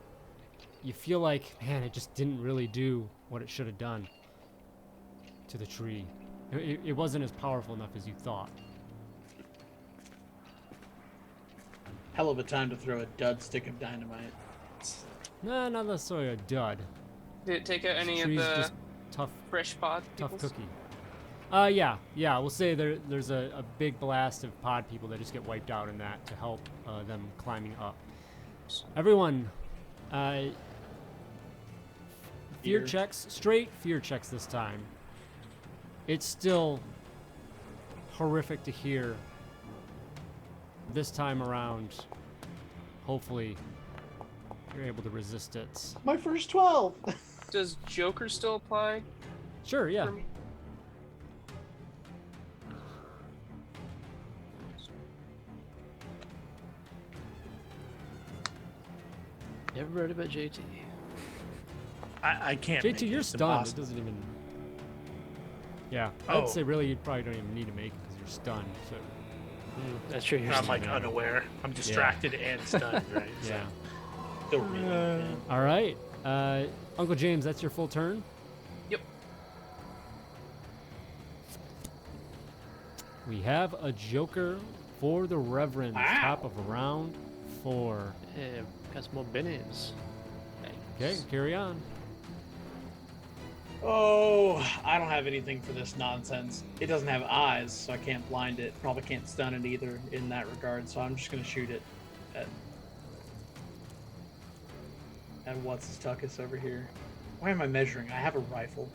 you feel like, man, it just didn't really do what it should have done to the tree. It wasn't as powerful enough as you thought. Hell of a time to throw a dud stick of dynamite. No, not necessarily a dud. Did it take out any of Tree's the just tough fresh pod? tough peoples? cookie. Yeah. We'll say there's a big blast of pod people that just get wiped out in that to help them climbing up. Everyone, fear Fear. checks, straight fear checks this time. It's still horrific to hear. This time around, hopefully, you're able to resist it. My first 12! Does Joker still apply? Sure, yeah. For me? You ever read about JT? I can't. make JT, it. you're It's stunned. It impossible. doesn't even. Yeah, Oh. I'd say really you probably don't even need to make it because you're stunned. So That's true. You're I'm still like man. unaware. I'm distracted and stunned, right? So- yeah. Don't really. All right, Uncle James, that's your full turn. Yep. We have a joker for the Reverend. Wow. Top of round 4. Yeah, got some more bennies. Okay, carry on. Oh, I don't have anything for this nonsense. It doesn't have eyes, so I can't blind it. Probably can't stun it either in that regard, so I'm just going to shoot it at what's his tuckus over here. Why am I measuring? I have a rifle.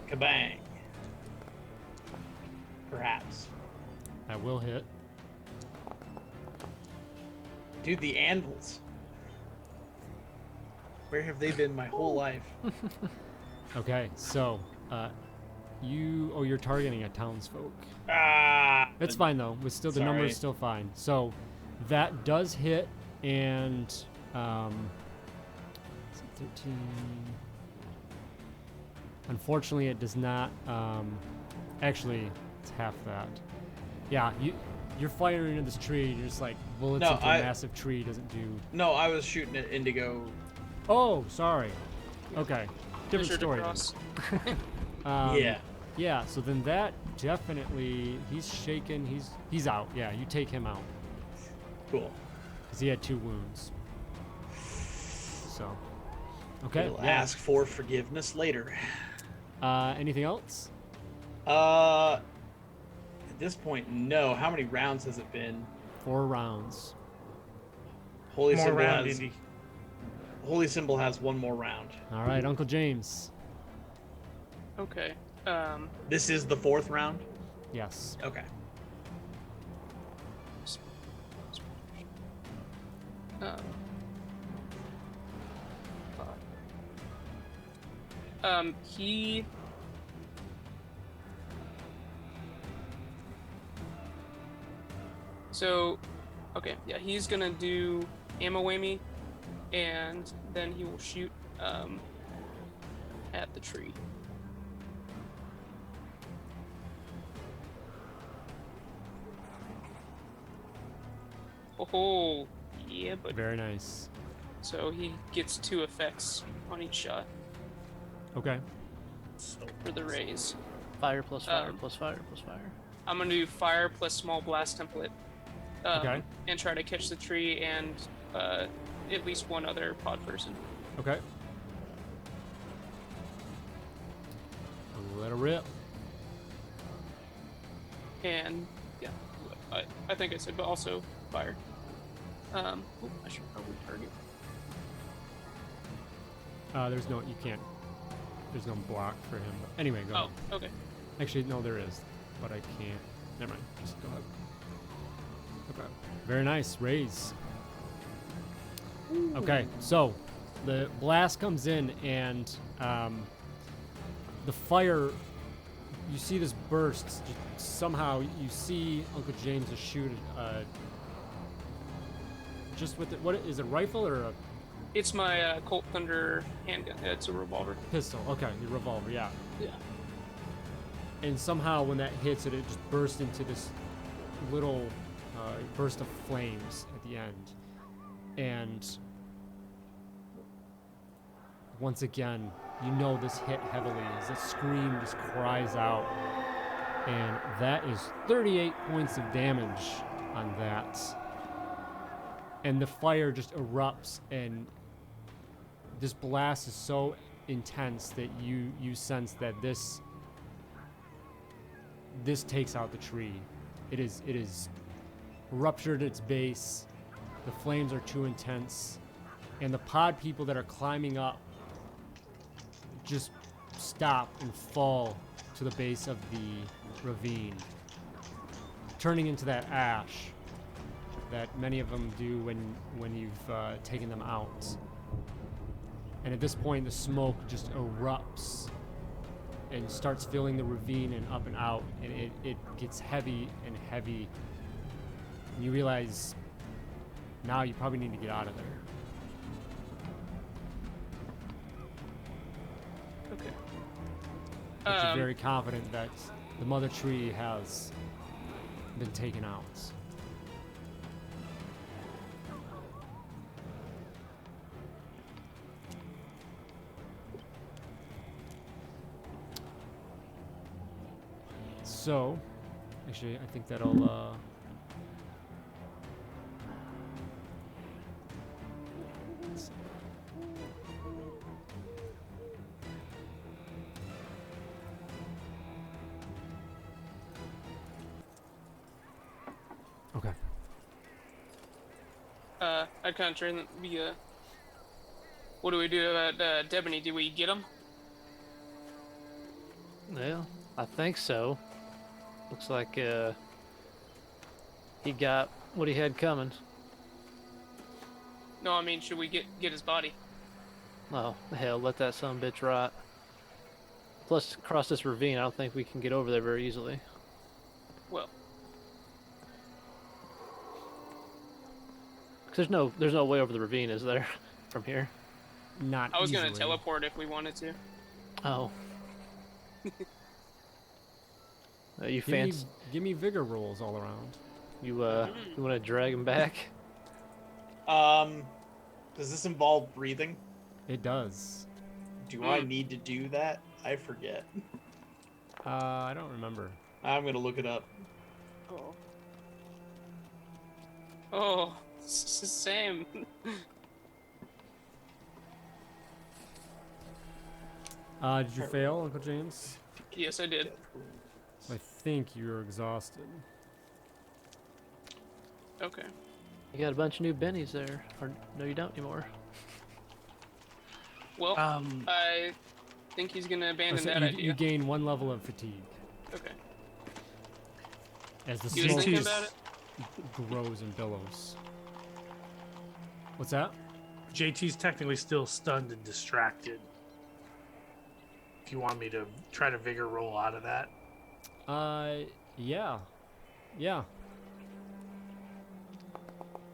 Kabang. Perhaps. That will hit. Dude, the anvils. Where have they been my whole life? Okay, so you're targeting a townsfolk. Ah! It's fine though. With still the number is Sorry. still fine. So that does hit, and 13. Unfortunately, it does not. Actually, it's half that. Yeah, you're firing into this tree. You're just like bullets No, into a massive tree doesn't do. No, I was shooting at Indigo. Oh, sorry. Okay, different Measured story. across. Yeah. Yeah. So then that definitely he's shaken. He's out. Yeah, you take him out Cool. because he had 2 wounds. So. Okay. We'll yeah. ask for forgiveness later. Anything else? At this point, no. How many rounds has it been? 4 rounds. Holy More Symbol round, has Indy. Holy Symbol has 1 more round. All right, Uncle James. Okay. This is the 4th round. Yes. Okay. He. So, okay, yeah, he's gonna do ammo whammy, and then he will shoot at the tree. Oh, yeah, but Very nice. so he gets 2 effects on each shot Okay. for the raise. Fire plus fire Um, plus fire plus fire. I'm gonna do fire plus small blast template. Okay. And try to catch the tree and at least one other pod person. Okay. Let it rip. And yeah, I think I said, but also fire. I should probably target. There's no, you can't. There's no block for him. Anyway, go Oh, ahead. okay. Actually, no, there is, but I can't. Never mind. Just go ahead. Okay. Very nice. Raise. Okay, so the blast comes in, and the fire. You see this burst. Somehow, you see Uncle James just shoot. Just with it. What is it? Rifle or a It's my Colt Thunder handgun. It's a revolver. pistol? Okay, your revolver. Yeah. Yeah. And somehow when that hits it, it just bursts into this little burst of flames at the end. And once again, you know this hit heavily as the scream just cries out. And that is 38 points of damage on that. And the fire just erupts, and this blast is so intense that you sense that this takes out the tree. It is ruptured its base. The flames are too intense, and the pod people that are climbing up just stop and fall to the base of the ravine, turning into that ash that many of them do when you've taken them out. And at this point, the smoke just erupts and starts filling the ravine and up and out, and it gets heavy and heavy. And you realize now you probably need to get out of there. Okay. But you're very confident that the mother tree has been taken out. So, actually, I think that'll. Let's see. Okay. I kind of turn the. What do we do about Debony? Do we get him? Well, I think so. Looks like he got what he had coming. No, I mean, should we get his body? Oh, hell, let that son of a bitch rot. Plus, across this ravine, I don't think we can get over there very easily. Well, 'Cause there's no way over the ravine, is there, from here? Not I was easily. gonna teleport if we wanted to. Oh. You Give me, fancy? give me vigor rolls all around. You want to drag him back? Does this involve breathing? It does. Do I need to do that? I forget. I don't remember. I'm gonna look it up. Oh. Oh, same. Did you fail, Uncle James? Yes, I did. I think you're exhausted. Okay. You got a bunch of new bennies there. Or no, you don't anymore. Well, I think he's gonna abandon that you, idea. you gain 1 level of fatigue Okay. as the He was smoke thinking about it. grows and billows. What's that? JT's technically still stunned and distracted. If you want me to try to vigor roll out of that. Yeah. Yeah.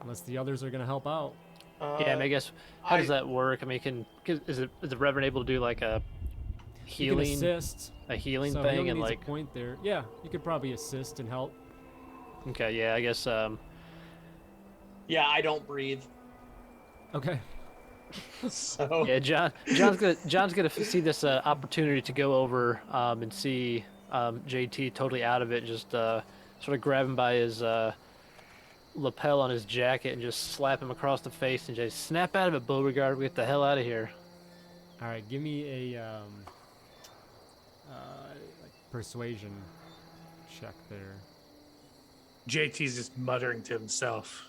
Unless the others are gonna help out. Yeah, I mean, I guess how does that work? I mean, is the Reverend able to do like a You can healing, assist. a healing So he thing, only and needs like a point there. Yeah, you could probably assist and help. okay, yeah, I guess Yeah, I don't breathe. Okay. So yeah, John's gonna see this opportunity to go over and see JT totally out of it, just sort of grab him by his lapel on his jacket and just slap him across the face and just snap out of it, Beauregard. We get the hell out of here. All right, give me a like persuasion check there. JT's just muttering to himself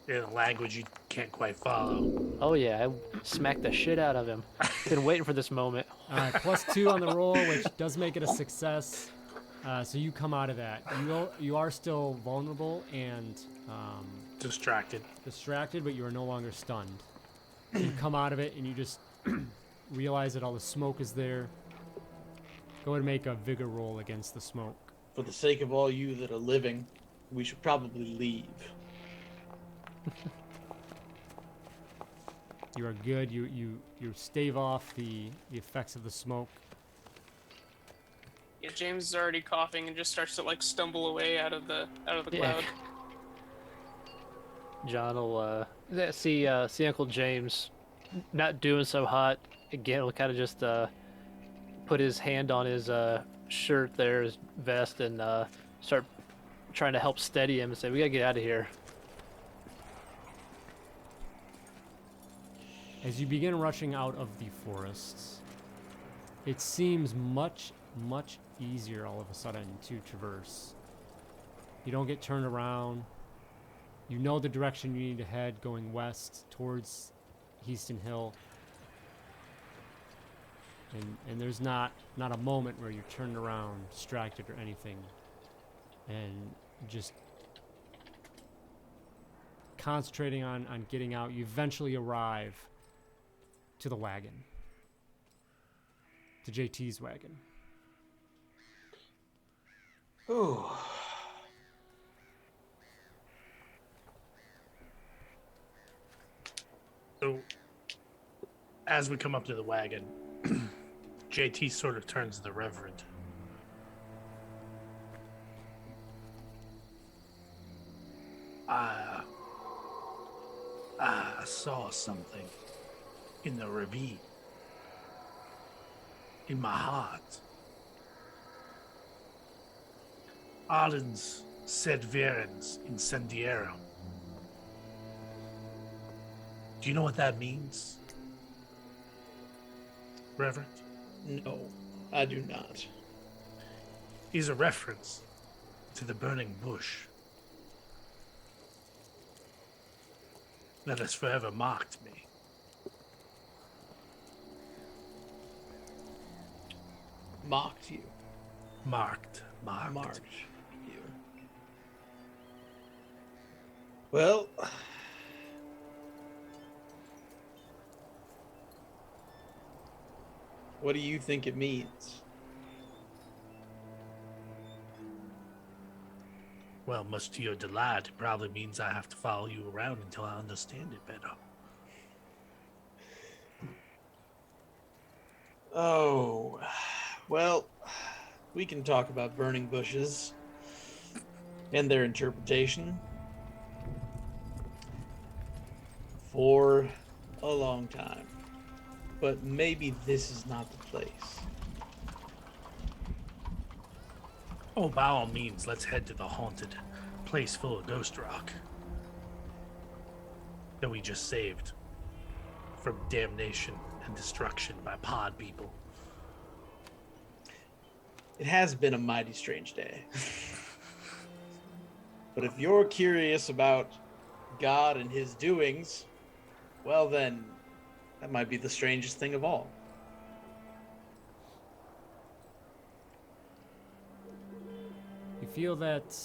in a language you can't quite follow. Oh yeah, I smacked the shit out of him. Been waiting for this moment. All right, +2 on the roll, which does make it a success. So you come out of that. You are still vulnerable and Distracted. distracted, but you are no longer stunned. You come out of it and you just realize that all the smoke is there. Go ahead and make a vigor roll against the smoke. for the sake of all you that are living, we should probably leave. You are good. You stave off the effects of the smoke. Yeah, James is already coughing and just starts to like stumble away out of the Yeah. cloud. John will see Uncle James not doing so hot. Again, will kind of just put his hand on his shirt there, his vest, and start trying to help steady him and say, "We gotta get out of here." As you begin rushing out of the forests, it seems much easier all of a sudden to traverse. You don't get turned around. You know the direction you need to head, going west towards Headstone Hill. And there's not a moment where you're turned around, distracted or anything. And just concentrating on getting out, you eventually arrive to the wagon. To JT's wagon. Ooh. So, as we come up to the wagon, JT sort of turns to the Reverend. I saw something in the ravine. In my heart. Ardens sed verens incendiarum. Do you know what that means, Reverend? No, I do not. Is a reference to the burning bush that has forever marked me. Mocked you. Marked. Marked you. Well, what do you think it means? Well, much to your delight, it probably means I have to follow you around until I understand it better. Oh, well, we can talk about burning bushes and their interpretation for a long time. But maybe this is not the place. Oh, by all means, let's head to the haunted place full of ghost rock that we just saved from damnation and destruction by pod people. It has been a mighty strange day. But if you're curious about God and his doings, well then, that might be the strangest thing of all. You feel that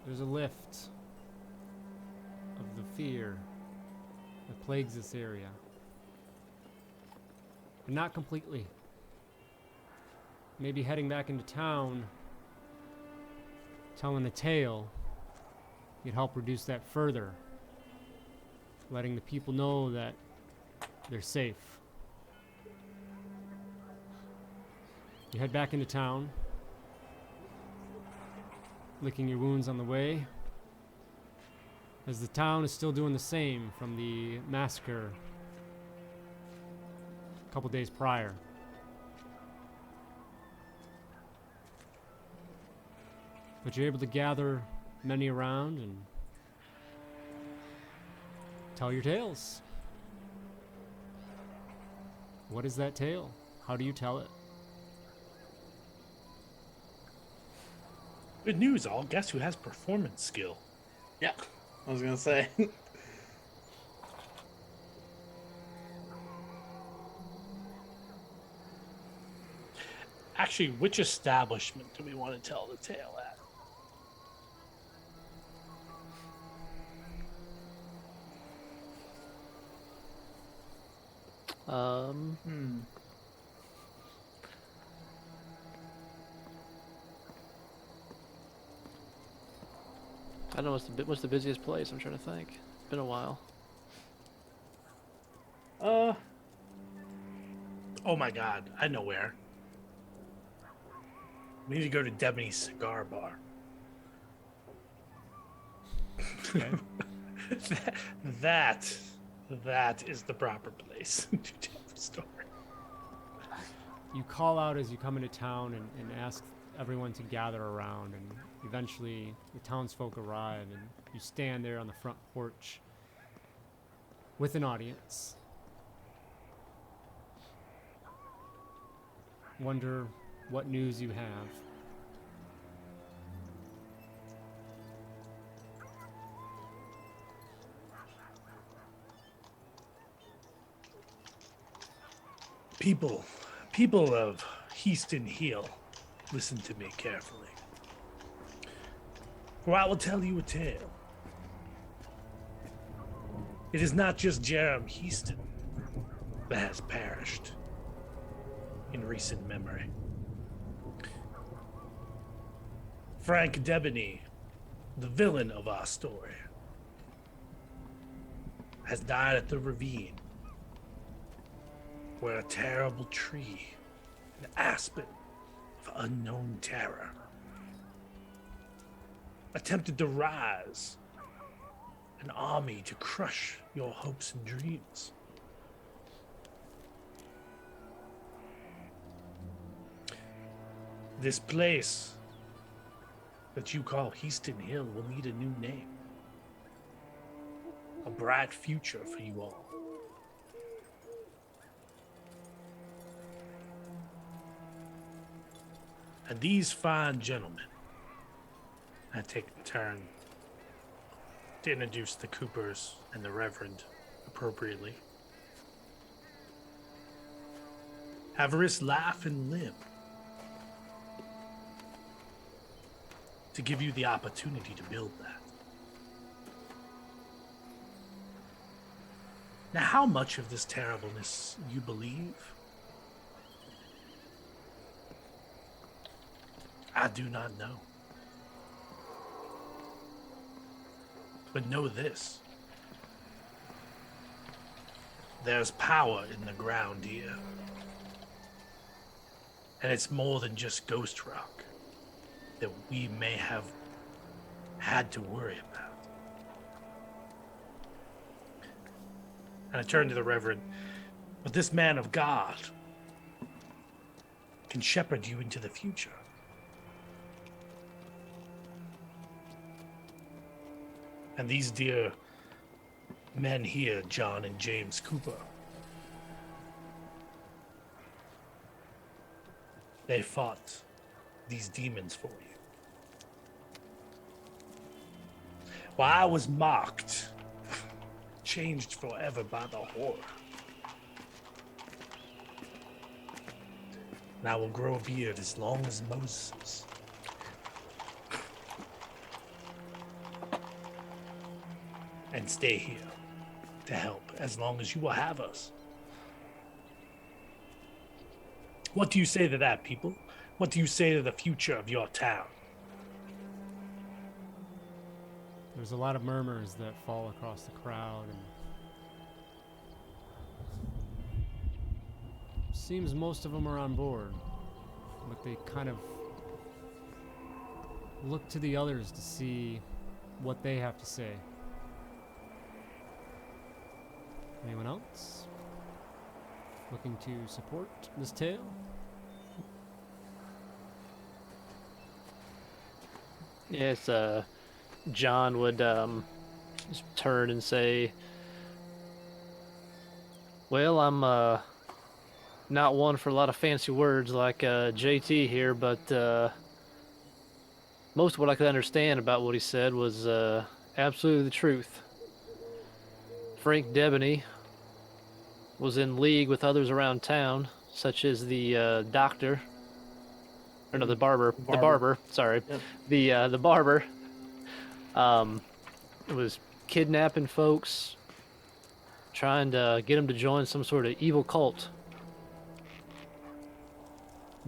there's a lift of the fear that plagues this area. But not completely. Maybe heading back into town, telling a tale, you'd help reduce that further. Letting the people know that they're safe. You head back into town, licking your wounds on the way, as the town is still doing the same from the massacre a couple days prior. But you're able to gather many around and tell your tales. What is that tale? How do you tell it? Good news, all. Guess who has performance skill? Yeah, I was gonna say. Actually, which establishment do we want to tell the tale at? I don't know what's the busiest place. I'm trying to think. It's been a while. Oh my god, I know where. We need to go to Debony's Cigar Bar. Okay. that is the proper place to tell the story. You call out as you come into town and ask everyone to gather around, and eventually the townsfolk arrive and you stand there on the front porch with an audience. Wonder what news you have. People of Headstone Hill, listen to me carefully. For I will tell you a tale. It is not just Jerem Heaston that has perished in recent memory. Frank Debony, the villain of our story, has died at the ravine where a terrible tree, an aspen of unknown terror, attempted to rise an army to crush your hopes and dreams. This place that you call Headstone Hill will need a new name. A bright future for you all. And these fine gentlemen, I take the turn to introduce the Coopers and the Reverend appropriately, have risked life and limb to give you the opportunity to build that. Now, how much of this terribleness you believe, I do not know. But know this. There's power in the ground here. And it's more than just ghost rock that we may have had to worry about. And I turn to the Reverend. But this man of God can shepherd you into the future. And these dear men here, John and James Cooper, they fought these demons for you. While I was mocked, changed forever by the horror. And I will grow a beard as long as Moses'. And stay here to help as long as you will have us. What do you say to that, people? What do you say to the future of your town? There's a lot of murmurs that fall across the crowd, and seems most of them are on board, but they kind of look to the others to see what they have to say. Anyone else looking to support this tale? Yes, John would just turn and say, well, I'm not one for a lot of fancy words like JT here, but most of what I could understand about what he said was absolutely the truth. Frank Debony was in league with others around town, such as the doctor, or no, the barber, sorry. Yep. The barber was kidnapping folks, trying to get them to join some sort of evil cult.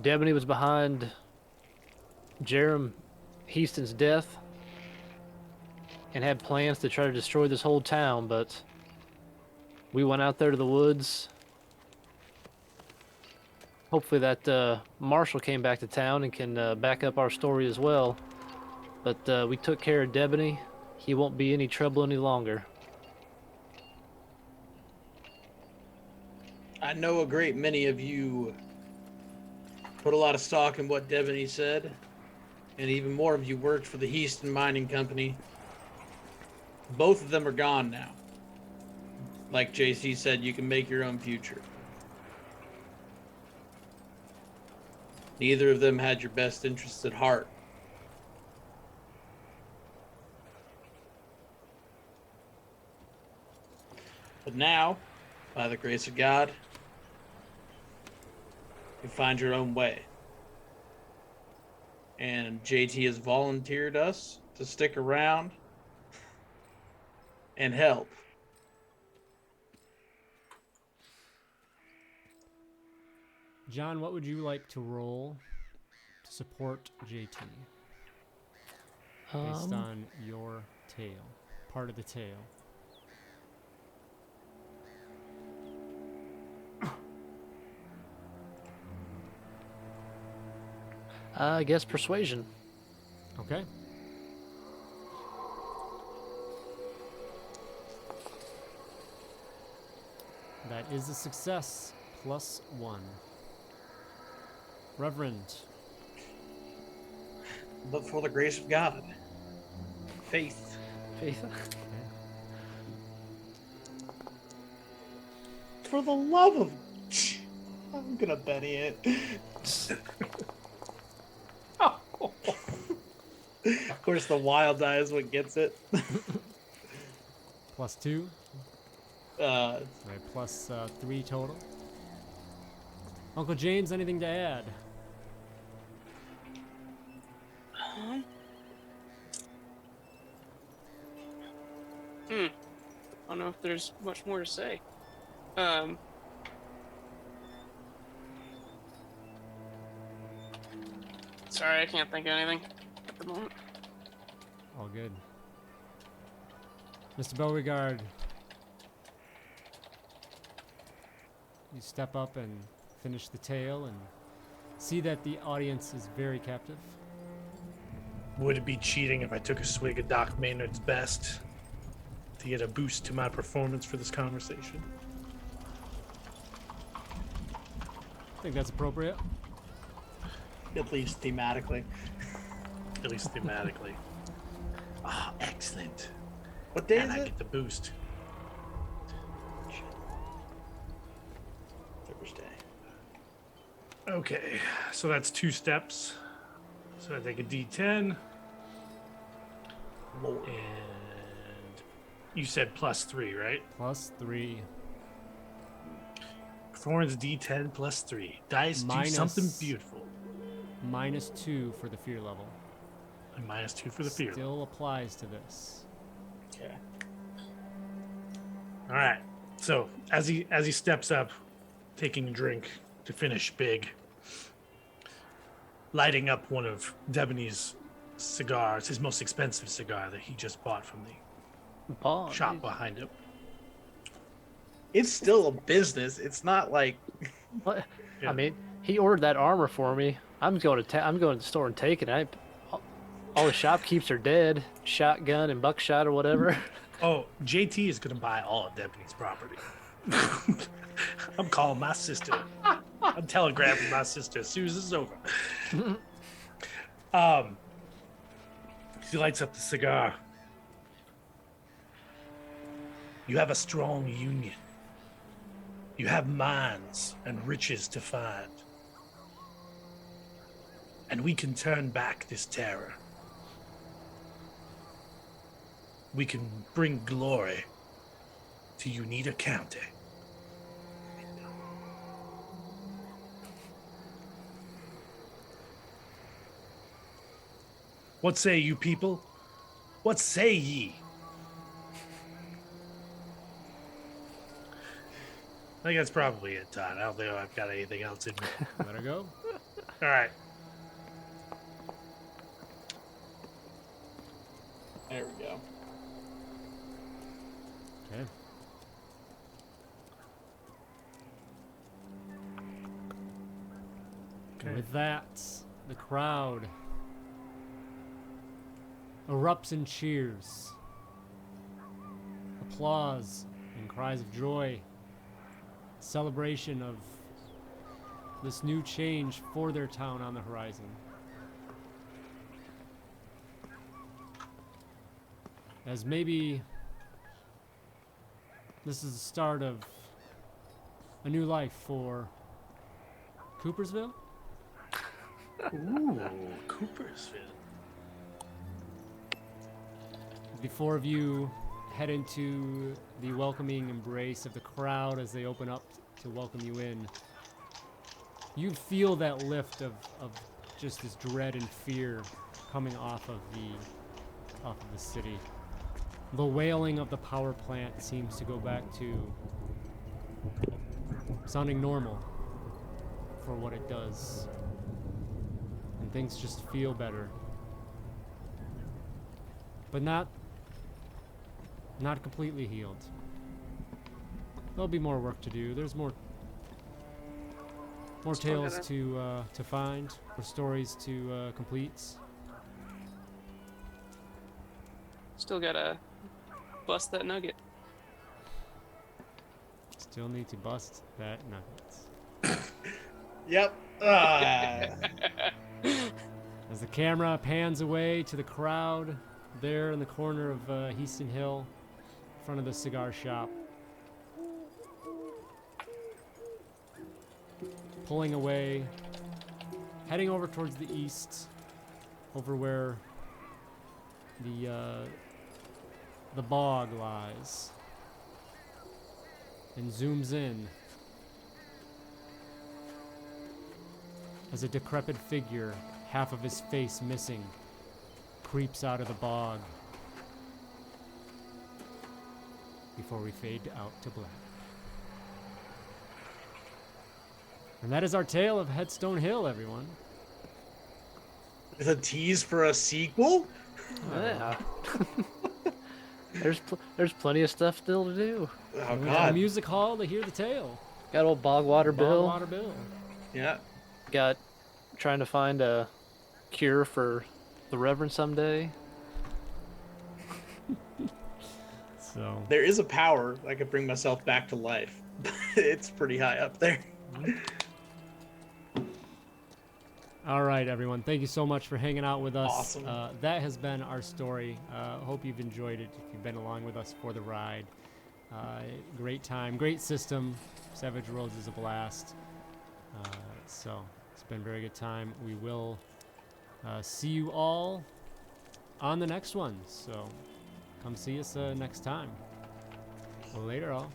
Debony was behind Jerem Heaston's death and had plans to try to destroy this whole town, but we went out there to the woods. Hopefully that Marshall came back to town and can back up our story as well. But we took care of Debony. He won't be any trouble any longer. I know a great many of you put a lot of stock in what Debony said, and even more of you worked for the Heaston Mining Company. Both of them are gone now. Like JC said, you can make your own future. Neither of them had your best interests at heart. But now, by the grace of God, you find your own way. And JT has volunteered us to stick around and help. John, what would you like to roll to support JT based on your tale, part of the tale? I guess persuasion. Okay. That is a success, +1. Reverend. but for the grace of God. Faith. Faith. For the love of... I'm gonna Benny it. Of course, the wild eye is what gets it. +2. Uh, Right, plus 3 total. Uncle James, anything to add? I don't know if there's much more to say. Sorry, I can't think of anything at the moment. All good. Mr. Beauregard, you step up and finish the tale and see that the audience is very captive. Would it be cheating if I took a swig of Doc Maynard's best to get a boost to my performance for this conversation? I think that's appropriate. at least thematically. At least thematically. Ah, excellent. What day And is I it? get the boost. Thursday. Okay, so that's 2 steps. So I take a D10, Lord. and you said +3, right? +3. Performance D10 +3. Dice do Minus- something beautiful. -2 for the fear level. And -2 for the fear. Still applies to this. Okay. All right. So as he steps up, taking a drink to finish big, lighting up one of Debony's cigars, his most expensive cigar that he just bought from the Paul, shop behind him. It's still a business. It's not like What? Yeah. I mean, he ordered that armor for me. I'm going to the store and taking it. All the shopkeepers are dead. Shotgun and buckshot or whatever. Oh, JT is going to buy all of Debony's property. I'm calling my sister. I'm telegraphing my sister as soon as this is over. He lights up the cigar. You have a strong union. You have mines and riches to find. And we can turn back this terror. We can bring glory to Unita County. What say you people? What say ye? I think that's probably it, Todd. I don't think I've got anything else in me. Let her go. All right. there we go. Okay. And with that, the crowd erupts in cheers, applause, and cries of joy. Celebration of this new change for their town on the horizon. As maybe this is the start of a new life for Coopersville. Ooh, Coopersville. The 4 of you head into the welcoming embrace of the crowd as they open up to welcome you in. You feel that lift of just this dread and fear coming off of the city. The wailing of the power plant seems to go back to sounding normal for what it does. And things just feel better. But not completely healed. There'll be more work to do. There's more Still tales gotta- to find, more stories to complete. Still gotta bust that nugget. Still need to bust that nugget. Yep. As the camera pans away to the crowd there in the corner of Headstone Hill, in front of the cigar shop, pulling away, heading over towards the east, over where the bog lies, and zooms in as a decrepit figure, half of his face missing, creeps out of the bog before we fade out to black. And that is our tale of Headstone Hill, everyone. With a tease for a sequel? Yeah. There's plenty of stuff still to do. Oh We got a god. music hall to hear the tale. Got old Bogwater Bill. Bogwater Bill. Yeah. Got trying to find a cure for the Reverend someday. So There is a power I could bring myself back to life. It's pretty high up there. all right, everyone. Thank you so much for hanging out with us. Awesome. That has been our story. Hope you've enjoyed it. If you've been along with us for the ride, great time, great system. Savage Worlds is a blast. So it's been a very good time. We will see you all on the next one. So come see us next time. Later, all.